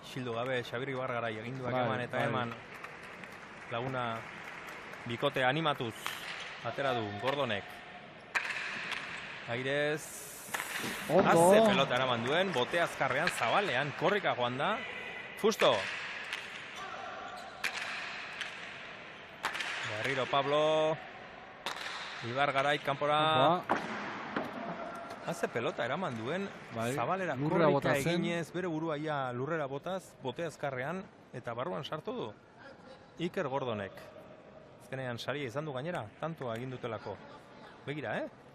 Xildu gabe, Xabir Ibargarai eginduak eman eta eman. Laguna bikote animatuz. Atera du, Gordonek. Airez. Haze pelota eraman duen, bote azkarrean, zabalean, korrika joan da. Fusto. Berriro Pablo. Ibargarai kanpora. Haze pelota eraman duen, zabalera korrika eginez, bere burua ia lurrera botaz, bote azkarrean, eta barruan sartu du. Iker Gordonek. Azkenean saria izan du gainera, tantoa egin dutelako. Begira,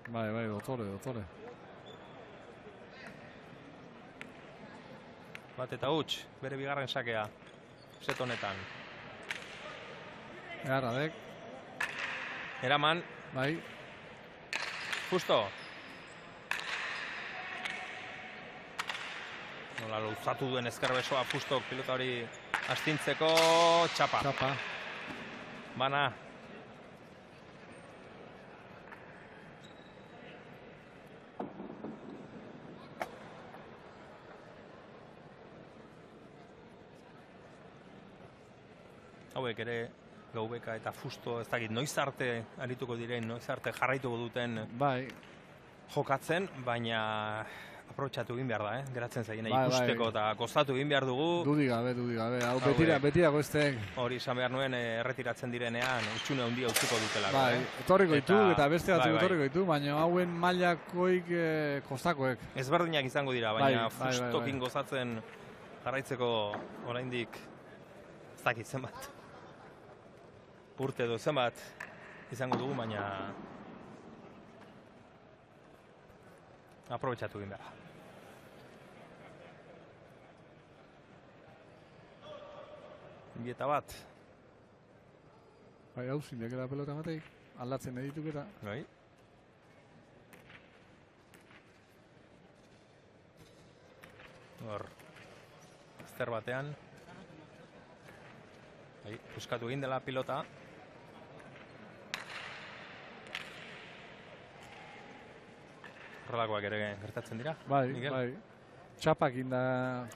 Bai, dotore. Bat eta huts, bere bigarren sakea, set honetan. Egarradek. Eraman. Bai. Justo. Nola luzatu duen ezkerbesoa Fusto pilota hori astintzeko txapa. Bana. Hauek ere Gaubeka eta Fusto ez dakit noiz arte arituko diren, noiz arte jarraituko duten jokatzen, baina aprobetxatu egin behar da, geratzen zaien ikusteko eta gozatu egin behar dugu. Dudik gabe, hau betirako estek. Hori izan behar nuen erretiratzen direnean, utxune handia utziko dutelako. Bai, etorriko ditu eta beste batzuk etorriko ditu, baina hauen mailakoik kostakoek. Ezberdinak izango dira, baina Fustokin gozatzen jarraitzeko oraindik ez dakit zenbat. Urte edo zenbat izango dugu, baina aprobetxatu egin behar. Bieta bat. Bai, hau zinek da pelota mateik, aldatzen edituk eta. Bai. Hor, azter batean. Bai, buskatu egin dela pilota. Horrelakoak ere gertatzen dira. Bai, Miguel? bai. Txapakin da...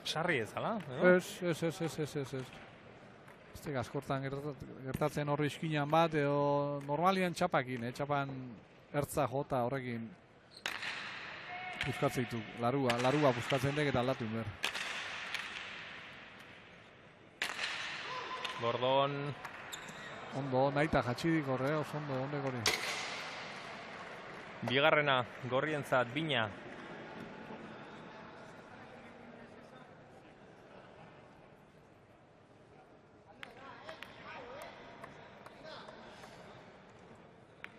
Sarri ez, ala? Ez. Ez askortan gertatzen horri iskinan bat, edo normalian txapakin, txapan ertza jota horrekin buskatzen ditu. Larua buskatzen dek eta aldatu behar. Gordon. Ondo, nahi eta jatxidik horre, oso ondo, ondek hori. Bigarrena, gorrientzat, Bina.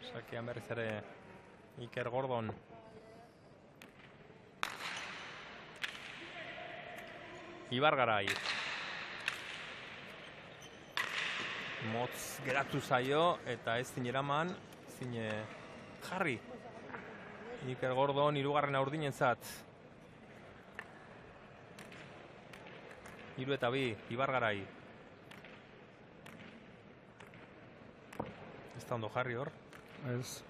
Sakean berriz ere Iker Gordon. Ibargarai. Motz geratu zaio eta ez zineraman, zine jarri. Iker Gordon, hirugarrena urdinentzat. 3-2, Ibargarai. Ez da ondo jarri hor. Ez.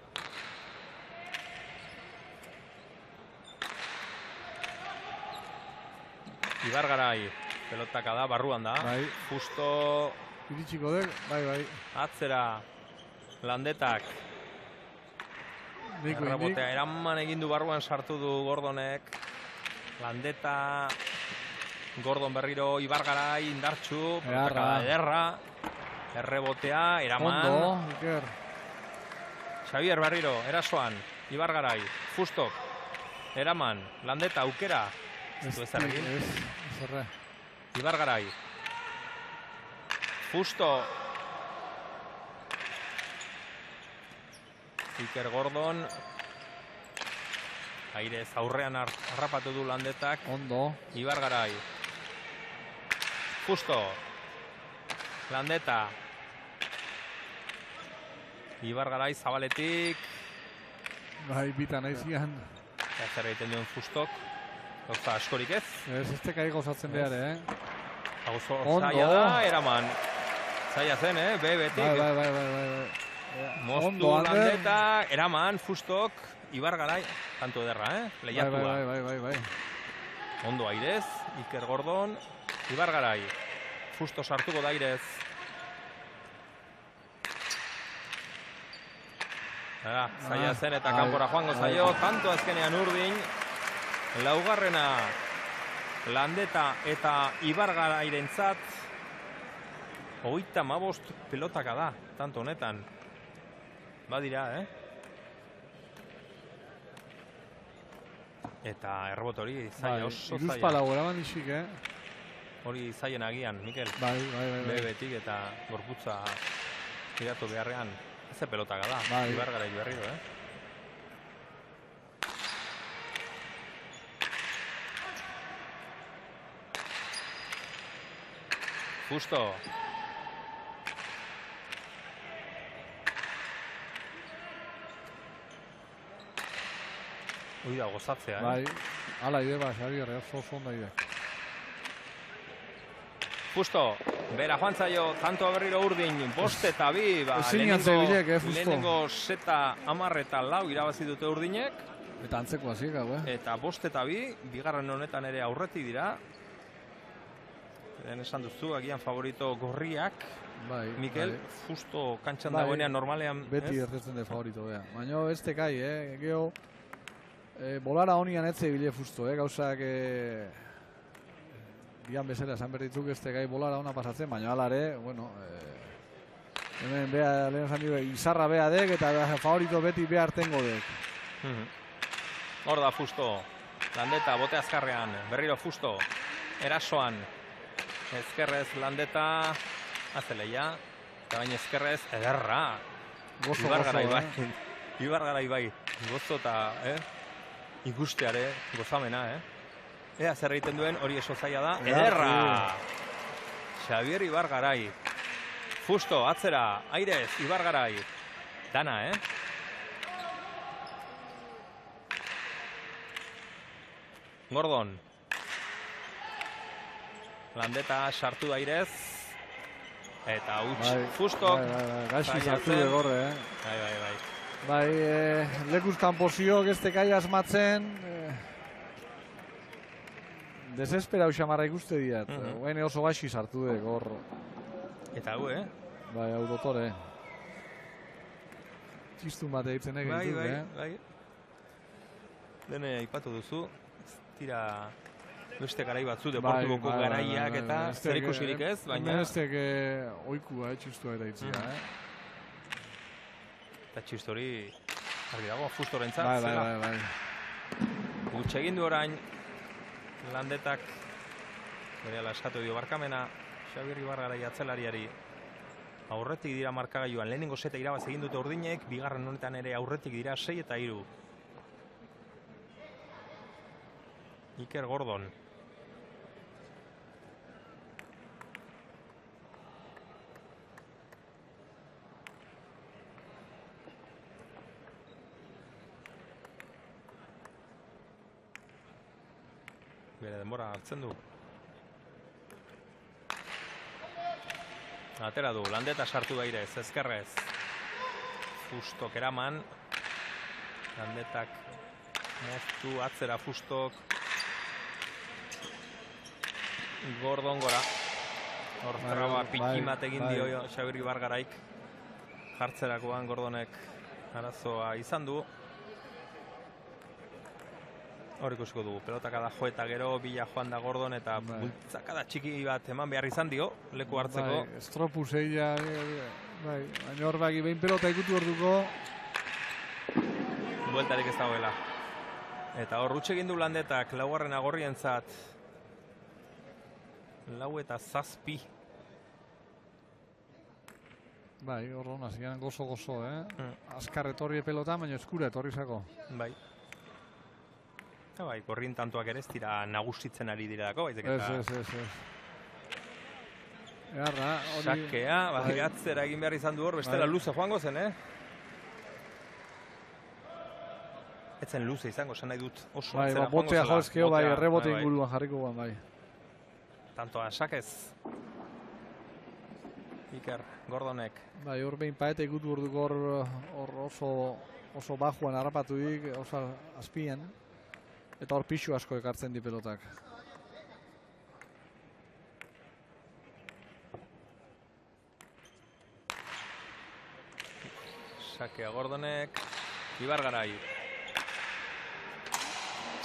Ibargarai, pelotaka da, barruan da. Bai. Justo Iritsiko dek, bai. atzera Landetak. Errebotea eraman egin du barruan sartu du Gordonek. Landeta, Gordon berriro, Ibargarai, indartxu, ederra. Errebotea, eraman. Ondo, Iker. Xavier berriro, erasoan, Ibargarai, Fustok, eraman, Landeta, aukera. Ez erre. Ibargarai. Fusto. Iker Gordon. Airez aurrean harrapatu du Landetak. Ondo. Ibargarai. Fusto. Landeta. Ibargarai zabaletik. Bai, bitan aizian. Zer egiten duen Fustok. Gauza askorik ez. Ez teka gozatzen behar, Zaila da, eraman. Zaila zen, betik. Bai. Moztu Landeta, eraman, Fustok, Ibargarai. Tanto ederra, lehiatua. Bai. Ondo Airez, Iker Gordon, Ibargarai. Fusto sartuko da Airez. Zaila zen eta kanpora joango zaio. Tanto azkenean urdin. Laugarrena Landeta eta Ibargarairentzat 35 pelotaka da, tanto honetan. Badira, Eta errebot hori zaila oso zaila. Iruzpalau eraman isik, Hori zailen agian, Mikel. Bai. Bebetik eta gorputza tiratu beharrean. Ez pelotaka da, bai. Ibargarai berriro, Justo. Hoi da, gozatzea, Bai, ala ide, Xavier, oso ondo ide. Justo, bera joan zaio, tanto berriro urdin, 5-2, lehenengo seta 10-4 irabazi dute urdinek. Eta antzeko hasiek hau, Eta 5-2, bigarren honetan ere aurretik dira. Esan duzu, agian favorito gorriak. Bai, Mikel, justo kantxan dagoenean normalean. Beti erretzen de favorito, baina ez tekai, geho, bolara honian etze bile fusto, gauzak dian bezala esan berditzuk ez tekai bolara hona pasatzen, baina alare, bueno, hemen beha, lehen esan dugu, izarra beha dek eta favorito beti behar tengo dek. Hor da Fusto, Landeta, bote azkarrean, berriro Fusto, erasoan, ezkerrez Landeta, azeleia, eta baina ezkerrez ederra. Ibargarai bai, gozo eta ikusteare gozamena, Ea zer egiten duen, hori eso zaila da, ederra! Xavier Ibargarai. Fusto, atzera, Airez, Ibargarai. Dana, Gordon. Landeta sartu da Airez. Eta huts, Fustok. Gaixi sartu de gorre, Bai. Bai, lekuzkan poziok ez tekai asmatzen. Desesperau xamarra ikuste diat. Guain oso gaixi sartu dek, hor. Eta hau, Bai, hau dotore. Txistun bat egiten egin dut, Bai. Dene aipatu duzu. Tira beste garai batzu, deportiboko garaiak eta zer ikusirik ez, baina... Ez teke oikua, txistua eta itzia, Eta txistori, argi dago, fustorentzat, zela. Bai. Gutxe egin du orain, Landetak, berehala eskatu dio barkamena, Xabier Ibargarai atzelariari. Aurretik dira markagailuan, lehenengo seta irabaz egin dute urdinek, bigarren honetan ere aurretik dira 6 eta 3. Iker Gordon. Bere denbora hartzen du. Atera du, Landeta sartu dairez, ezkerrez. Fustok eraman. Landetak moztu, atzera Fustok. Gordon gora. Hor traba pikimat egin dio Xabier Ibargaraik. Jartzerakoan Gordonek arazoa izan du. Hor ikusiko dugu, pelotakada jo eta gero bila joan da Gordon eta bultzakada txiki bat eman behar izan dio, leku hartzeko. Estropuz egia, baina hor baki behin pelota ikutu hor duko. Bueltarik ez dagoela. Eta hor rutxe egin du Landetak, laugarren agorrientzat. 4 eta 7. Bai, hor hona, zian gozo-gozo, Azkar etorri pelota, baina eskura etorri zako. Bai. Bai, korrien tantoak ere ez dira nagusitzen ari dirako, baizik eta... Ez. Egarra, hori... Sakea, bai, atzera egin behar izan du hor, bestela luze joango zen, Etzen luze izango, esan nahi dut oso atzera joango zela. Botea jozkeo, bai, errebote inguruan jarriko guan, bai. Tantoa, sakez. Iker, Gordonek. Bai, hor behin paeta ikutu hor duko hor oso bajuan harrapatu dik, oso azpian. Eta hor pixu asko ekartzen di pelotak. Sakea Gordonek, Ibargarai.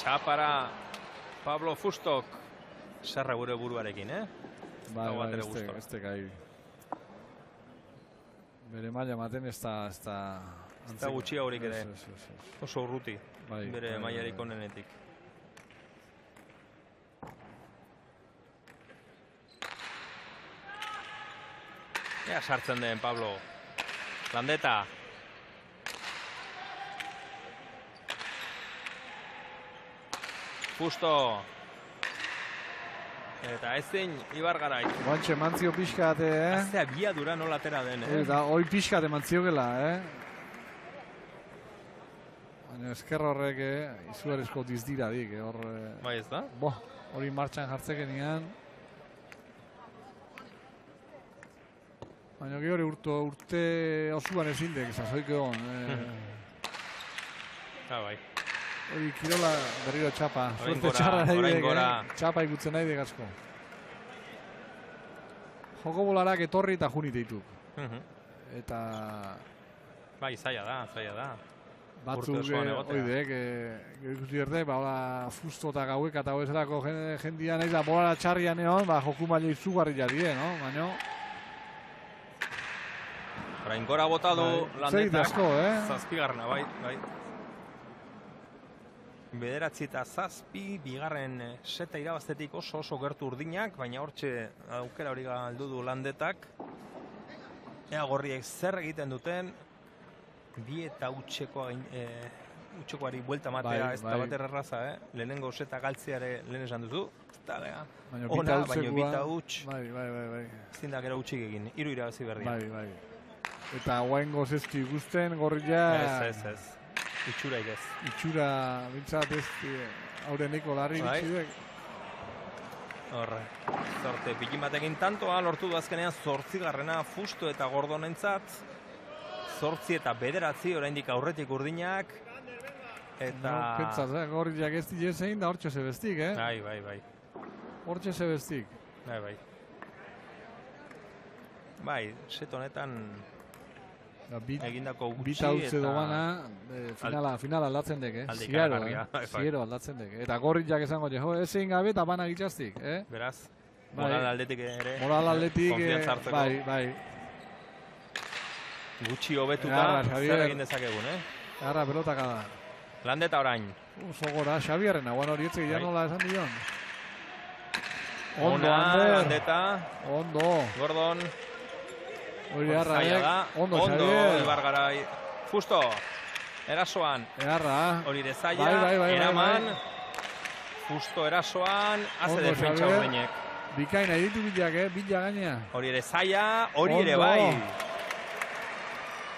Txapara, Pablo Fustok. Sarra gure buruarekin, Bai, ez tekai. Bere maila maten ez da... Ez da gutxia horik ere. Oso urruti, bere mailarik onenetik. Ea sartzen den, Pablo. Landeta. Fusto. Eta ezin Ibargarai. Guantxe mantzio pixkate, Aztea biadura nola atera den, Eta hoi pixkate mantzio gela, Baina ezker horrek, izugarrizko dizdira dik, hor... Bai ez da? Hori martxan jartzeken nian. Baina gehori urte osuan ezindek, zazoik egon. Bai. Hori kirola berriro txapa. Orain gora. Txapa ikutzen nahi degazko. Joko bolarak etorri eta junite dituk. Eta... Bai, zaila da. Batzuk oidek, ikusi erde, Fusto eta Gauek eta hauezerako jendia nahi da bolara txarrian egon, joku maila izugarri jadie, baina... Orain gora bota du Landetak. Zazpigarrena, bai. 9 eta 7, bigarren seta irabaztetik oso gertu urdinak, baina hortxe aukera hori galdu du Landetak. Ea gorriek zer egiten duten, bi eta utxekoari buelta matea ez da bater erraza, lehenengo seta galtzeare lehen esan duzu. Ona, baina bita utx. Bai. Zindak gero utxik egin, 3 irabazi berdian. Bai. Eta guaingo zezki ikusten gorria... Ez. Itxuraik ez. Itxura, bintzat ez, aureneko larri bitxidek. Horre, zorte pikin batekin tantoa, lortu du azkenean 8garrena Fusto eta Gordonentzat. 8 eta 9 oraindik aurretik urdinak. Eta... Pentsaz, gorriak ez dira zein da hortxe zebestik, Bai. Hortxe zebestik. Bai. Bai, set honetan egindako gutxi Bita utze dobana, finala aldatzen dek, Ziero aldatzen dek. Eta gorriak esango, ezin gabe eta bana gitxaztik, Beraz, moral aldetik ere. Moral aldetik, bai. Gutxi hobetuta, zer egin dezakegun, Garra, pelotaka da. Landeta orain. Zogora, Xabierren, aguan horietzek ja nola esan dion. Ondo, Landeta. Ondo. Gordon. Hori harra, Ondo, Ibargarai. Justo. Erasoan. Eharra. Hori de zaila. Eraman. Justo erasoan. Haze defentsa urdinek. Bikaina editu bilak, bila gainea. Hori ere zaila. Hori ere bai.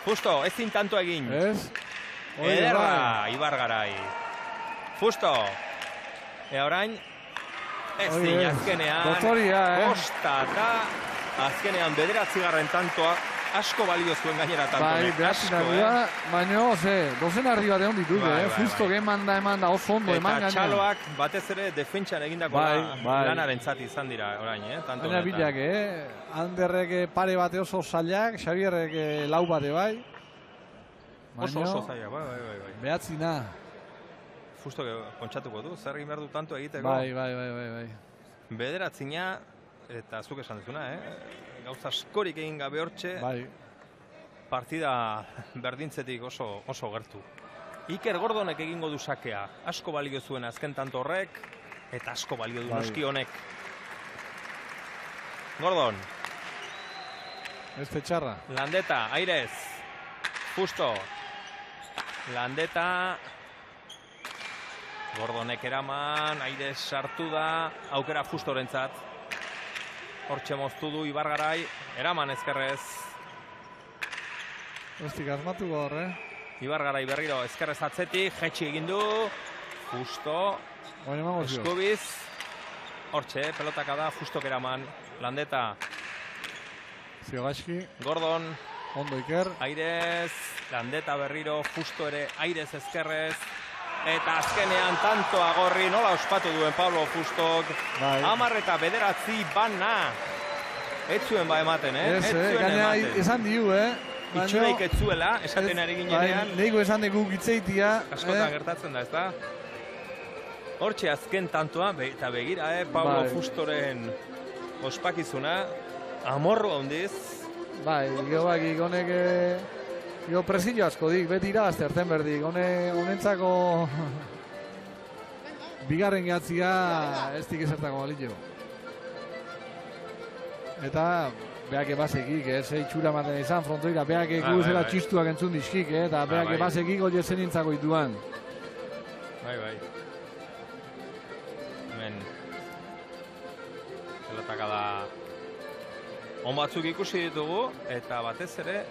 Justo, ezin tanto egin. Ez? Ederra, Ibargarai. Justo. Orain, ez din, azkenean. Dotoria, Kosta eta azkenean 9. tantoa asko balio zuen gainera tantonek. Bai, behatzen baina, dozen ardi bat egon ditut, justo eman da oso ondo eman gainera. Eta txaloak batez ere defentsan egindako lanaren zati izan dira orain, tanto honetan. Baina bilak, Anderrek pare bate oso zailak, Xabierrek lau bate bai. Oso zaila, bai. Behatzina. Justo kontsatuko du, zer egin behar du tanto egiteko. Bai. 9, eta zuk esan duzuna, gauza askorik egin gabe hortxe, partida berdintzetik oso gertu. Iker Gordonek egingo du sakea, asko balio zuen azken tanto horrek, eta asko balio du noski honek. Gordon. Ez txarra. Landeta, airez. Justo. Landeta. Gordonek eraman, airez sartu da, aukera Justorentzat. Hortxe moztu du Ibargarai, eraman ezkerrez. Ostik asmatu gaur, Ibargarai berriro ezkerrez atzetik, jetxi egin du. Justo. Eskubiz. Hortxe, pelotaka da, Justok eraman. Landeta. Ziogaski. Gordon. Ondo Iker. Airez. Landeta berriro, Justo ere, airez ezkerrez. Eta azkenean tantoa gorri, nola ospatu duen Pablo Justok. 10 eta 9 bana. Ez zuen ematen, Ez zuen ematen. Esan diu, Itxureik ez zuela, esaten ari ginean. Neiko esan dugu gitzeitia. Askotan gertatzen da, ez da? Hortxe azken tantoa, eta begira, Pablo Justoren ospakizuna. Amorru handiz. Bai, honek... presillo asko dik, beti irabazte hartzen berdik. Honentzako bigarren gehatzia ez dik ezertako balio. Eta behak ebazekik, itxura maten izan frontoira, behak guzela txistuak entzun dizkik, eta behak ebazekik hori esen nintzako ituan. Bai. Hemen pelotaka da on batzuk ikusi ditugu, eta batez ere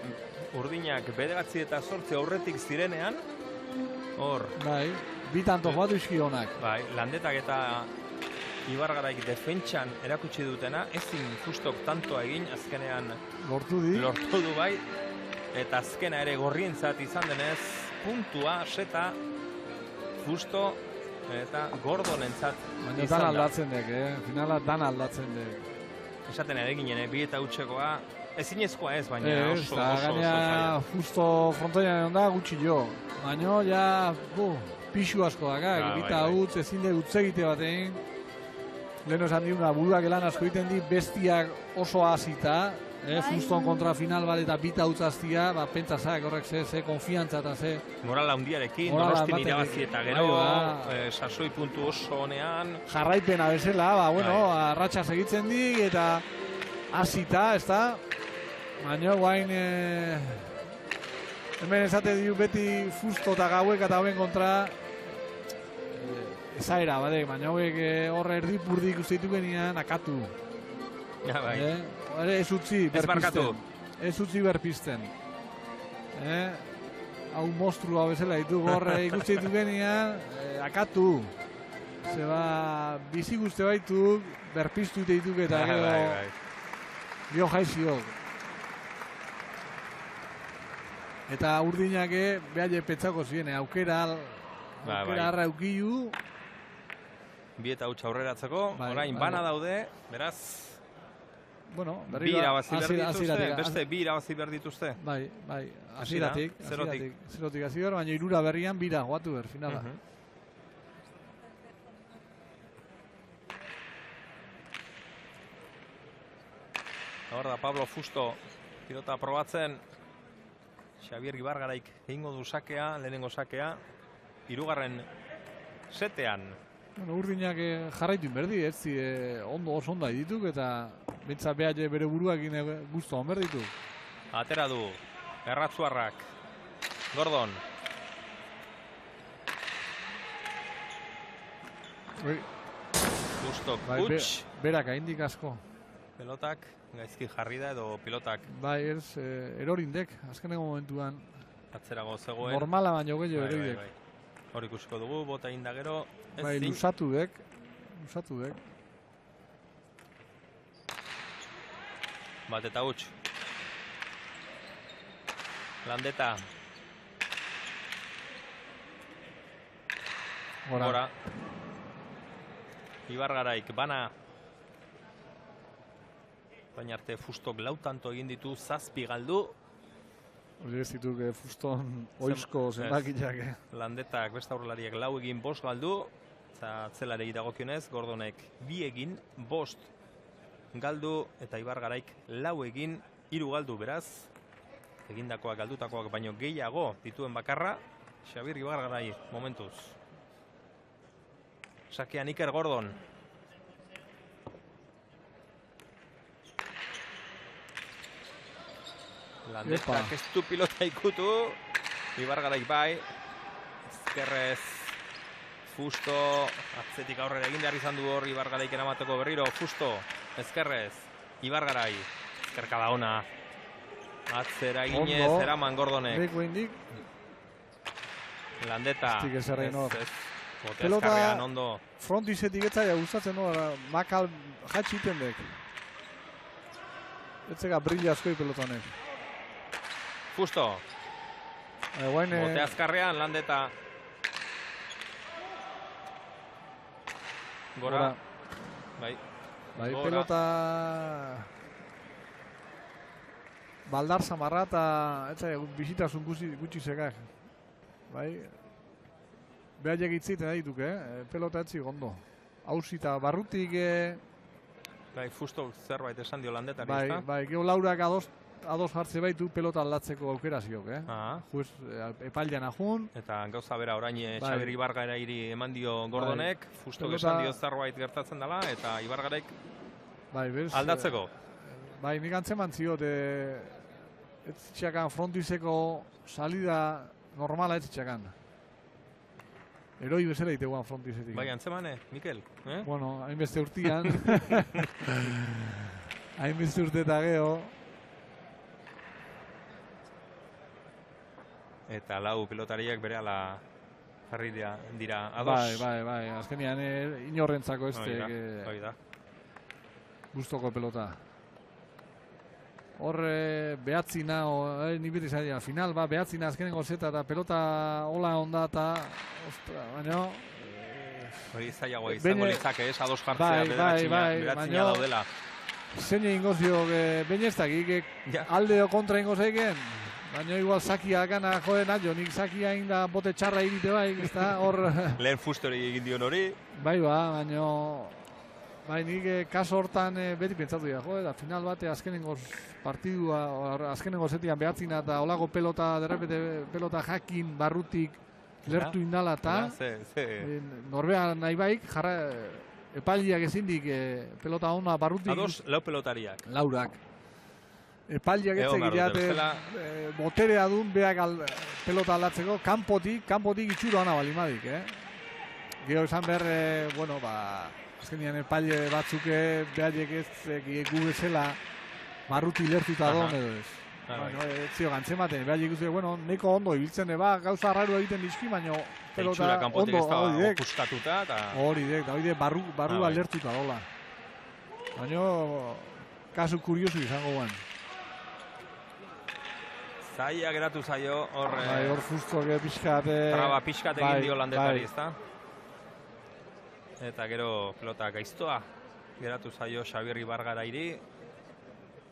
urdinak 9 eta 8 aurretik zirenean, hor. Bai, bitanto batu izki honak. Bai, Landetak eta Ibargaraik defentsan erakutsi dutena, ezin Justok tantoa egin, azkenean lortu du bai, eta azkena ere gorrientzat izan denez, puntua, seta, Justo eta Gordonentzat izan da. Dan aldatzen dek, finala dan aldatzen dek. Esaten ere ginen, bi eta utxekoa, ezinezkoa ez, baina oso zaila. Justo frontoian egon da, gutxi jo. Baina, ja, pixu asko daka, bita utz, ezin de utz egite batein. Leheno esan diuna, buruak elan asko egiten di, bestiak oso hasita, Juston kontra final bat eta bita utzaztia, pentsazak horrek ze konfiantza eta ze... Morala hundiarekin, Donostin irabazi eta gero, sasoi puntu oso honean. Jarraipena bezala, arratxa segitzen di eta hasita, ez da? Baina guain... Hemen esate diu beti Justo eta Gauek eta hoben kontra... Ezaera, baina horre erdipurdi ikustitu genian, akatu. Ja, bai. Ez utzi berpisten. Ez utzi berpisten. Hau monstrua bezala ditu gorre ikusten ditu genian, akatu. Zeba, bizi guzti baitu, berpiztu dituk eta gero jaizio. Eta urdinak behar petzako ziren, aukera harra eukiu. Bi eta huts aurreratzeko, orain bana daude, beraz... Bueno, bi irabazi behar dituzte, beste bi irabazi behar dituzte. Bai, zerotik, hasi behar, baina irura berrian bira, joatu behar, finala. Hor da, Pablo Fusto, pilota probatzen, Xabier Ibargaraik egingo du sakea, lehenengo sakea, hirugarren setean. Bueno, urdinak jarraitu berdi, ez oso ondo dituk eta bentsa behar bere buruakin guztu hon berditu. Atera du, Erratzuarrak, Gordon. Justo, Kutx. Berak haindik asko. Pelotak, gaizki jarri da edo pilotak. Bai, erorindek, azkeneko momentuan. Atzerago zegoen. Normala baino gehiago eroidek. Hor ikusiko dugu, bota inda gero. Bai, lusatu dek. Bat eta huts. Landeta. Gora. Ibargaraik, bana. Baina arte Fustok lau tanto egin ditu, 7 galdu. Hori ez dituk Fuston oizko zenbakiak. Landetak, beste aurrelariak 4 egin, 5 galdu. Eta atzelarei dagokionez, Gordonek 2 egin, 5 galdu. Eta Ibargaraik 4 egin, 3 galdu, beraz. Egindakoak, galdutakoak baino gehiago dituen bakarra. Xabier Ibargarai momentuz. Sakean Iker Gordon. Landetak ez du pilota ikutu. Ibargaraik bai. Ezkerrez Fusto. Atzetik aurrera egin behar izan du hor Ibargaraik eramateko berriro. Fusto. Ezkerrez. Ibargarai. Ezkerkada ona. Atzera ginez eraman Gordonek. Beko indik. Landeta. Pelota ondo. Frontizetik etzaia gustatzen makal jatxiten dek. Etzeka brilla askoi pelotanek. Fusto. Bote azkarrean, Landeta. Gora. Bai, pelota... Baldar Zamarra eta bizitasun gutxi zekak. Bai. Behaiek itziten dituk, pelota etzi gondo. Hauzi eta barrutik... Bai, Fusto zerbait esan dio Landetari, ezta? Bai, geho laurak ados jartze baitu pelota aldatzeko aukera ziok, Juez epailean ajun. Eta gauza bera orain Xabier Ibargarairi eman dio Gordonek, Fusto esan dio zerbait gertatzen dela, eta Ibargaraik aldatzeko. Bai, nik antzeman ziot, ez txakan frontizeko salida normala ez txakan. Eroi bezala iteguan frontizetik. Bai, antzemane, Mikel? Bueno, hainbeste urtian. Hainbeste urte eta geho. Eta 4 pilotariak bere ala jarri dira ados. Bai. Azkenean inorrentzako ez da. Gustoko pelota. Hor behatzina, ni beti zaila, final behatzina azkenengo zeta eta pelota hola onda eta baina... Hori zailagoa izango litzake ados jartzea beratzina daudela. Zein egin gozio, baina ez dakik, alde o kontra egin gozeiken. Baina igual Zakia gana joden aldo, nik Zakia egin da bote txarra egite bai, ez da, hor... Lehen Fustori egin dion hori. Baina... Bai, nik kaso hortan beti pentsatu dira, da final bate azkenengo partidua, azkenengo zetian behatzina eta olago pelota, derrepete pelota jakin, barrutik, lertu indala eta norbean nahi baik, epailiak ezindik pelota ona barrutik. Ados, 4 pelotariak. Laurak. Epailiak etzegileat boterea duen beak pelota aldatzeko, kanpotik itxuro ana balimadik, Gero esan behar, bueno, azkenean epaile batzuk behaiek ez gu bezala barruti lertuta doan edo ez. Zio gantzematen, behaiek guztiak, bueno, neko ondo ibiltzen, gauza arraru egiten dizki, baina pelota ondo puskatuta. Hori dek, da hori barrua lertuta dola. Baina, kasu kuriosu izango guan. Zaila geratu zaio, hor Hor Fustok pixkat... traba pixkat egin dio landetari, ezta? Eta gero pelota gaiztoa geratu zaio Xabier Ibargarairi.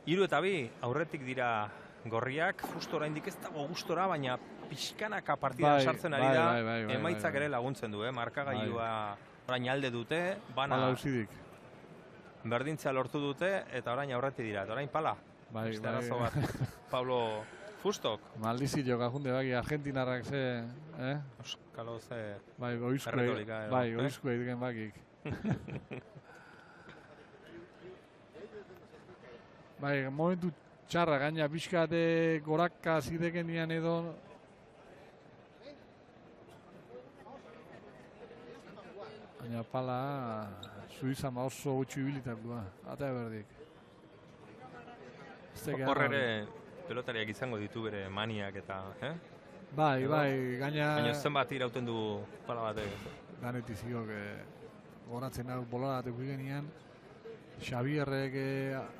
3 eta 2 aurretik dira gorriak, Fusto oraindik ez dago gustora, baina pixkanaka partidan sartzen ari da, emaitzak ere laguntzen du, markagailua orain alde dute, bana berdintzea lortu dute, eta orain aurretik dira, eta orain pala. Beste arazo bat, Pablo Fustok. Maldizio gajunde baki, argentinarrak ze, Euskalo ze... Bai, oizkue diken bakik. Bai, momentu txarra, gaina pixkate gorakka zideken nian edo... Baina pala, Suizan oso gutxu ibilitakoa, eta berdik. Hor ere pelotariak izango ditu bere maniak eta, Bai, gaina... Baina zenbat irauten du pala batek. Danetik zigok, goratzen hau bola batek genian. Xabierrek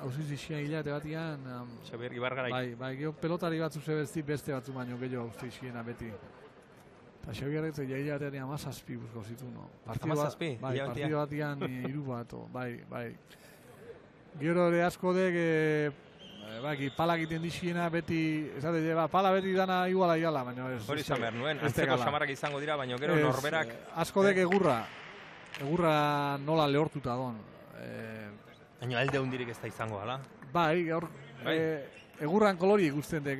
hauzizizia hilate batian... Xabier Ibargarai. Bai, geho pelotari batzu zebezti beste batzu baino gehiago hauzizizia beti. Eta Xabierrek zei hilatean 17 buzko zitu, no? 17? Bai, partidu batian 3 bat, bai. Gero ere asko dek, pala egiten dixiena beti, esate, pala beti dana iguala, baina ez... Hori izan behar nuen, antzeko samarrak izango dira, baina gero norberak... Asko dek egurra nola lehortuta don. Baina alde hundirik ez da izango, ala? Bai, egurran kolori ikusten dek.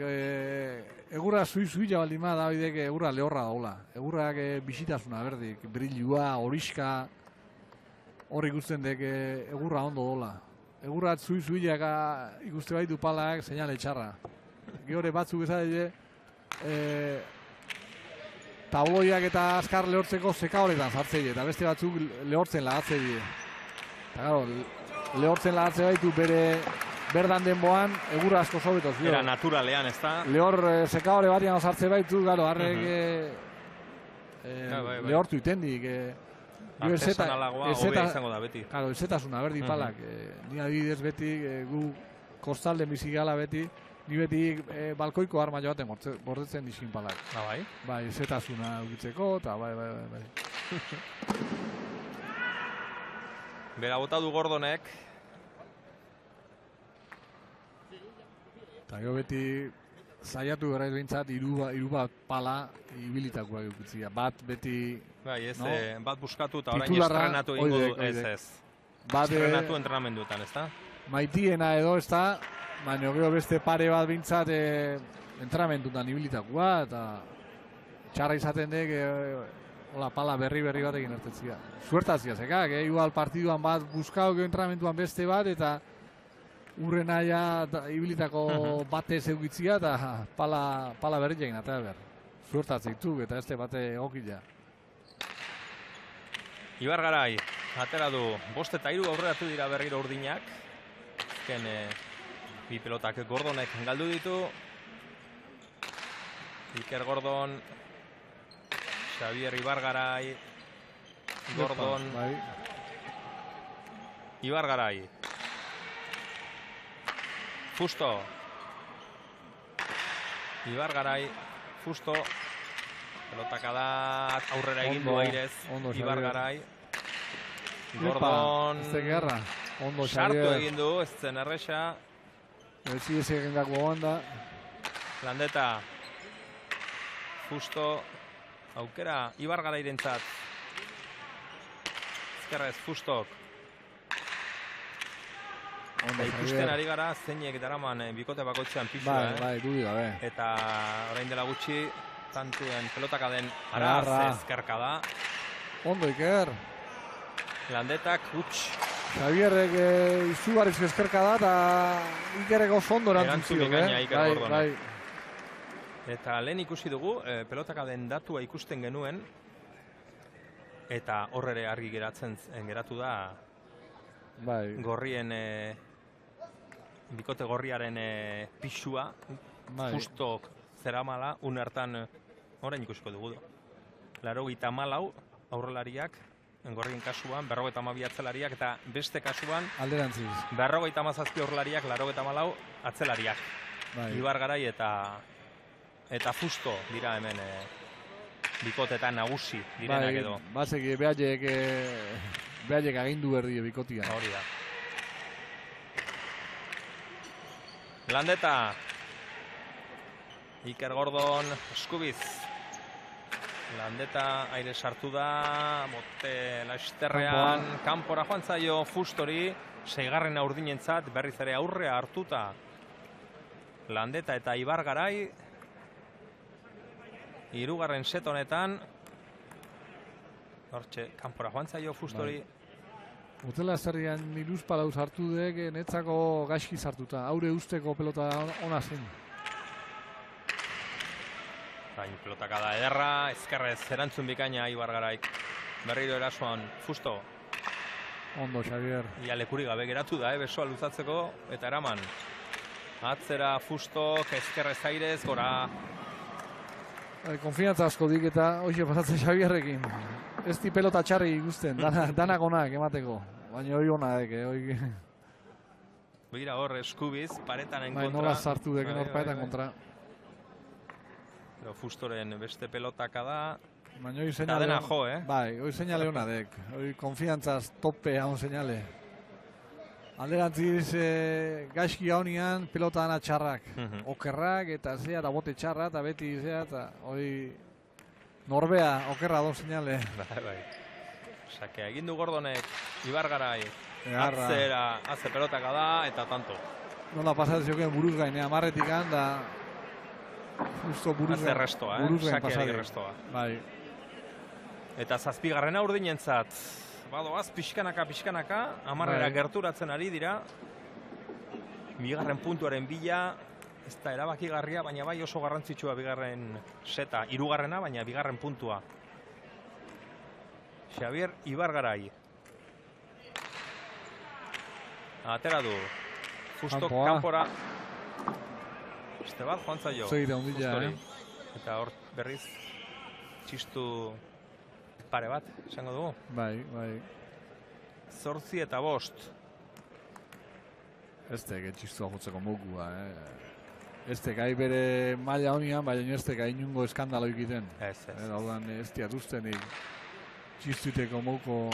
Egurra zui-zuila baldin da, bidek egurra lehorra daula. Egurrak bisitasuna berdik, brillua, horiska, hor ikusten dek egurra ondo dola. Egurra zui-zuilak ikuste baitu palak seinale txarra. Gehore batzuk ezadile, tabloiak eta azkar lehortzeko seka horretan zartzei, eta beste batzuk lehortzen lagatzei. Eta gero, lehortzen lagatze baitu berdan denboan, egurra asko sobetoz. Era naturalean, ez da? Lehor sekadore batian osartze baitu, gero, harrek lehortu itendik. Artesanalagoa hobea izango da beti. Claro, ezetasuna berdi palak. Ni adibidez beti, gu kostalden bizigala beti, ni beti balkoiko arma joaten gordetzen dizkin palak. Bai? Bai, ezetasuna ukitzeko, eta bai. Bera bota du Gordonek. Eta gero beti zaiatu gara bintzat hiru bat pala ibilitakoa eukitzia. Bat beti... Bai, ez, bat buskatu eta orain estrenatu ingo du, ez. Estrenatu entrenamenduetan, ez da? Maitiena edo, ez da, baina gero beste pare bat bintzat entrenamenduetan ibilitakoa, eta txarra izaten dek, hola, pala berri bat egin ertetzia. Suertazia, zekak, igual partiduan bat buskau gero entrenamenduan beste bat, eta urren aia ibilitako batez eukitzia, eta pala berri egin, eta ber. Suertatzea ituk, eta este bate okila. Ibargarai, atera du, 5 eta 3 aurreratu dira berriro urdinak. Azken bi pelotak Gordonek galdu ditu. Iker Gordon, Xabier Ibargarai, Gordon, Ibargarai. Fusto. Ibargarai, Fusto. Pelotaka da aurrera egin du airez, Ibargarai. Gordon sartu egin du, ez zen erresa. Ezi ez egin dako onda. Landeta. Fusto. Aukera Ibargarairentzat. Ezkerra ez Fustok. Ikusten ari gara zeinek daraman bikote bakoitzean pixua. Bai, dudik gabe. Eta orain dela gutxi tantuen pelotaka den Araz ezkerka da. Ondo Iker. Landetak huts. Xabierrek izugarrizko ezkerka da eta Ikerrek oso ondo erantzun ziok. Bai. Eta lehen ikusi dugu, pelotaka den datua ikusten genuen, eta horre argi geratu da gorrien, bikote gorriaren pixua, Fustok zeramala, hartan orain ikusiko dugu. 84 aurrelariak, gorrien kasuan, 52 atzelariak, eta beste kasuan, 57 aurrelariak, 84 atzelariak. Ibargarai eta eta Fusto dira hemen bikotetan nagusi direnak edo. Bazeki behaiek agindu berdi bikotia. Hori da. Landeta. Iker Gordon, Eskubiz. Landeta aire sartu da, bote lasterrean, kanpora joan zaio Fustori, 6. urdinentzat berriz ere aurrea hartuta. Landeta eta Ibargarai, 3. set honetan, hortxe, kanpora joan zaio Fustori. Botela zerrian Niluz Palauz hartu dek, netzako gaizki sartuta, aure usteko pelota ona zen. Baina pelotaka da ederra, ezkerrez erantzun bikaina Ibargaraik. Berriro erasoan Fusto. Ondo, Xavier. Ia lekuri gabe geratu da, besoa luzatzeko, eta eraman. Atzera Fustok, ezkerrez airez, gora. Konfiantza asko dik eta hoxe pasatzen Xavierrekin. Ez di pelota txarri ikusten, danak onak emateko. Baina hori ona dek, hori... Begira hor, Eskubiz, paretan kontra. Nola sartu dek, hor paretan kontra. Fustoren beste pelotaka da. Baina hori eta dena jo, Bai, hori seinale hona dek. Hori konfiantzaz tope haun seinale. Alderantziz gaizki haunian pelota dana txarrak. Okerrak eta zea eta bote txarra eta beti zea eta hori norbea okerra don seinale. Bai. Sakea egin du Gordonek, Ibargarai. Atzera, atze pelotaka da eta tanto. Nola pasatzen zioken buruz gainea, marretikan da... Justo buruz gain pasadik. Bai. Eta 7. urdinentzat. Badoaz, pixkanaka, 10 gerturatzen ari dira. 2. puntuaren bila, ez da erabakigarria, baina bai oso garrantzitsua 2. seta. 3. baina 2. puntua. Xavier Ibargarai. Atera du. Fusto kanpora. Beste bat, joan zaio. Eta hor berriz, txistu pare bat, esango dugu. Bai. 8 eta 5. Ez teke txistua jotzeko mokua, Ez teke gai bere maila honian, baina ez teke inungo eskandalo ikiten. Ez. Haudan ez diatuztenik txistuteko moko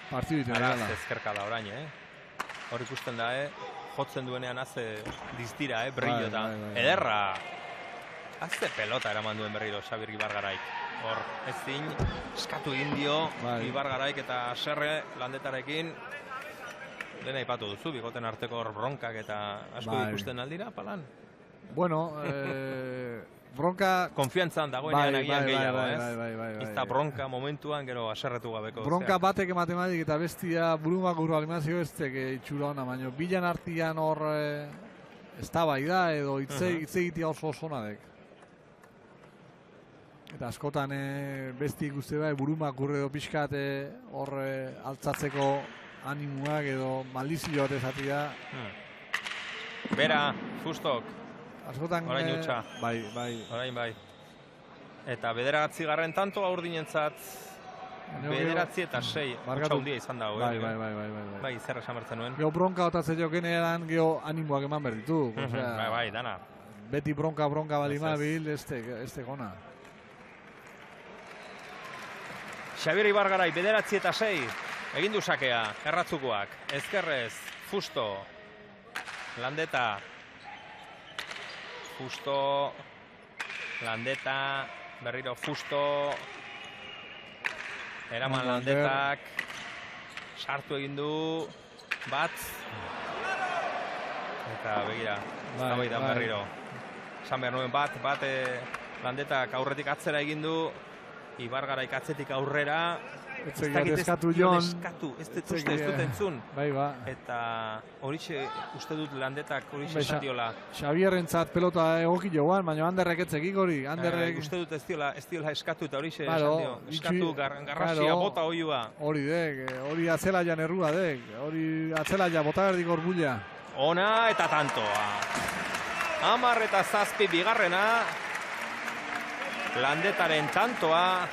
partidu iten dela. Araz ezkerka da orain, Hor ikusten da, jotzen duenean haze diztira, brillo eta ederra. Azte pelota eraman duen berriro Xabier Ibargaraik. Hor ezin, eskatu egin dio Ibargaraik eta serre Landetarekin. Lehen aipatu duzu, bigoten arteko hor bronkak eta asko ikusten aldira, palan? Bueno, bronka... Konfiantzan dagoenean agian gehiago, Bai. Izta bronka momentuan gero aserretu gabeko. Bronka batek matematik eta bestia burumak guru alimazio ez teke itxura hona, baina bilan artian hor ez da bai da edo hitzegitea oso zonadek. Eta askotan besti ikuste bai burumak gurre edo pixkat hor altzatzeko animuak edo maldizio bat ezatia. Bera, Fustok. Askotan... Orain utxa. Bai. Orain bai. Eta 9. tanto aurdinentzat 9 eta 6. Utsa hundia izan dago. Bai. Bai, zer esan bertzen nuen. Geho bronka otatzen jokenean geho animoak eman berditu. Bai, dana. Beti bronka balima bil, ez tegona. Xabier Ibargarai, 9 eta 6. Egin du sakea, erratzukoak. Ezkerrez, Fusto. Landeta. Fusto. Landeta. Berriro Fusto. Eraman Landetak. Sartu egin du. Bat. Eta begira. Eztabaidan berriro. Esan behar nuen bat. Landetak aurretik atzera egin du. Ibargaraik atzetik aurrera. Eskatu Jon. Ez dut entzun. Bai, ba. Eta horixe uste dut Landetak horixe esatiola. Xabierrentzat pelota egoki joan, baina Anderrek etzekik hori. Uste dut ez diola eskatu eta horixe esan dio. Eskatu garrasia bota oiua. Hori dek, hori atzelaia errua dek. Hori atzelaia bota erdik orbulla. Ona eta tantoa. 10 eta 7 bigarrena. Landetaren tantoa.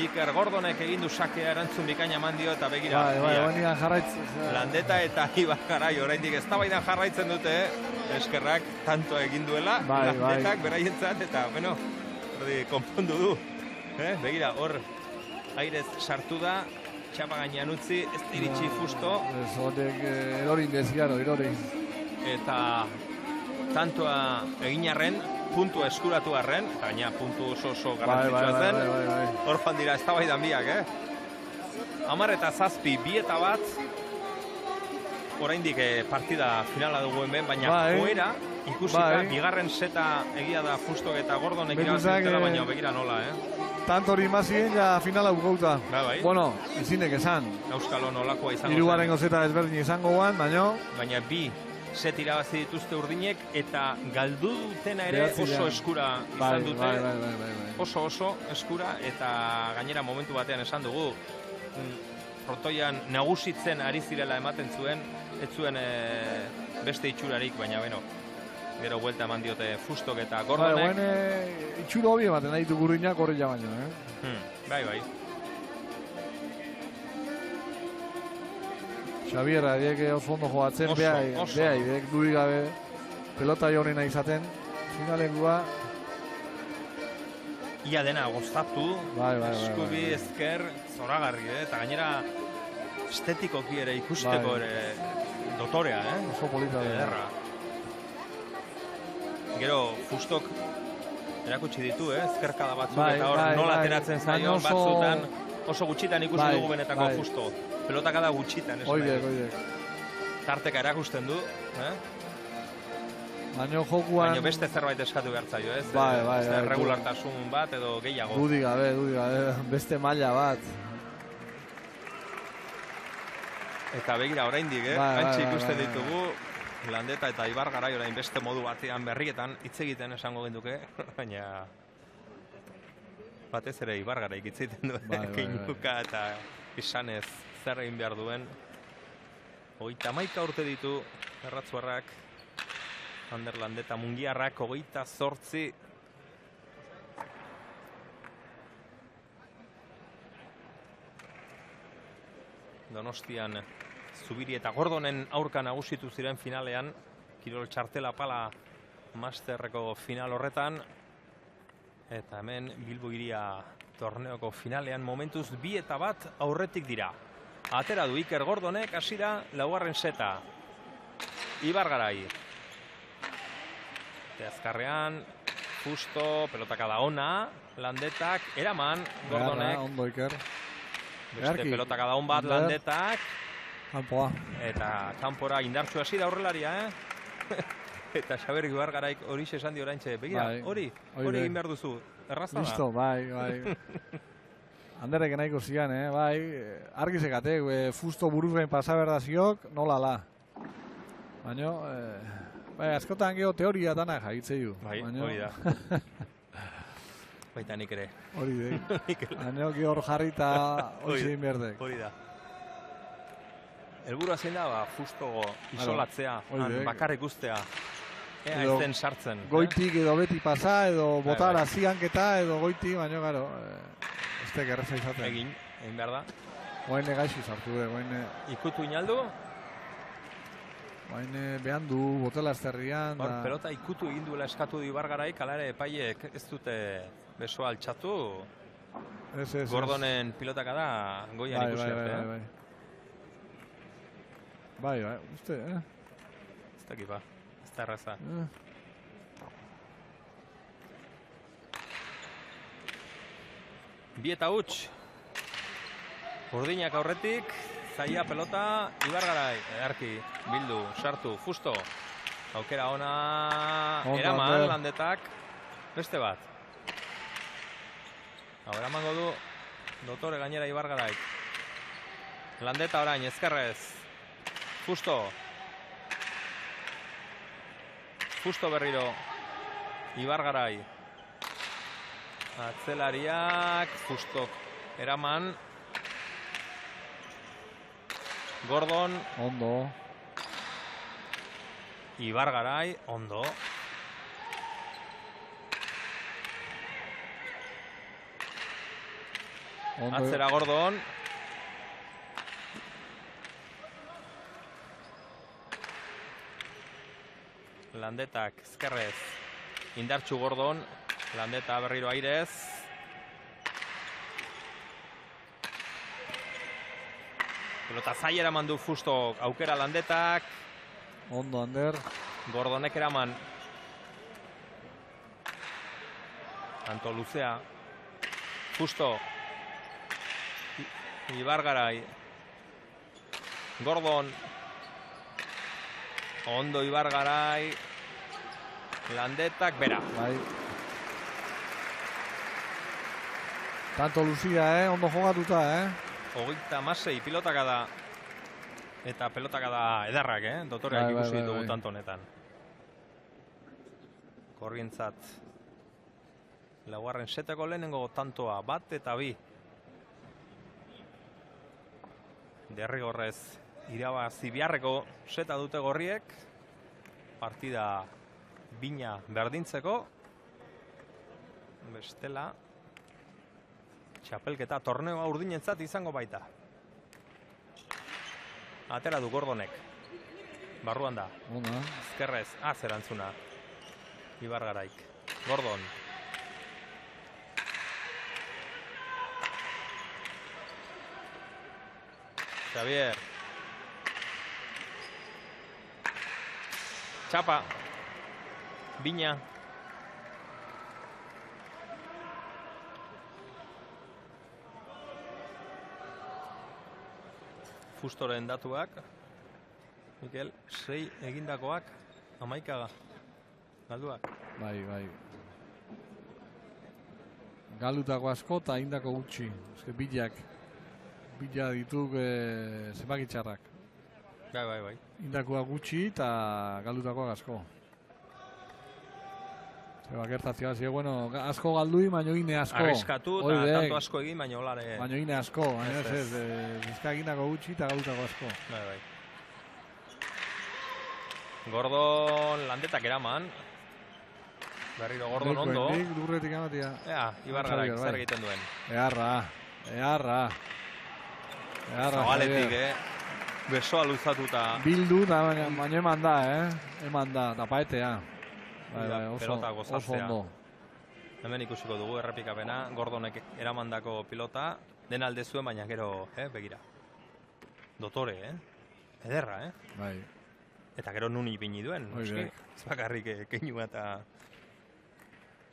Iker Gordonek egin du sakea erantzun bikaina eman dio eta begira. Bai, jarraitzen. Landeta eta Ibar Garai oraindik eztabaidan jarraitzen dute, eskerrak tanto egin duela, Landetak beraientzat eta, bueno, konpondu du. Begira, hor airez sartu da, txapa gainean utzi, ez da iritsi Fusto. Ez horrek erorin deziaro, erorin. Eta tantoa egin arren, puntua eskuratu arren, eta gaina puntu oso garrantzitsua zen. Hor joan dira eztabaidan biak, 10 eta 7, 2 eta 1. Oraindik partida finala dugu hemen, baina joera ikusita, bigarren seta egia da Fustok eta Gordonek irabazten dutela, baina begira nola, Tanto hori mazien, ja finala gauta. Bueno, izinek esan. Euskalo nolakoa izango zen. Hirugarrengo zeta ezberdin izango guan, baina bi set irabazi dituzte urdinek, eta galdu dutena ere oso eskura izan dute. Oso eskura, eta gainera momentu batean esan dugu, frontoian nagusitzen ari zirela ematen zuen, ez zuen beste itxurarik, baina beno, gero buelta eman diote Fustok eta Gordonek. Itxura hobi ematen nahi du Gurriñak horrela baino, Bai. Xabier, adiek oso ondo joatzen, behai, duri gabe, pelota jorena izaten, finalekua. Ia dena gozatu, eskubi, ezker, zoragarri, eta gainera estetikoki ere ikusteko ere dotorea, Oso polita ederra. Gero, Fustok erakutsi ditu, ezkerkada batzuk, eta hor nola ateratzen zaion batzutan, oso gutxitan ikusi dugu benetako Fusto. Pelotakada gutxitan, Oidek. Tarteka erakusten du, Baina beste zerbait eskatu behar zaio, ez? Regulartasun bat edo gehiago. Dudi gabe, beste maila bat. Eta begira oraindik, antxe ikusten ditugu, Landeta eta Ibar Garai orain beste modu batean berrietan hitz egiten esango genduke, baina batez ere Ibar Garai hitz egiten du, keinuka eta izanez zer egin behar duen. 31 urte ditu Erratzuarrak, Ander Landeta Mungiarrak 28. Donostian Zubiri eta Gordonen aurka nagusitu ziren finalean, Kirol Txartela Pala Masterreko final horretan, eta hemen Bilbo Hiria torneoko finalean momentuz 2 eta 1 aurretik dira. Atera du Iker Gordonek, hasira laugarren seta. Ibar Garai. Azkarrean, Fusto, pelotakada ona, Landetak, eraman, Gordonek. Ondo Iker. Beste pelotakada on bat, Landetak. Kanpoa. Eta kanpora indartsu hasi da aurrelaria, Eta Xaber Ibar Garaik hori esan dio oraintxe. Begira, hori egin behar duzu. Erraza da. Listo, bai. Anderrek nahiko zian, argi zekate, Fusto buruzgain pasaberdaziok, nola la. Baina, askotan geho teoria dana jaitzei du. Bai, hori da. Baita nik ere. Hori da. Baina, gehor jarri eta hori zein berdek. Hori da. Elburua zein da, Fusto isolatzea, bakarrik ustea. Ez den sartzen. Goitik edo beti pasa, edo botar azianketa, edo goiti, baina, gero, ez tek erreza izaten. Egin behar da. Goaine gaixi sartu du, goaine. Ikutu inaldu? Goaine behan du, botela ezterrian. Pelota ikutu egin duela eskatu du Ibar Garaik, alare epaiek ez dute besoa altxatu. Gordonen pilotaka da goian ikusi arte. Bai, uste, Ez dakit ba, ez da erraza. Bi eta huts. Urdinak aurretik, zaila pelota, Ibar Garai, edarki, bildu, sartu, Fusto. Aukera ona, eraman, Landetak, beste bat. Eramango du, dotore gainera Ibar Garai. Landeta orain, ezkerrez. Fusto berriro, Ibar Garai. Atzelariak, Fustok eraman. Gordon. Ondo. Ibar Garai, ondo. Atzera Gordon. Landetak ezkerrez. Indartxu Gordon. Landeta berriro airez. Pelota zaiera mandu Fusto aukera Landetak. Ondo, Ander. Gordonek eraman. Tanto luzea. Fusto. Ibargarai. Gordon. Ondo Ibargarai. Landetak, bera. Bai. Tanto Luzia, ondo jogatuta, 36 pilotaka da. Eta pelotaka da edarrak, Dotoreak ikusi ditugu tanto honetan. Korrientzat. Laugarren seteko lehenengo tantoa, 1 eta 2. Derrigorrez irabazi biharreko seta dute gorriek. Partida bina berdintzeko. Bestela txapelketa torneoa urdinentzat izango baita. Atera du Gordonek. Barruan da. Ezkerrez, erantzuna. Ibargaraik. Gordon. Xavier. Txapa. Bina. Fustoren datuak. Mikel, 6 egindakoak 11 galduak. Bai. Galutako asko eta indako gutxi. Bilak. Bila dituk zenbakitxarrak. Bai. Indakoa gutxi eta galutakoak asko. Gertatzea, bueno, asko galdui, baino ine asko. Arriskatu eta tanto asko egin, baino olare. Baino ine asko, baina ez, bizka egindako gutxi eta galutako asko. Bai. Gordon Landetak eraman. Berriro Gordon ondo. Lurretik amatia. Ibargarak zer egiten duen. Eharra. Zabaletik, besoa luzatuta. Bildu, baina eman da, Eman da, eta paetea. Pelota oso gozatzea. ondo. Hemen ikusiko dugu errepikapena, Gordonek eramandako pilota, den alde zuen, baina gero, begira. Dotore, ederra, Bai. Eta gero nuni bini duen, noski. Ez bakarrik keinua eta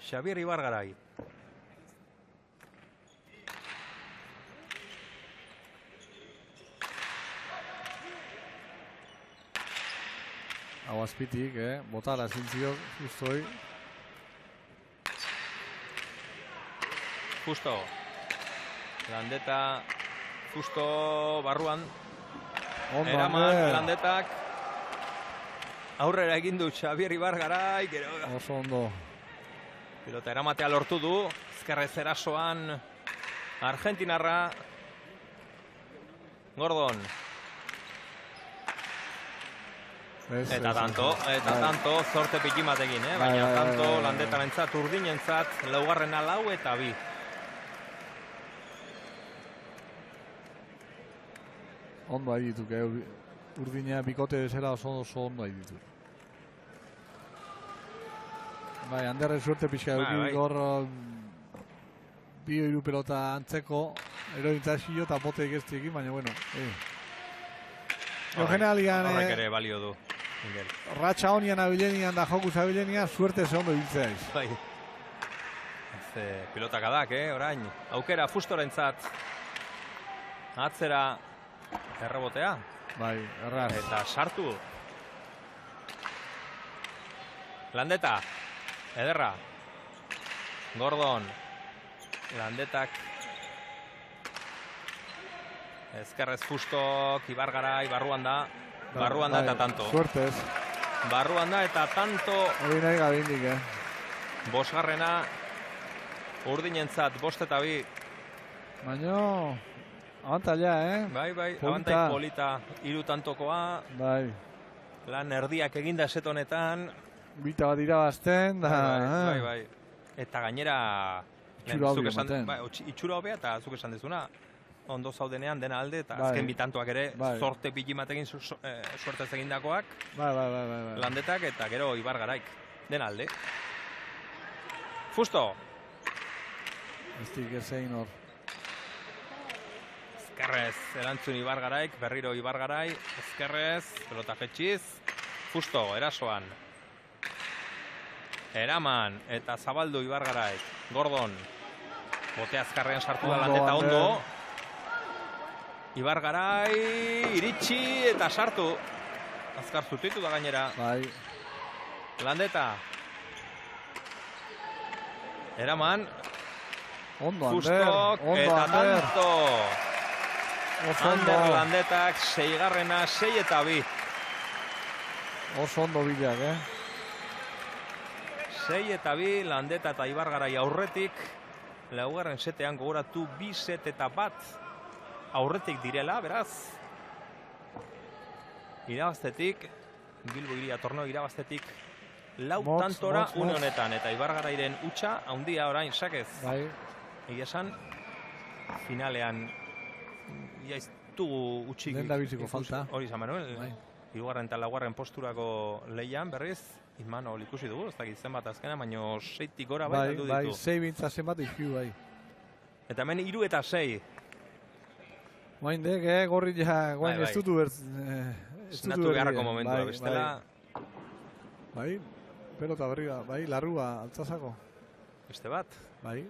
Xavier Ibargarai. Hau azpitik, botara zintziok, justoi. Justo. Landeta, justo barruan. Eraman, Landetak. Aurrera egin du Xavier Ibargarai. Oso ondo. Pilota eramatea lortu du. Ezkerrez erasoan Argentinarra. Gordon. Eta tanto, zorte pikimatekin, baina tanto Landetarentzat, Urdinentzat, laugarrena 4 eta 2. Ondo ari dituk, Urdinea bikote zera oso ondo ari dituk. Bai, Anderre suerte pixka dugu gor bi pelota antzeko, erointzazio eta bote egeztiekin, baina bueno. Generalian... Horrek ere balio du. Ratxa honian abilenian da joku zabilenian, suerte ze ondo biltzea iz. Bai. Pilotakadak, orain. Aukera Fustorentzat. Atzera errebotea. Bai, erraz. Eta sartu. Landeta. Ederra. Gordon. Landetak. Ezkerrez Fustok, Ibargarai, barruan da. Barruan da eta tanto. Suertez. Barruan da eta tanto. Hori nahi gabindik, Bosgarrena. Urdinentzat, 5 eta 2. Baina, abantaila, Bai, abantai polita. 3 tantokoa. Bai. Lan erdiak eginda set honetan. Bita bat irabazten, da. Bai. Eta gainera, Itxura hori ematen. Itxura hobea eta zuk esan dezuna, ondo zaudenean dena alde, eta Bai. azken bitantoak ere, Bai. zorte bikimatekin suertez egindakoak, Bai. Landetak eta gero Ibar Garaik, dena alde. Fusto! Estik ezein hor. Ezkerrez, erantzun Ibar Garaik, berriro Ibar Garai, ezkerrez, pelota jetxiz, Fusto, erasoan. Eraman, eta zabaldu Ibar Garaik, Gordon. Bote azkarrean sartu da Landeta ondo. Ibar Garai, iritsi eta sartu. Azkar zutitu da gainera. Bai. Landeta. Eraman. Ondo, Fustok Ander. eta Ander. tanto. Oso Ander ondo. Landetak 6. 6 eta 2. Oso ondo bideak, 6 eta 2, Landeta eta Ibar Garai aurretik. Laugarren setean gogoratu 2 set eta 1 aurretik direla, beraz. Irabaztetik, Bilbo Hiria torneo irabaztetik, lau tantora une honetan. Eta Ibar Garairen utxa, handia orain sakez. Bai. Egia esan, finalean, jaiztugu utxik. Lehen da biziko falta. Hori izan, Manuel. Bai. Hirugarren eta laugarren posturako lehian, berriz, Imanol ikusi dugu, ez dakit zenbat azkena, baina 6tik gora bai heldu ditu. Bai, 6 bintza zenbat izkiu, bai. Eta hemen 3 eta 6. Guain dek, gorri ja, guain ez dutu berz... Esnatu beharrako momentua, bestela... Bai, pelota berri da, bai, larrua, altzazako. Beste bat. Bai.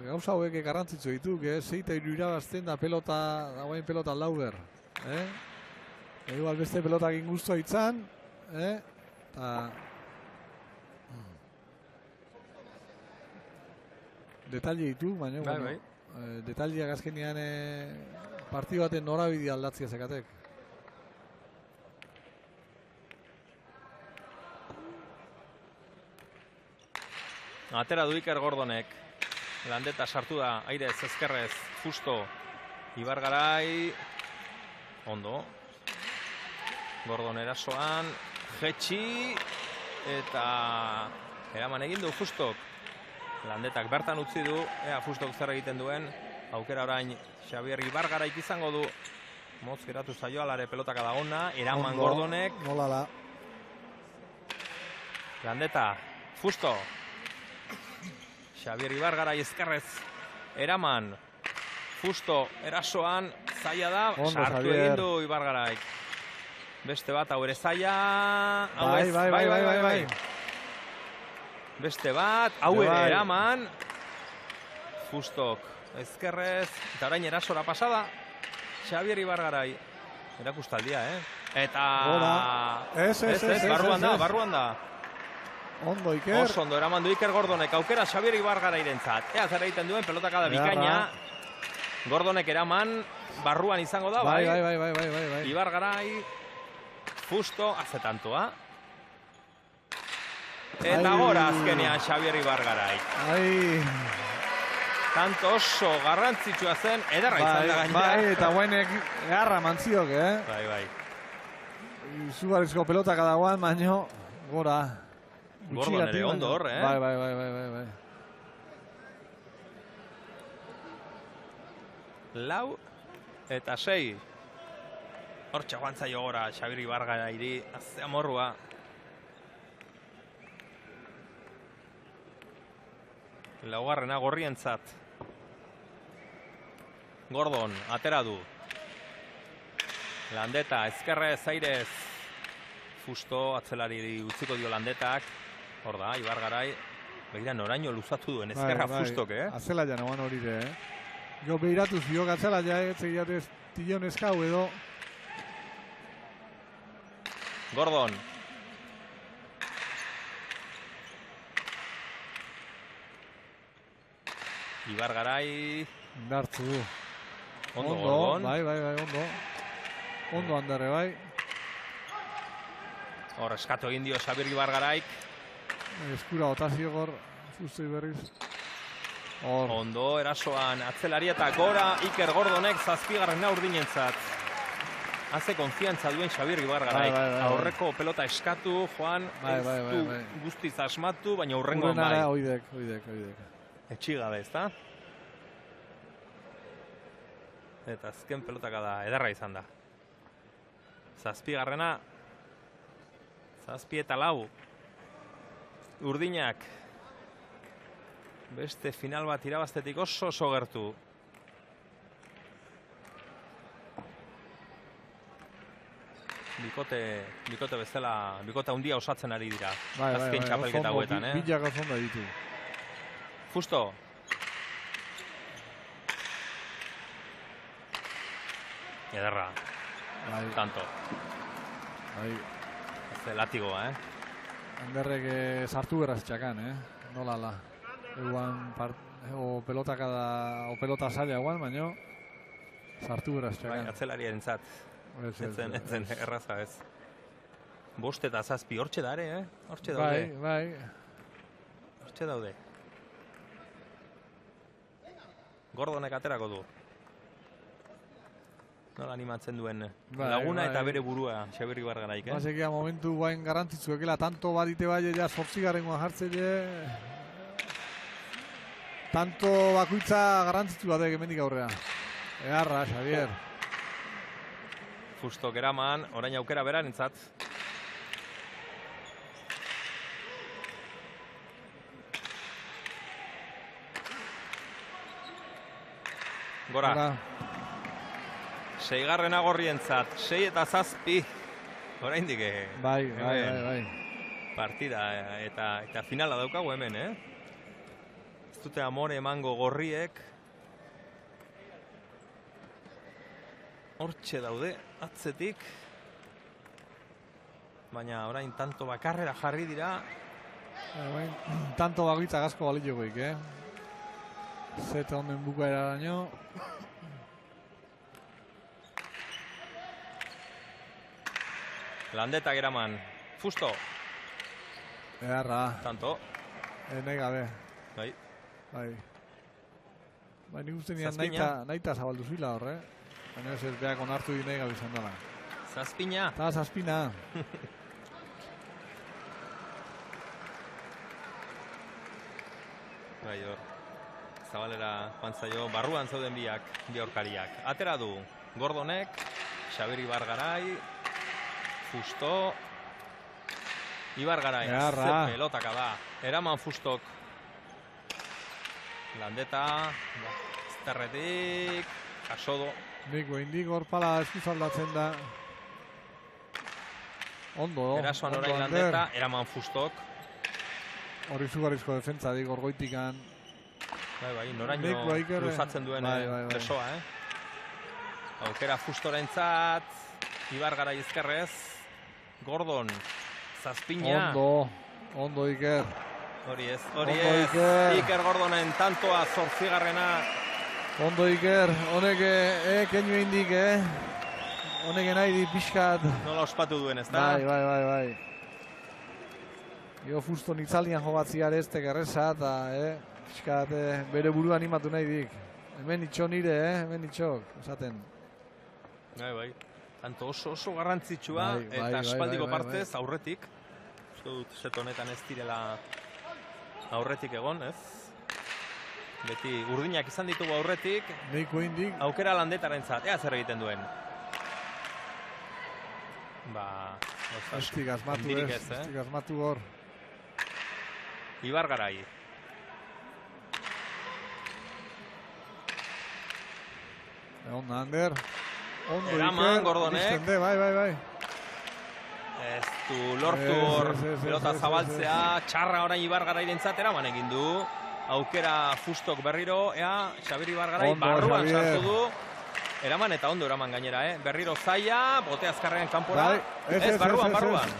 Gauza hauek garrantzitzu ditu, 6 eta 3 irabazten da pelota, guain pelota lauber. Igual beste pelotak inguztua itzan, eta... Detalli ditu, baina, Bai. detalliak azkenean partidu baten norabidea aldatzia zekatek. Atera du Iker Gordonek. Landeta sartu da, airez, ezkerrez, Fusto, Ibar Garai, ondo. Gordon erasoan, jetxi, eta eraman egin du Fustok. Landetak bertan utzi du, ea Fustok zer egiten duen, aukera orain Xabier Ibar Garaik izango du. Motz geratu zaio alare pelotaka da ona, eraman Ondo, Gordonek. Nolala. Landeta, Fusto. Xabier Ibar Garai ezkerrez, eraman. Fusto erasoan, zaila da, Ondo, sartu Xabier. egin du Ibar Garaik. Beste bat, hau ere zaila. Bai. Beste bat, hau ere Bai. eraman. Fustok ezkerrez, eta orain erasora pasada. Xabier Ibar Garai. Erakustaldia, Eta... Gora. Ez, barruan da. Ondo, Iker. Oso ondo, eraman du Iker Gordonek, aukera Xabier Ibar Garairentzat. Ea zer egiten duen, pelotaka da bikaina. Gordonek eraman, barruan izango da, bai. Bai. Ibar Garai, Fusto, hace tantoa. Eta gora azkenean Xabier Ibar Garai. Ai. Tanto oso garrantzitsua zen, ederra izan da gainera. Bai, eta guainek garra mantziok, Bai. Izugarrizko pelotaka dagoan, baino, gora. Gordon ere ondo hor, Bai. Lau eta 6. Hortxe joan zaio gora Xabier Ibar Garairi, azte amorrua. Laugarrena gorrientzat. Gordon, atera du. Landeta, ezkerrez, airez. Fusto, atzelari utziko dio Landetak. Hor da, Ibar Garai. Begira, noraino luzatu duen ezkerra Fustok, Atzela ja nagoan hori Jo behiratu ziok atzela ja, zegiatez tilion eskau edo. Gordon. Ibar Garai. Indartzu du. Ondo, Gordon. Bai, ondo. Ondo handarre, bai. Hor, eskatu egin dio Xabier Ibar Garaik. Eskura otazio gor, Fusto berriz. Hor. Ondo, erasoan atzelari eta gora Iker Gordonek 7. urdinentzat. Haze konfiantza duen Xabier Ibargarai. Aurreko pelota eskatu, Joan, ez du guztiz asmatu, baina hurrengoan bai. Oidek. Etxigabe, ezta? Eta azken pelotaka da, ederra izan da. 7. 7 eta 4. Urdinak. Beste final bat irabaztetik oso gertu. Bikote bezala, bikote handia osatzen ari dira. Azken txapelketa hauetan, Bilak azonda ditu. Fusto. Ederra. Tanto. Ez latigoa, Anderrek sartu beraz txakan, Nolala. Eguan, o pelota saia eguan, baina sartu beraz txakan. Atzelariaren zat. Etzen erraza ez. 5 eta 7, hortxe da ere, Hortxe daude. Bai. Hortxe daude. Gordonek aterako du. Nola animatzen duen laguna eta bere burua Xabier Ibargaraik, Basekia momentu guain garrantzitzuekela, tanto badite bai, ja 8. jartzeile. Tanto bakuitza garrantzitzu batek hemendik aurrea. Eharra, Xabier. Fusto Geraman, orain aukera berarentzat. Gora. 6. agorrientzat, 6 eta 7. Oraindik. Bai. Partida eta finala daukagu hemen, Ez dute amore emango gorriek. Hortxe daude, atzetik. Baina orain tanto bakarrera jarri dira. Tanto bakoitza asko baliokoik, Zeta honen bukaera daño. Landeta Geraman. Fusto. Eharra. Tanto. Nahi gabe. Bai. Nik uste nian nahita zabaldu zuila horre. Baina ez beak onartu di nahi gabe izan dela. 7. Eta 7. Bai hor. Zabalera joan zaio, barruan zauden bi aurkariak. Atera du Gordonek, Xabier Ibargarai, Fusto, Ibargarai, ze pelotaka da. Eraman Fustok. Landeta, Zterretik, Kasodo. Niko indik horpala eskuzaldatzen da. Ondo. Erasoan orain Landeta, eraman Fustok. Hori zugarrizko defentza dik orgoitikan. Bai, noraino luzatzen duen presoa, Aukera Fustorentzat, Ibargarai ezkerrez, Gordon, 7. Ondo Iker. Hori ez, Iker Gordonen tantoa 8. Ondo Iker, honek keinu indik, honek nahi di pixkat. Nola ospatu duen, ez da? Bai. Gio Fusto nitzalian jogatziar ez tekerreza, eta pixkat bere buru animatu nahi dik. Hemen itxo nire, hemen itxok, esaten. Bai. Tanto oso garrantzitsua, eta aspaldiko partez aurretik. Uste dut, set honetan ez direla aurretik egon, ez? Beti urdinak izan ditugu aurretik. Neiko indik. Aukera Landetaren zat, ea zer egiten duen. Estik asmatu hor. Ibargarai. Onda, Ander. Eraman, Gordonek. Bai. Ez du lortu hor pelota zabaltzea. Txarra orain Ibargarairentzat eraman egin du. Aukera Fustok berriro. Xabier Ibargarai barruan sartu du. Eraman eta ondo eraman gainera, Berriro zaila, bote azkarrean kanpora. Ez, barruan.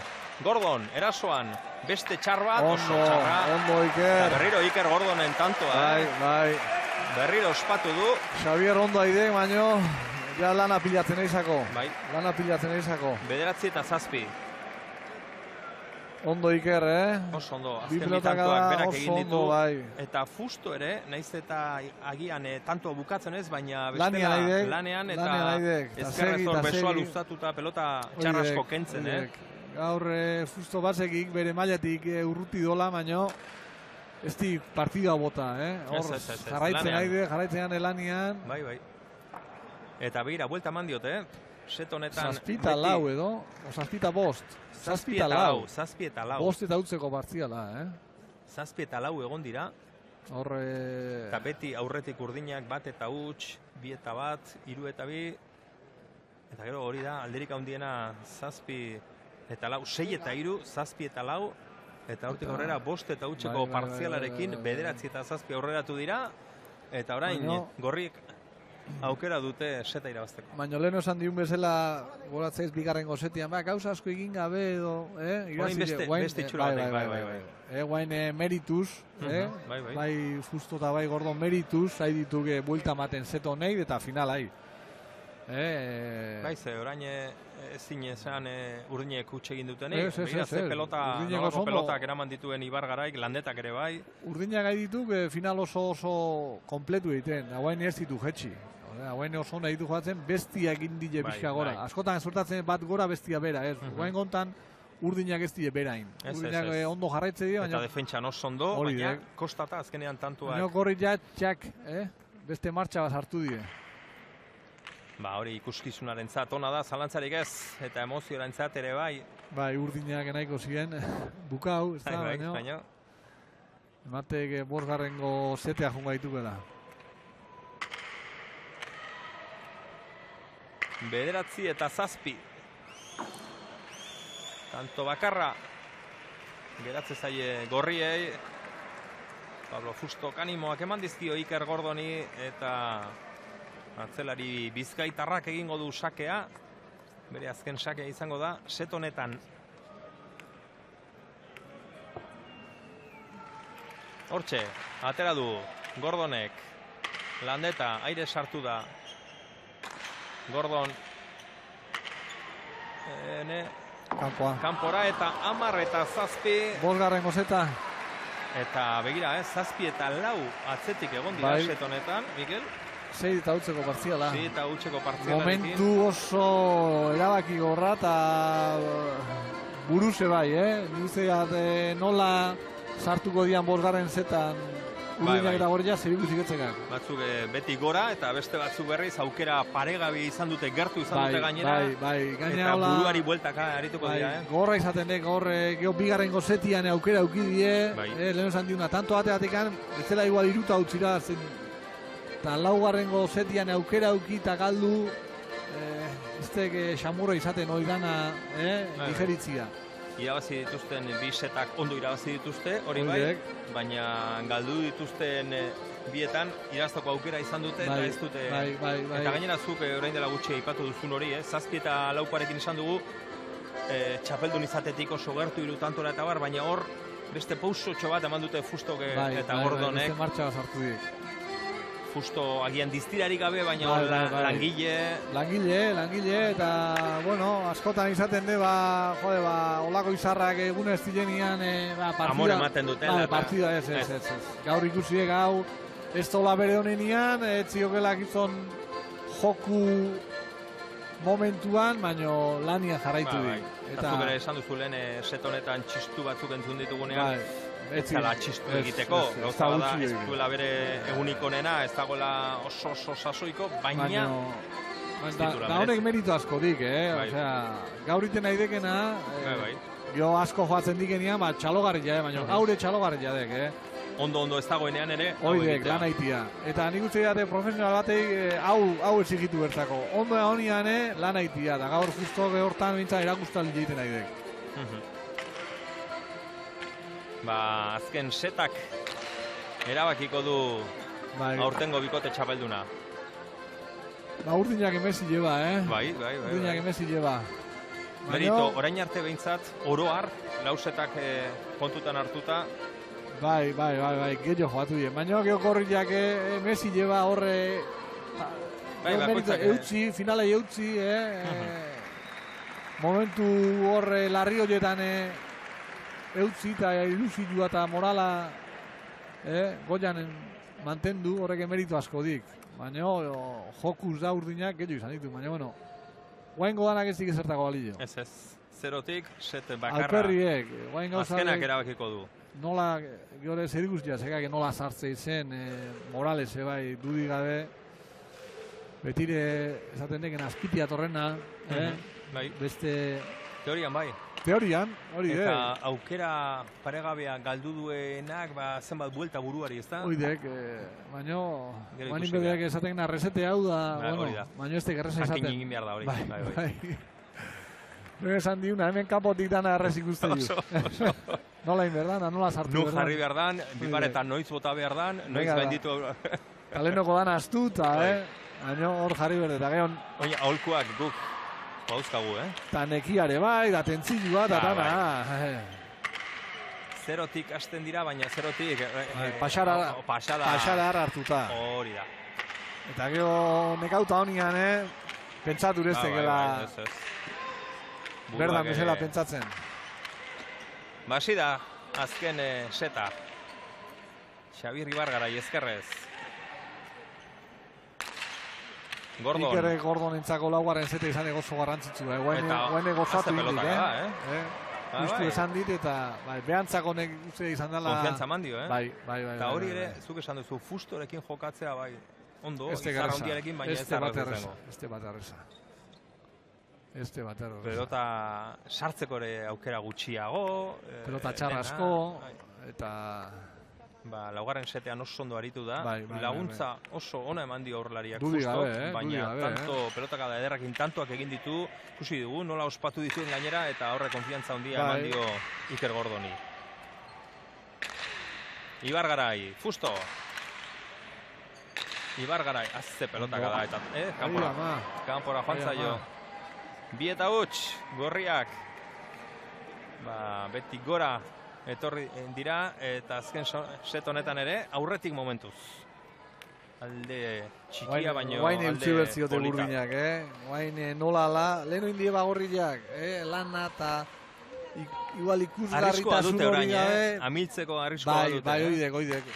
Gordon, erasoan, beste txar bat, oso txarra. Ondo Iker. Berriro Iker Gordonen tantoa. Bai. Berriro ospatu du. Xabier ondo aidek, baino, ja lana pilatzen eizako. Bai. 9 eta 7. Ondo Iker, Oso ondo, Bi azken pilotak bitantoak da, berak oso egin ditu. ondo, bai. Eta fusto ere, naiz eta agian tanto bukatzen ez, baina Lanean bestela aidek, lanean lanean eta aidek, eta ezkerrezor segi, besoa segi. luztatuta pelota txarrasko kentzen, Gaur fusto basekik bere mailatik urruti dola, baina ez di partida bota, Hor jarraitzen aide, jarraitzen elanian. Bai. Eta begira, buelta eman diote, set honetan... Zazpita lau edo, o zazpita bost. Zazpita lau. Bost eta utzeko partziala, Zazpi eta lau egon dira. Horre... Eta beti aurretik urdinak bat eta huts, bi eta bat, hiru eta bi. Eta gero hori da, alderik handiena zazpi eta lau, sei eta hiru, zazpi eta lau. Eta hortik aurrera bost eta hutseko partzialarekin, bederatzi eta zazpi aurreratu dira. Eta orain, gorriek aukera dute seta irabazteko. Baina lehen esan diun bezala goratzeiz bigarren gozetian, gauza asko egin gabe edo, Orain beste itxura batek, bai. Guain merituz, bai justo eta bai Gordon merituz, hai dituge buelta maten zeto nahi eta finalai. Bai, ze orain ezin esan urdinek utxe egin dutenik. Begira ze pelotak eraman dituen Ibargaraik, landetak ere bai. Urdinak gai dituk final oso kompletu egiten, hauain ez ditu jetxi. Hauen oso nahi du joatzen, bestia egin dile pixka gora. Askotan sortatzen bat gora bestia bera, ez. Hauen gontan urdinak ez dile berain. Urdinak ondo jarraitze dira, eta defentsan oso ondo, baina kostata azkenean tantuak. Baina gorri txak, beste martxa bat hartu dire. Hori ikuskizunaren zat ona da, zalantzarik ez, eta emozioaren zat ere bai. Bai, urdinak nahiko ziren, bukau, ez da, baina. Ematek bosgarrengo zetea junga ditukela. Bederatzi eta zazpi. Tanto bakarra. Geratze zaie gorriei. Pablo Fustok animoak eman dizkio Iker Gordoni eta atzelari bizkaitarrak egingo du sakea. Bere azken sakea izango da set honetan. Hortxe, atera du Gordonek. Landeta, aire sartu da. Gordon kanpora eta 10 eta 7 bosgarren gozeta eta begira, zazpi eta lau atzetik egon dira set honetan, Mikel? 6 eta utzeko partziala. 6 eta utzeko partziala. Momentu oso erabaki gorra eta buruze bai, Nizeat nola sartuko dian bosgarren zetan urdinak eta gorria zerikusi getzekak. Batzuk beti gora eta beste batzuk berriz aukera paregabe izan dute, gertu izan dute gainera. Bai. Eta buruari bueltaka arituko dira. Gorra izaten geho bigarren gozetian aukera aukidie. Lehen esan diuna, tanto bateatekan, ez dela igual iruta utzira. Eta laugarren gozetian aukera aukita galdu, ez teke xamurra izaten oidana digeritzia. Irabazi dituzten bi setak ondo irabazi dituzte, hori bai, baina galdu dituzten bietan irabazteko aukera izan dute eta ez dute. Eta gainera zuk orain dela gutxi aipatu duzun hori, zazpi eta laukoarekin izan dugu, txapeldun izatetik oso gertu hiru tantora eta bar, baina hor beste pausotxo bat eman dute Fustok eta Gordonek. Beste martxa bat hartu dik. Fusto agian diztirarik gabe, baina langile, eta, askotan izaten de, olako izarrak egune ez dilenian, partida. Amor ematen duten. Partida ez. Gaur ikusi gau, ez tola bere honenian, ez ziokelak izan joku momentuan, baina lanian jarraitu di. Eta zuk ere esan duzu lehen set honetan txistu batzuk entzun ditugunean, ez zala txistu egiteko, gauza bada ez duela bere egunik onena, ez dagoela oso sasoiko, baina da honek meritu asko dik, gauriten nahi dekena, jo asko joatzen dikenian, txalogarria, baina gaur txalogarria dek, Ondo ez dagoenean ere, Oidek, lan haitia. Eta nik uste dute profesional batei hau exigitu bertzako. Ondo honian lan haitia, da gaur justo hortan bintzan erakustan egiten nahi dek. Azken setak erabakiko du aurtengo bikote txapelduna. Urdinak emezi lleba, Bai. Urdinak emezi lleba. Merito, orain arte behintzat, oroar, lausetak kontutan hartuta. Bai, gehiago joatu dien. Baina geho korriak emezi lleba horre... Eutzi, finalei eutzi, momentu horre larri horietan eutzi eta ilusioa eta morala goian mantendu horrek emeritu asko dik. Baina jokuz da urdinak gehiago izan ditu, baina bueno, guain godanak ez dik ezertako balio. Ez, zerotik, set bakarra. Alperriek, guain gauzak azkenak erabakiko du. Nola, gure zer ikustia, zekak nola sartzei zen, Morales bai dudik gabe, betire esaten deken azpitia torrena, Bai. beste... Teorian bai. Teorian, hori Eta aukera paregabea galdu duenak, zenbat buelta buruari, ezta? Oidek, baino, Gero guain ikusi inberdeak esaten na resete hau da, hori da. baino ez erresa Jakin esaten. egin behar da hori. Bai. Nire esan diuna, hemen kapotik dana errez ikusten du. Nola inberdana, nola sartu Nu jarri behar dan, biparetan noiz bota behar dan, noiz gainditu... Kalenoko dana astuta, baino hor jarri berde, eta gehion... Oina, aholkuak guk bauzkagu, Eta nekiare bai, da tentzilua, eta dana. Zerotik hasten dira, baina zerotik... Pasara hartuta. Hori da. Eta gero nekauta honian, pentsatu ureztekela... Berdan bezala pentsatzen. Basi da, azken seta. Xabier Ibargarai ezkerrez. Gordon. Ikerre Gordonentzako laugarren zeta izan egozo garrantzitsu. Guaine gozatu indik, Justu esan dit eta behantzako nek uste izan dela... Konfiantza mandio, Bai. Eta hori ere, zuk esan duzu, fustorekin jokatzea bai. Ondo, izarra hondiarekin, baina ez arrezeko. Este bat error. Pelota sartzeko ere aukera gutxiago. Pelota txarrasko, eta... Laugarren setean oso ondo aritu da. Laguntza oso ona eman dio aurrelariak justok, baina tanto pelotakada ederrakin tantoak egin ditu, ikusi dugu, nola ospatu dituen gainera, eta horre konfiantza handia eman dio Iker Gordoni. Ibargarai, fusto. Ibargarai, azze pelotakada, eta kanpora joan zaio. Bi eta huts, gorriak. Beti gora etorri dira, eta azken set honetan ere, aurretik momentuz. Alde txikia baino alde polita. Bertziote burdinak, Guain nola ala, leheno indie bagorriak, lana eta igual ikusgarritasun hori gabe. Amiltzeko arriskoa dute. Bai, oidek.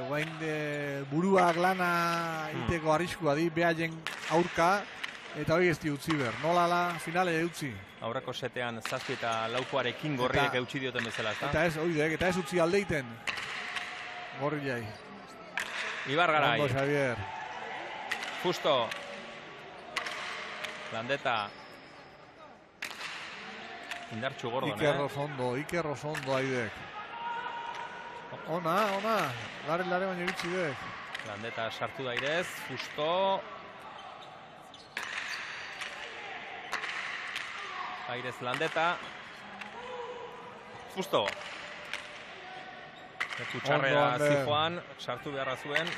Guain buruak lana iteko arriskoa di, behaien aurka, eta hori ez di utzi ber. Nola ala, finale utzi. Aurreko setean zazpi eta laukoarekin gorriek eutsi dioten bezala, ezta? Eta ez, oidek, eta ez utzi aldeiten. Gorriai. Ibargarai. Ondo, Xavier. Justo. Landeta. Indartxu Gordon, Iker Rosondo aidek. Ona. Lare baina iritsi dek. Landeta sartu dairez. Justo. Airez Landeta. Justo. Kutxarrera zijoan, sartu beharra zuen.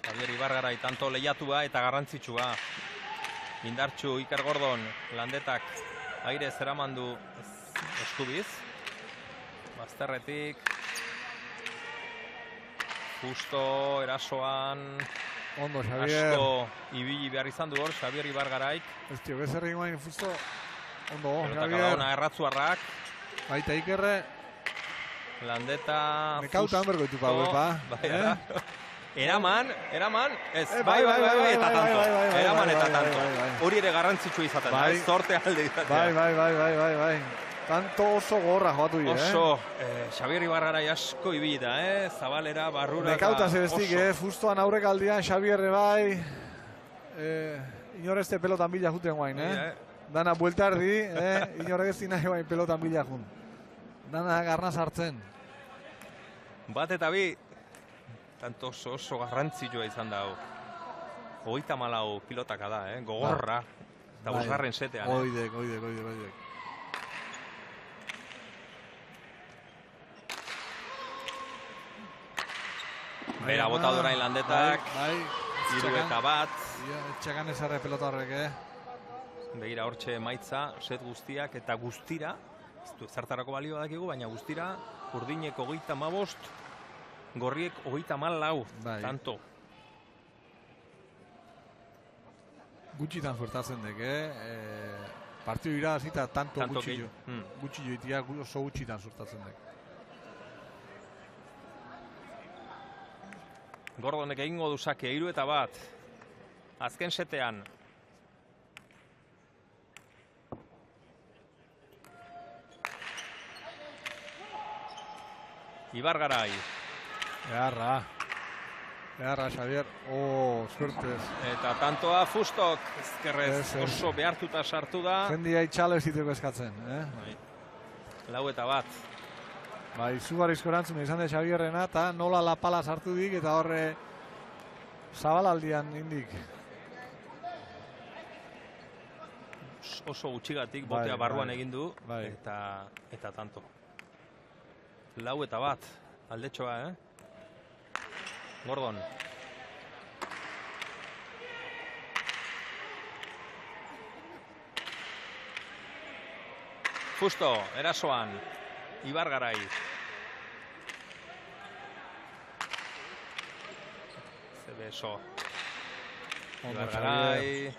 Xabier Ibargarai tanto lehiatua eta garrantzitsua. Indartxu Iker Gordon, Landetak airez eramandu eskubiz. Bazterretik. Justo erasoan. Ondo, Xavier. Asko ibili behar izan du hor, Xabier Ibargaraik. Ez tio, bezerri guain, justo. Ondo, Xavier. Pelota erratzuarrak. Baita Ikerre. Landeta... Nekautan bergoitu pau, Eraman, ez, bai, eta tanto. Eraman eta tanto. Hori ere garrantzitsua izaten, zorte alde izaten. Bai. Tanto oso gorra joatu dira, Oso, Xabier Ibargarai asko ibili da, Zabalera, barrura... Nekauta zebestik, fustoan aurrek aldian, Xabierre bai... Inorezte pelotan bila juten guain, Dana bueltardi, inorezti nahi guain pelotan bila jun. Dana garna sartzen. Bat eta bi, tanto oso garrantzitsua izan da hau. 34 pilotaka da, gogorra. Eta bosgarren setean. Oidek. Bera bota dorain Landetak. Hiru eta bat. Etxegan ezarre pelota horrek, Begira hortxe emaitza, set guztiak eta guztira. Zertarako balio dakigu, baina guztira urdinek 35, gorriek 34, tanto. Gutxitan suertatzen dek, Partidu irabazita tanto gutxi gehi- jo. Gutxi joitia oso gutxitan sortatzen da. Gordonek egingo du sake 3-1. Azken setean. Ibargarai. Eharra, Xavier. Suertez. Eta tantoa Fustok. Ezkerrez Ez. oso behartuta sartu da. Jendia itxalo ez diteko eskatzen. Bai. 4-1. Bai, izugarrizko erantzuna izan de Xavierrena, eta nola la pala sartu dik, eta horre zabalaldian indik. Oso gutxigatik botea Bai, barruan bai. egin du. Bai. Eta tanto. 4-1. Aldetxoa, Gordon. Justo, erasoan. Ibargarai. Zebeso. Ibargarai.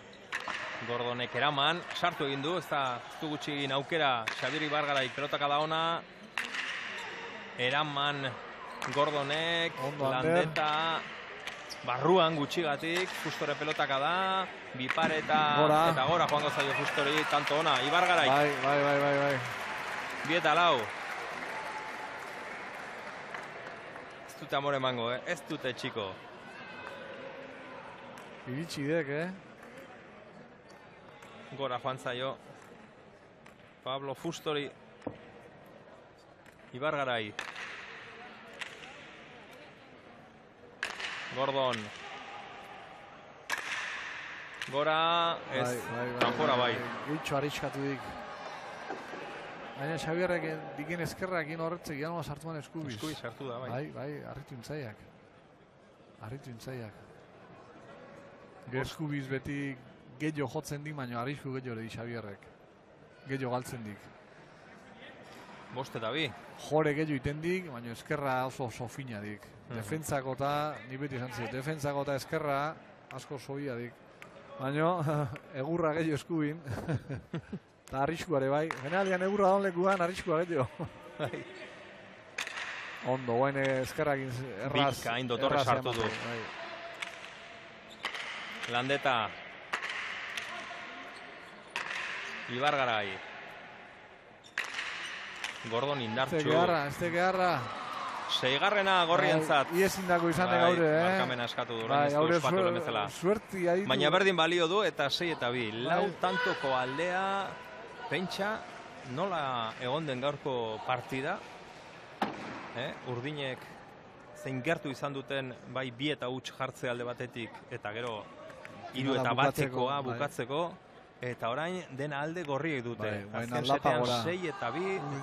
Gordonek eraman. Sartu egin du, ez du gutxi egin aukera. Xabier Ibargarai pelotaka da ona. Eraman Gordonek. Ondo, Landeta. Barruan gutxigatik. Justore pelotaka da. Bipare eta gora joango zaio Justori. Tanto ona. Ibargarai. Bai. 2-4. Ez dute amore emango, ez dute txiko. Iritsi dek, Gora joan zaio. Pablo Fustori. Ibargarai. Gordon. Gora, ez. Kanpora bai. Gutxo arriskatu dik. Baina Xabierrek diken eskerrakin horretzek janua sartuan eskubiz. Eskubiz sartu da, bai. Bai, harritu intzaiak. Eskubiz beti gehiago jotzen dik, baina arrisku gehiago di Xabierrek. Gehiago galtzen dik. 5-2. Jore gehiago iten dik, baina eskerra oso fina dik. Defentzako eta, ni beti esan zit, defentzako eta eskerra asko zoia dik. Baina, egurra gehiago eskubin. Eta arriskuare bai. Generalian egurra daun lekuan arriskua gehiago. Ondo, guen eskerrakin erraz. Bikain dotore sartu du. Landeta. Ibargarai. Gordon indartxu. Este geharra. 6. gorrientzat. Iezindako izan de gaur, Markamena eskatu du, orain ez du ospatu lemezela. Suerti haitu. Baina berdin balio du eta 6-2. Lau tantoko aldea, pentsa, nola egon den gaurko partida. Urdinek zein gertu izan duten bai 2 eta huts jartze alde batetik, eta gero 3 eta batzekoa bukatzeko. Eta orain dena alde gorriek dute. Azken setean 6-2, eta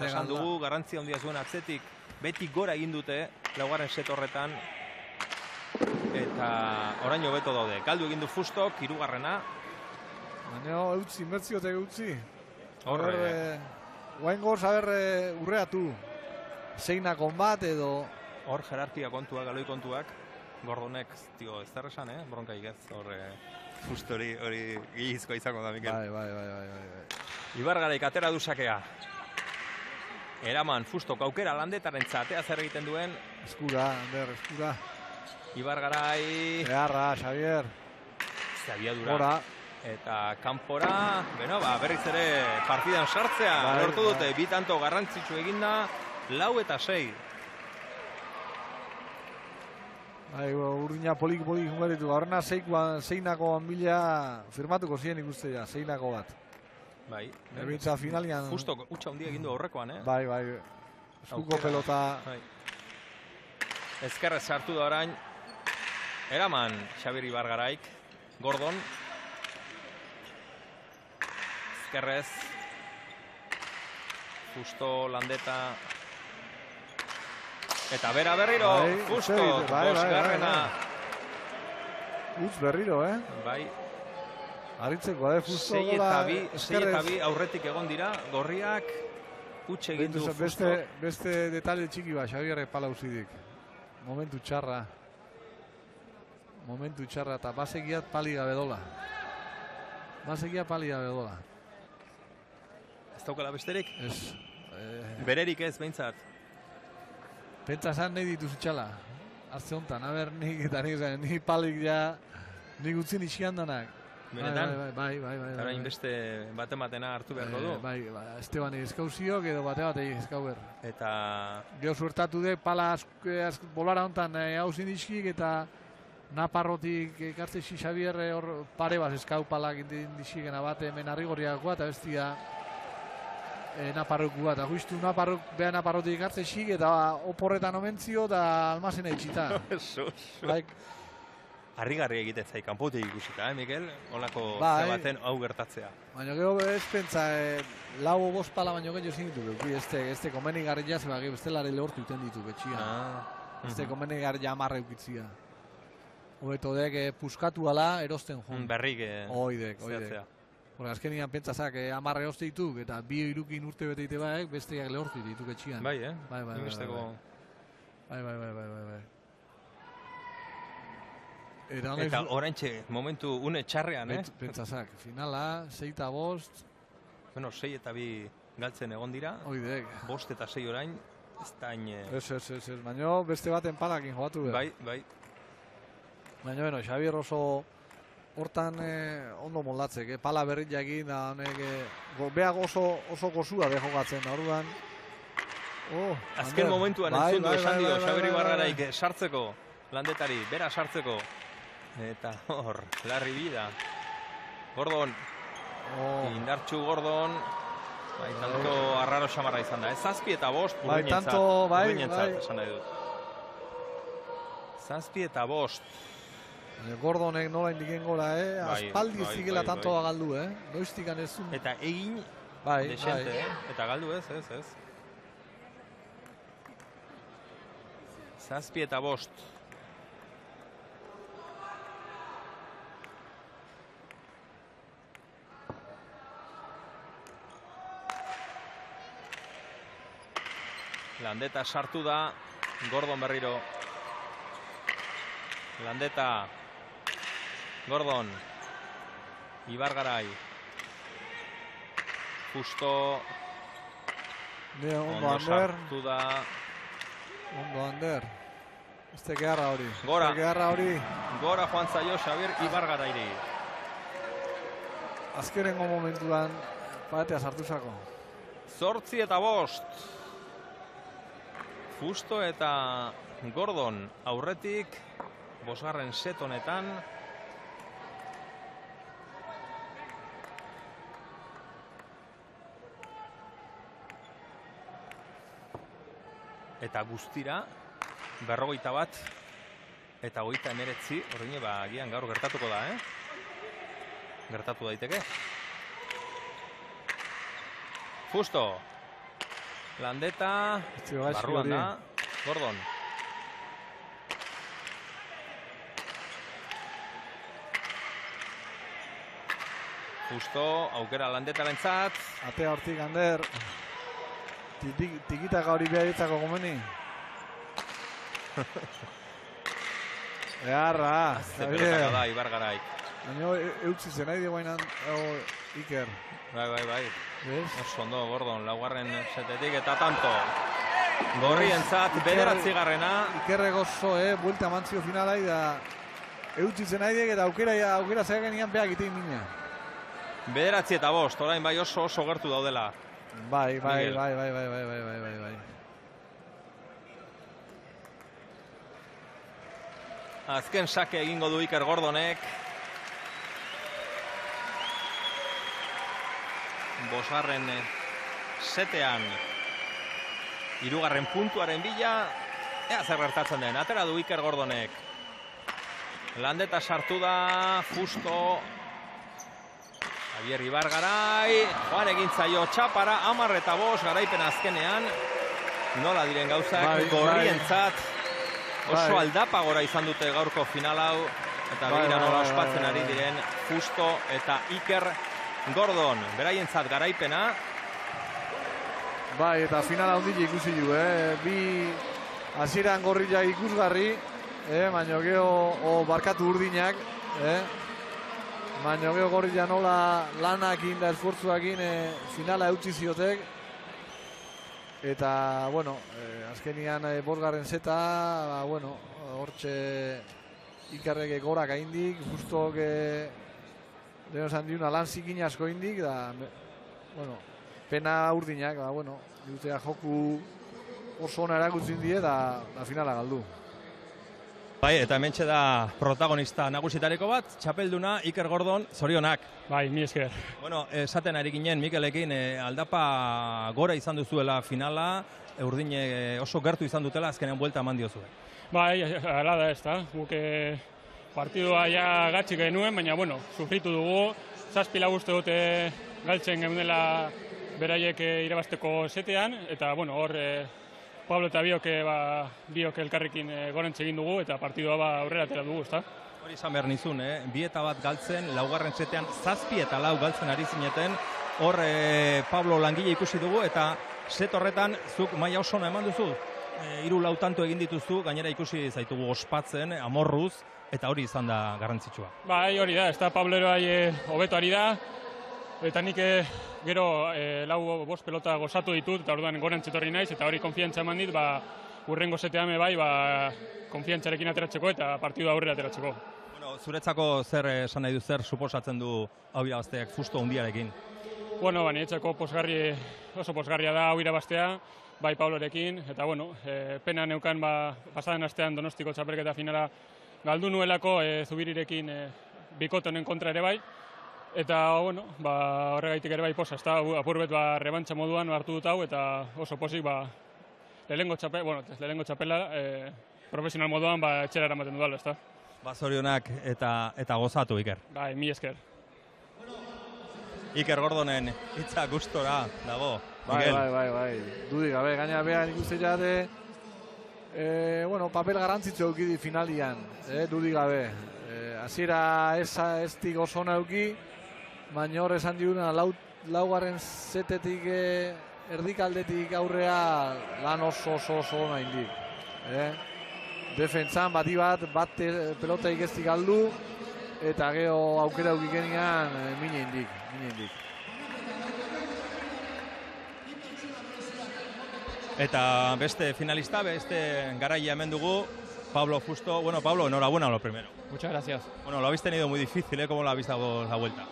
esan dugu garrantzia handia zuen atzetik. Beti gora egin dute, 4. set horretan. Eta orain hobeto daude. Galdu egin du Fustok, 3. Baina eutzi, inbertziotek eutzi. Horre. Guain gor saber urreatu. Seinakon bat edo... Hor jerarkia kontuak, galoi kontuak. Gordonek, ez da esan, bronka igez. Horre, Fustori hori gihizkoa izango da, Mikel. Bai. Ibargaraik atera du sakea. Eraman, Fustok aukera landetaren zatea zer egiten duen. Eskura, Ander, eskura. Ibargarai. Beharra, Xavier. Zabiadura. Gora. Eta kanpora, berriz ere partidan sartzea. Lortu dute, 2 tanto garrantzitsu eginda, 4 eta 6. Urdina polik jungaritu. Horrena 6nako bila firmatuko ziren ikustea, 6nako bat. Bai. Erbintza finalian... Justo, utxa handia egindu aurrekoan, Bai. Eskuko pelota... Ezkerrez sartu da orain. Eraman, Xabier Ibargaraik. Gordon. Ezkerrez. Justo, Landeta. Eta bera berriro. Justo, 5. Utz berriro, Bai. Aritzeko, Fusto 6 eta 2 aurretik egon dira, gorriak utxe egin du Fusto. Beste detale txiki bat, Xabierre pala uzidik. Momentu txarra eta basegiat pali gabe dola. Ez daukala besterik? Ez. Bererik ez, behintzat. Pentsa zan nahi dituz itxala. Artze honetan, aber nik eta nik palik ja, nik utzin ixian danak. Benetan? Bai. Eta orain beste bate-matena hartu beharko du. Bai, Esteban eskauziok edo bate-batei eskauer. Eta... Gero suertatu de, pala bolara honetan hauzin dizkik eta Naparrotik ekartzei Xabier hor pare bat eskau palak dizkikena bat hemen Arrigorriakoa eta bestia Naparrokoa. Eta justu Naparrotik ekartzei eta oporretan omentzio eta almazena itxita. Bai. Harrigarri egiten zai, kanpotik ikusita, Mikel? Olako baten hau gertatzea. Baina gero ez pentsa, lau o bost pala baino gehiago ezin ditu. Este komeni garri jazua, bestelare lehortu iten ditu betxia. Este komeni garri jamarra eukitzia. Hobeto dek puskatu ala erosten joan. Berrik Oidek. Porque azkenian pentsazak amarre eroste dituk eta bi irukin urte beteite baek besteak lehortu ditu betxian. Bai, Bai. Eta oraintxe, momentu une txarrean, Pentsazak, finala, 6-5. Bueno, 6 eta 2 galtzen egon dira. Oidek. 5 eta 6 orain, ez da hain... Ez. Baina beste baten palakin jogatu behar. Bai. Baina, Xabier oso hortan ondo moldatzek, pala berrit jakin, da honek, beak oso gozua de jogatzen, orduan. Azken momentuan entzun du esan dio, Xabier Ibargaraik sartzeko, Landetari, bera sartzeko. Eta hor, larri bida. Gordon, indartxu Gordon, tanto arraro xamarra izan da. 7 eta 5, urruñentzat, esan nahi dut. 7 eta 5. Gordonek nola indiken gola, aspaldi ez zigela tanto galdu, noiztikan ez zuen. Eta egin, desente, eta galdu ez. 7 eta 5. Landeta sartu da, Gordon berriro. Landeta, Gordon, Ibargarai. Justo, ondo sartu da. Ondo Ander. Este geharra hori. Gora joan zaio Xabier Ibargarairi. Azkenengo momentuan, batea sartu zako. 8 eta 5. Justo eta Gordon aurretik, 5. set honetan. Eta guztira, 51 eta 39, horrein agian gaur gertatuko da, Gertatu daiteke. Justo. Landeta, barruan da, Gordon. Justo, aukera Landetarentzat. Atea hortik Ander. Tikitaka hori beharitzako gomeni. Eharra. Zepelotaka da, Ibargaraik. Baina eutzi zen nahi duguainan Iker. Bai. Oso ondo, Gordon, 4. setetik eta tanto. Gorrientzat, 9. Ikerrek oso, buelta mantzio finalai da eutzi zen nahi eta aukera zaigen ian beak itein mina. 9 eta 5, orain bai oso gertu daudela. Bai. Azken sake egingo du Iker Gordonek. 5. setean 3. puntuaren bila. Ea zer gertatzen den, atera du Iker Gordonek. Landeta sartu da, justo. Javier Ibargarai, joan egintzaio txapara, 10 eta 5 garaipen azkenean. Nola diren gauzak, Gorrientzat. Oso aldapagora izan dute gaurko final hau. Eta begira nola ospatzen ari diren Justo eta Iker Gordon. Beraientzat garaipena. Bai, eta finala handik ikusi du, bi hasieran Gorrilla ikusgarri, baina geho barkatu urdinak, baina gero Gorrilla nola lanakin da esfortzuakin finala eutzi ziotek. Eta, bueno, azkenian bosgarren zeta, bueno, hortxe Ikerrek gorak haindik, justo lehen esan diuna lan zikin asko indik, da, bueno, pena urdinak, da, bueno, jutea joku oso ona erakutzen die, da finala galdu. Bai, eta hementxe da protagonista nagusitariko bat, txapelduna Iker Gordon, zorionak. Bai, mi esker. Bueno, esaten ari ginen Mikelekin aldapa gora izan duzuela finala, urdine oso gertu izan dutela, azkenean buelta eman diozue. Bai, ala da ez da. Guk partidua ja gatzik genuen, baina, bueno, sufritu dugu. 7 uste dute galtzen geundela beraiek irabazteko setean, eta, bueno, hor Pablo eta biok elkarrekin gorentz egin dugu, eta partidua aurrera atera dugu, ez da? Hori izan behar nizun, 2-1 galtzen, laugarren setean 7-4 galtzen ari zineten, hor Pablo langile ikusi dugu, eta set horretan zuk maila oso ona eman duzu, 3-4 tanto egin dituzu, gainera ikusi zaitugu ospatzen, amorruz, eta hori izan da garrantzitsua. Bai, hori da, ez da, Pableroai hobeto ari da, eta nik gero 4-5 pelota gozatu ditut, eta orduan gorantz etorri naiz, eta hori konfiantza eman dit, urrengo setean bai, konfiantzarekin ateratzeko eta partidua aurrera ateratzeko. Bueno, zuretzako zer esan nahi du, zer suposatzen du hau irabazteak fusto hundiarekin? Bueno, niretzako oso posgarria da hau irabaztea, bai Pablorekin, eta bueno, pena neukan pasaden astean Donostiko txapelketa finala galdu nuelako Zubirirekin bikotonen kontra ere bai, eta bueno, horregaitik ere bai posa, ez da, apurbet rebantxa moduan hartu dut hau, eta oso posik lehenengo txapela profesional moduan etxera eramaten dudala, ez da. Zorionak eta gozatu, Iker. Bai, mi esker. Iker Gordonen hitza gustora dago. Bai. Dudik gabe, gaina behan ikuste jate, papel garrantzitzu eukidi finalian, dudik gabe. Hasiera ez tik oso ona euki, baina hor esan diuna laugarren setetik erdikaldetik aurrea lan oso ona indik. Defentsan bat pelota ikestik galdu, eta gero aukera eukikenian mine indik. Eta beste finalista, beste garaia hemen dugu, Pablo Fusto. Bueno, Pablo, enhorabuena lo primero. Muchas gracias. Bueno, lo habéis tenido muy difícil, ¿Cómo lo habéis dado la vuelta?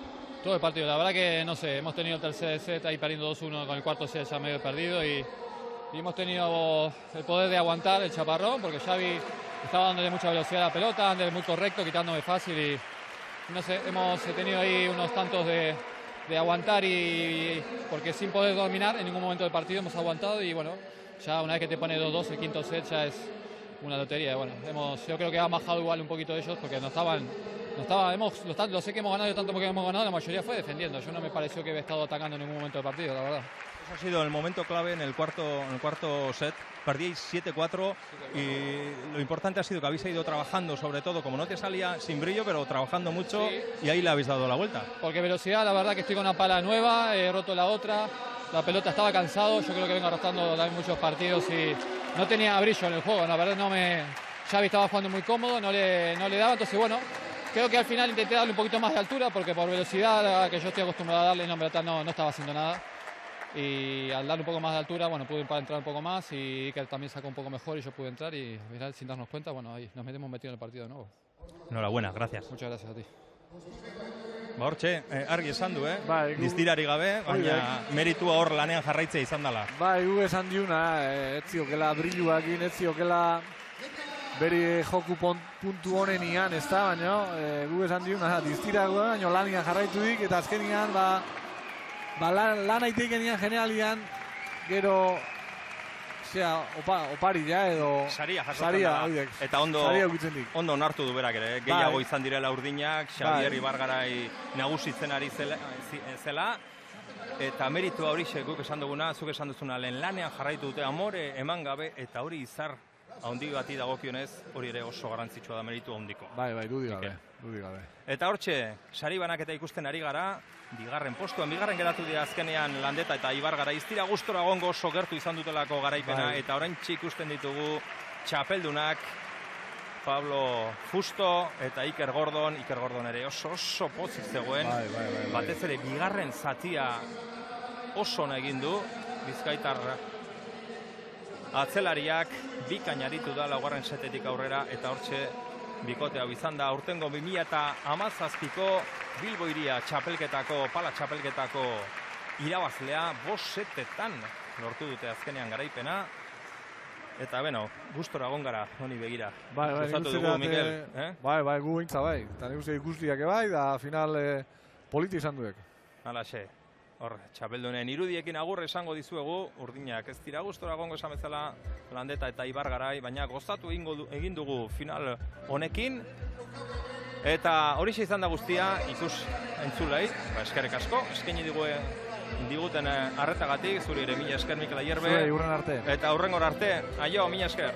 Todo el partido, la verdad que no sé, hemos tenido el tercer set ahí perdiendo 2-1 con el cuarto set ya medio perdido y hemos tenido el poder de aguantar el chaparrón porque Xavi estaba dándole mucha velocidad a la pelota, dándole muy correcto, quitándome fácil y no sé, hemos tenido ahí unos tantos de aguantar y porque sin poder dominar en ningún momento del partido hemos aguantado y bueno, ya una vez que te pone 2-2 el quinto set ya es una lotería. Bueno, yo creo que han bajado igual un poquito ellos porque los sé que hemos ganado tanto porque hemos ganado, la mayoría fue defendiendo. Yo no me pareció que he estado atacando en ningún momento del partido, la verdad. Eso ha sido el momento clave en el cuarto set. Perdíais 7-4 y lo importante ha sido que habéis ido trabajando, sobre todo, como no te salía sin brillo, pero trabajando mucho y ahí le habéis dado la vuelta. Porque velocidad, la verdad que estoy con una pala nueva, he roto la otra, la pelota estaba cansado, yo creo que vengo arrastrando también muchos partidos y no tenía brillo en el juego, la verdad Xavi estaba jugando muy cómodo, no le daba, entonces bueno, creo que al final intenté darle un poquito más de altura porque por velocidad, que yo estoy acostumbrado a darle, en verdad no estaba haciendo nada. Y al darle un poco más de altura, bueno, pude entrar un poco más y que también sacó un poco mejor y yo pude entrar y mirad, sin darnos cuenta, bueno, ahí nos hemos metido en el partido de nuevo. Enhorabuena, gracias. Muchas gracias a ti. Hortxe, argi esan du, Bai, diztirari gabe, baina meritua hor lanean jarraitzea izan dela. Bai, gu esan diuna, ez ziokela brilluakin, ez ziokela beri joku puntu honenian, ez da, baina gu esan diuna, diztirago, baina lanian jarraitu dik, eta azkenian, lan aitekenian generalian, gero, opari ja, edo... Saria jasotzen da, eta ondo onartu du berak ere, gehiago izan direla urdinak, Xavier Ibargarai nagusitzen ari zela, eta meritua hori guk esan duguna, zuk esan duzuna, lehen lanean jarraitu dute, amore eman gabe, eta hori izar handi bati dagokionez, hori ere oso garrantzitsua da meritu handiko. Bai, dudik gabe. Eta hortxe, sari banaketa ikusten ari gara, bigarren geratu dira azkenean Landeta eta Ibargara iztira gustora gongo oso gertu izan dutelako garaipena, eta oraintxe ikusten ditugu txapeldunak Pablo Fusto eta Iker Gordon ere oso pozik zegoen. Batez ere bigarren zatia oso ona egin du bizkaitar atzelariak bikain aritu da laugarren setetik aurrera eta hortxe bikote hau izan da aurtengo 2017ko Bilbo Hiria txapelketako, pala txapelketako irabazlea 5 setetan lortu dute azkenean garaipena. Eta, beno, gustora egon gara, honi begira. Gustatu dugu, Mikel. Bai, gu bintza bai. Eta nik uste ikustiak bai, da final politi izan duek. Halaxe, hor, txapeldunen irudiekin agur esango dizuegu, urdinak ez dira gustora egongo esan bezala Landeta eta Ibargarai, baina gozatu egin dugu final honekin. Eta horixe izan da guztia, ikus entzulei, eskerrik asko, eskaini diguten arretagatik, zuri ere mila esker Mikel Ayerbe. Zure, hurren arte. Eta hurrengor arte, aio, mila esker.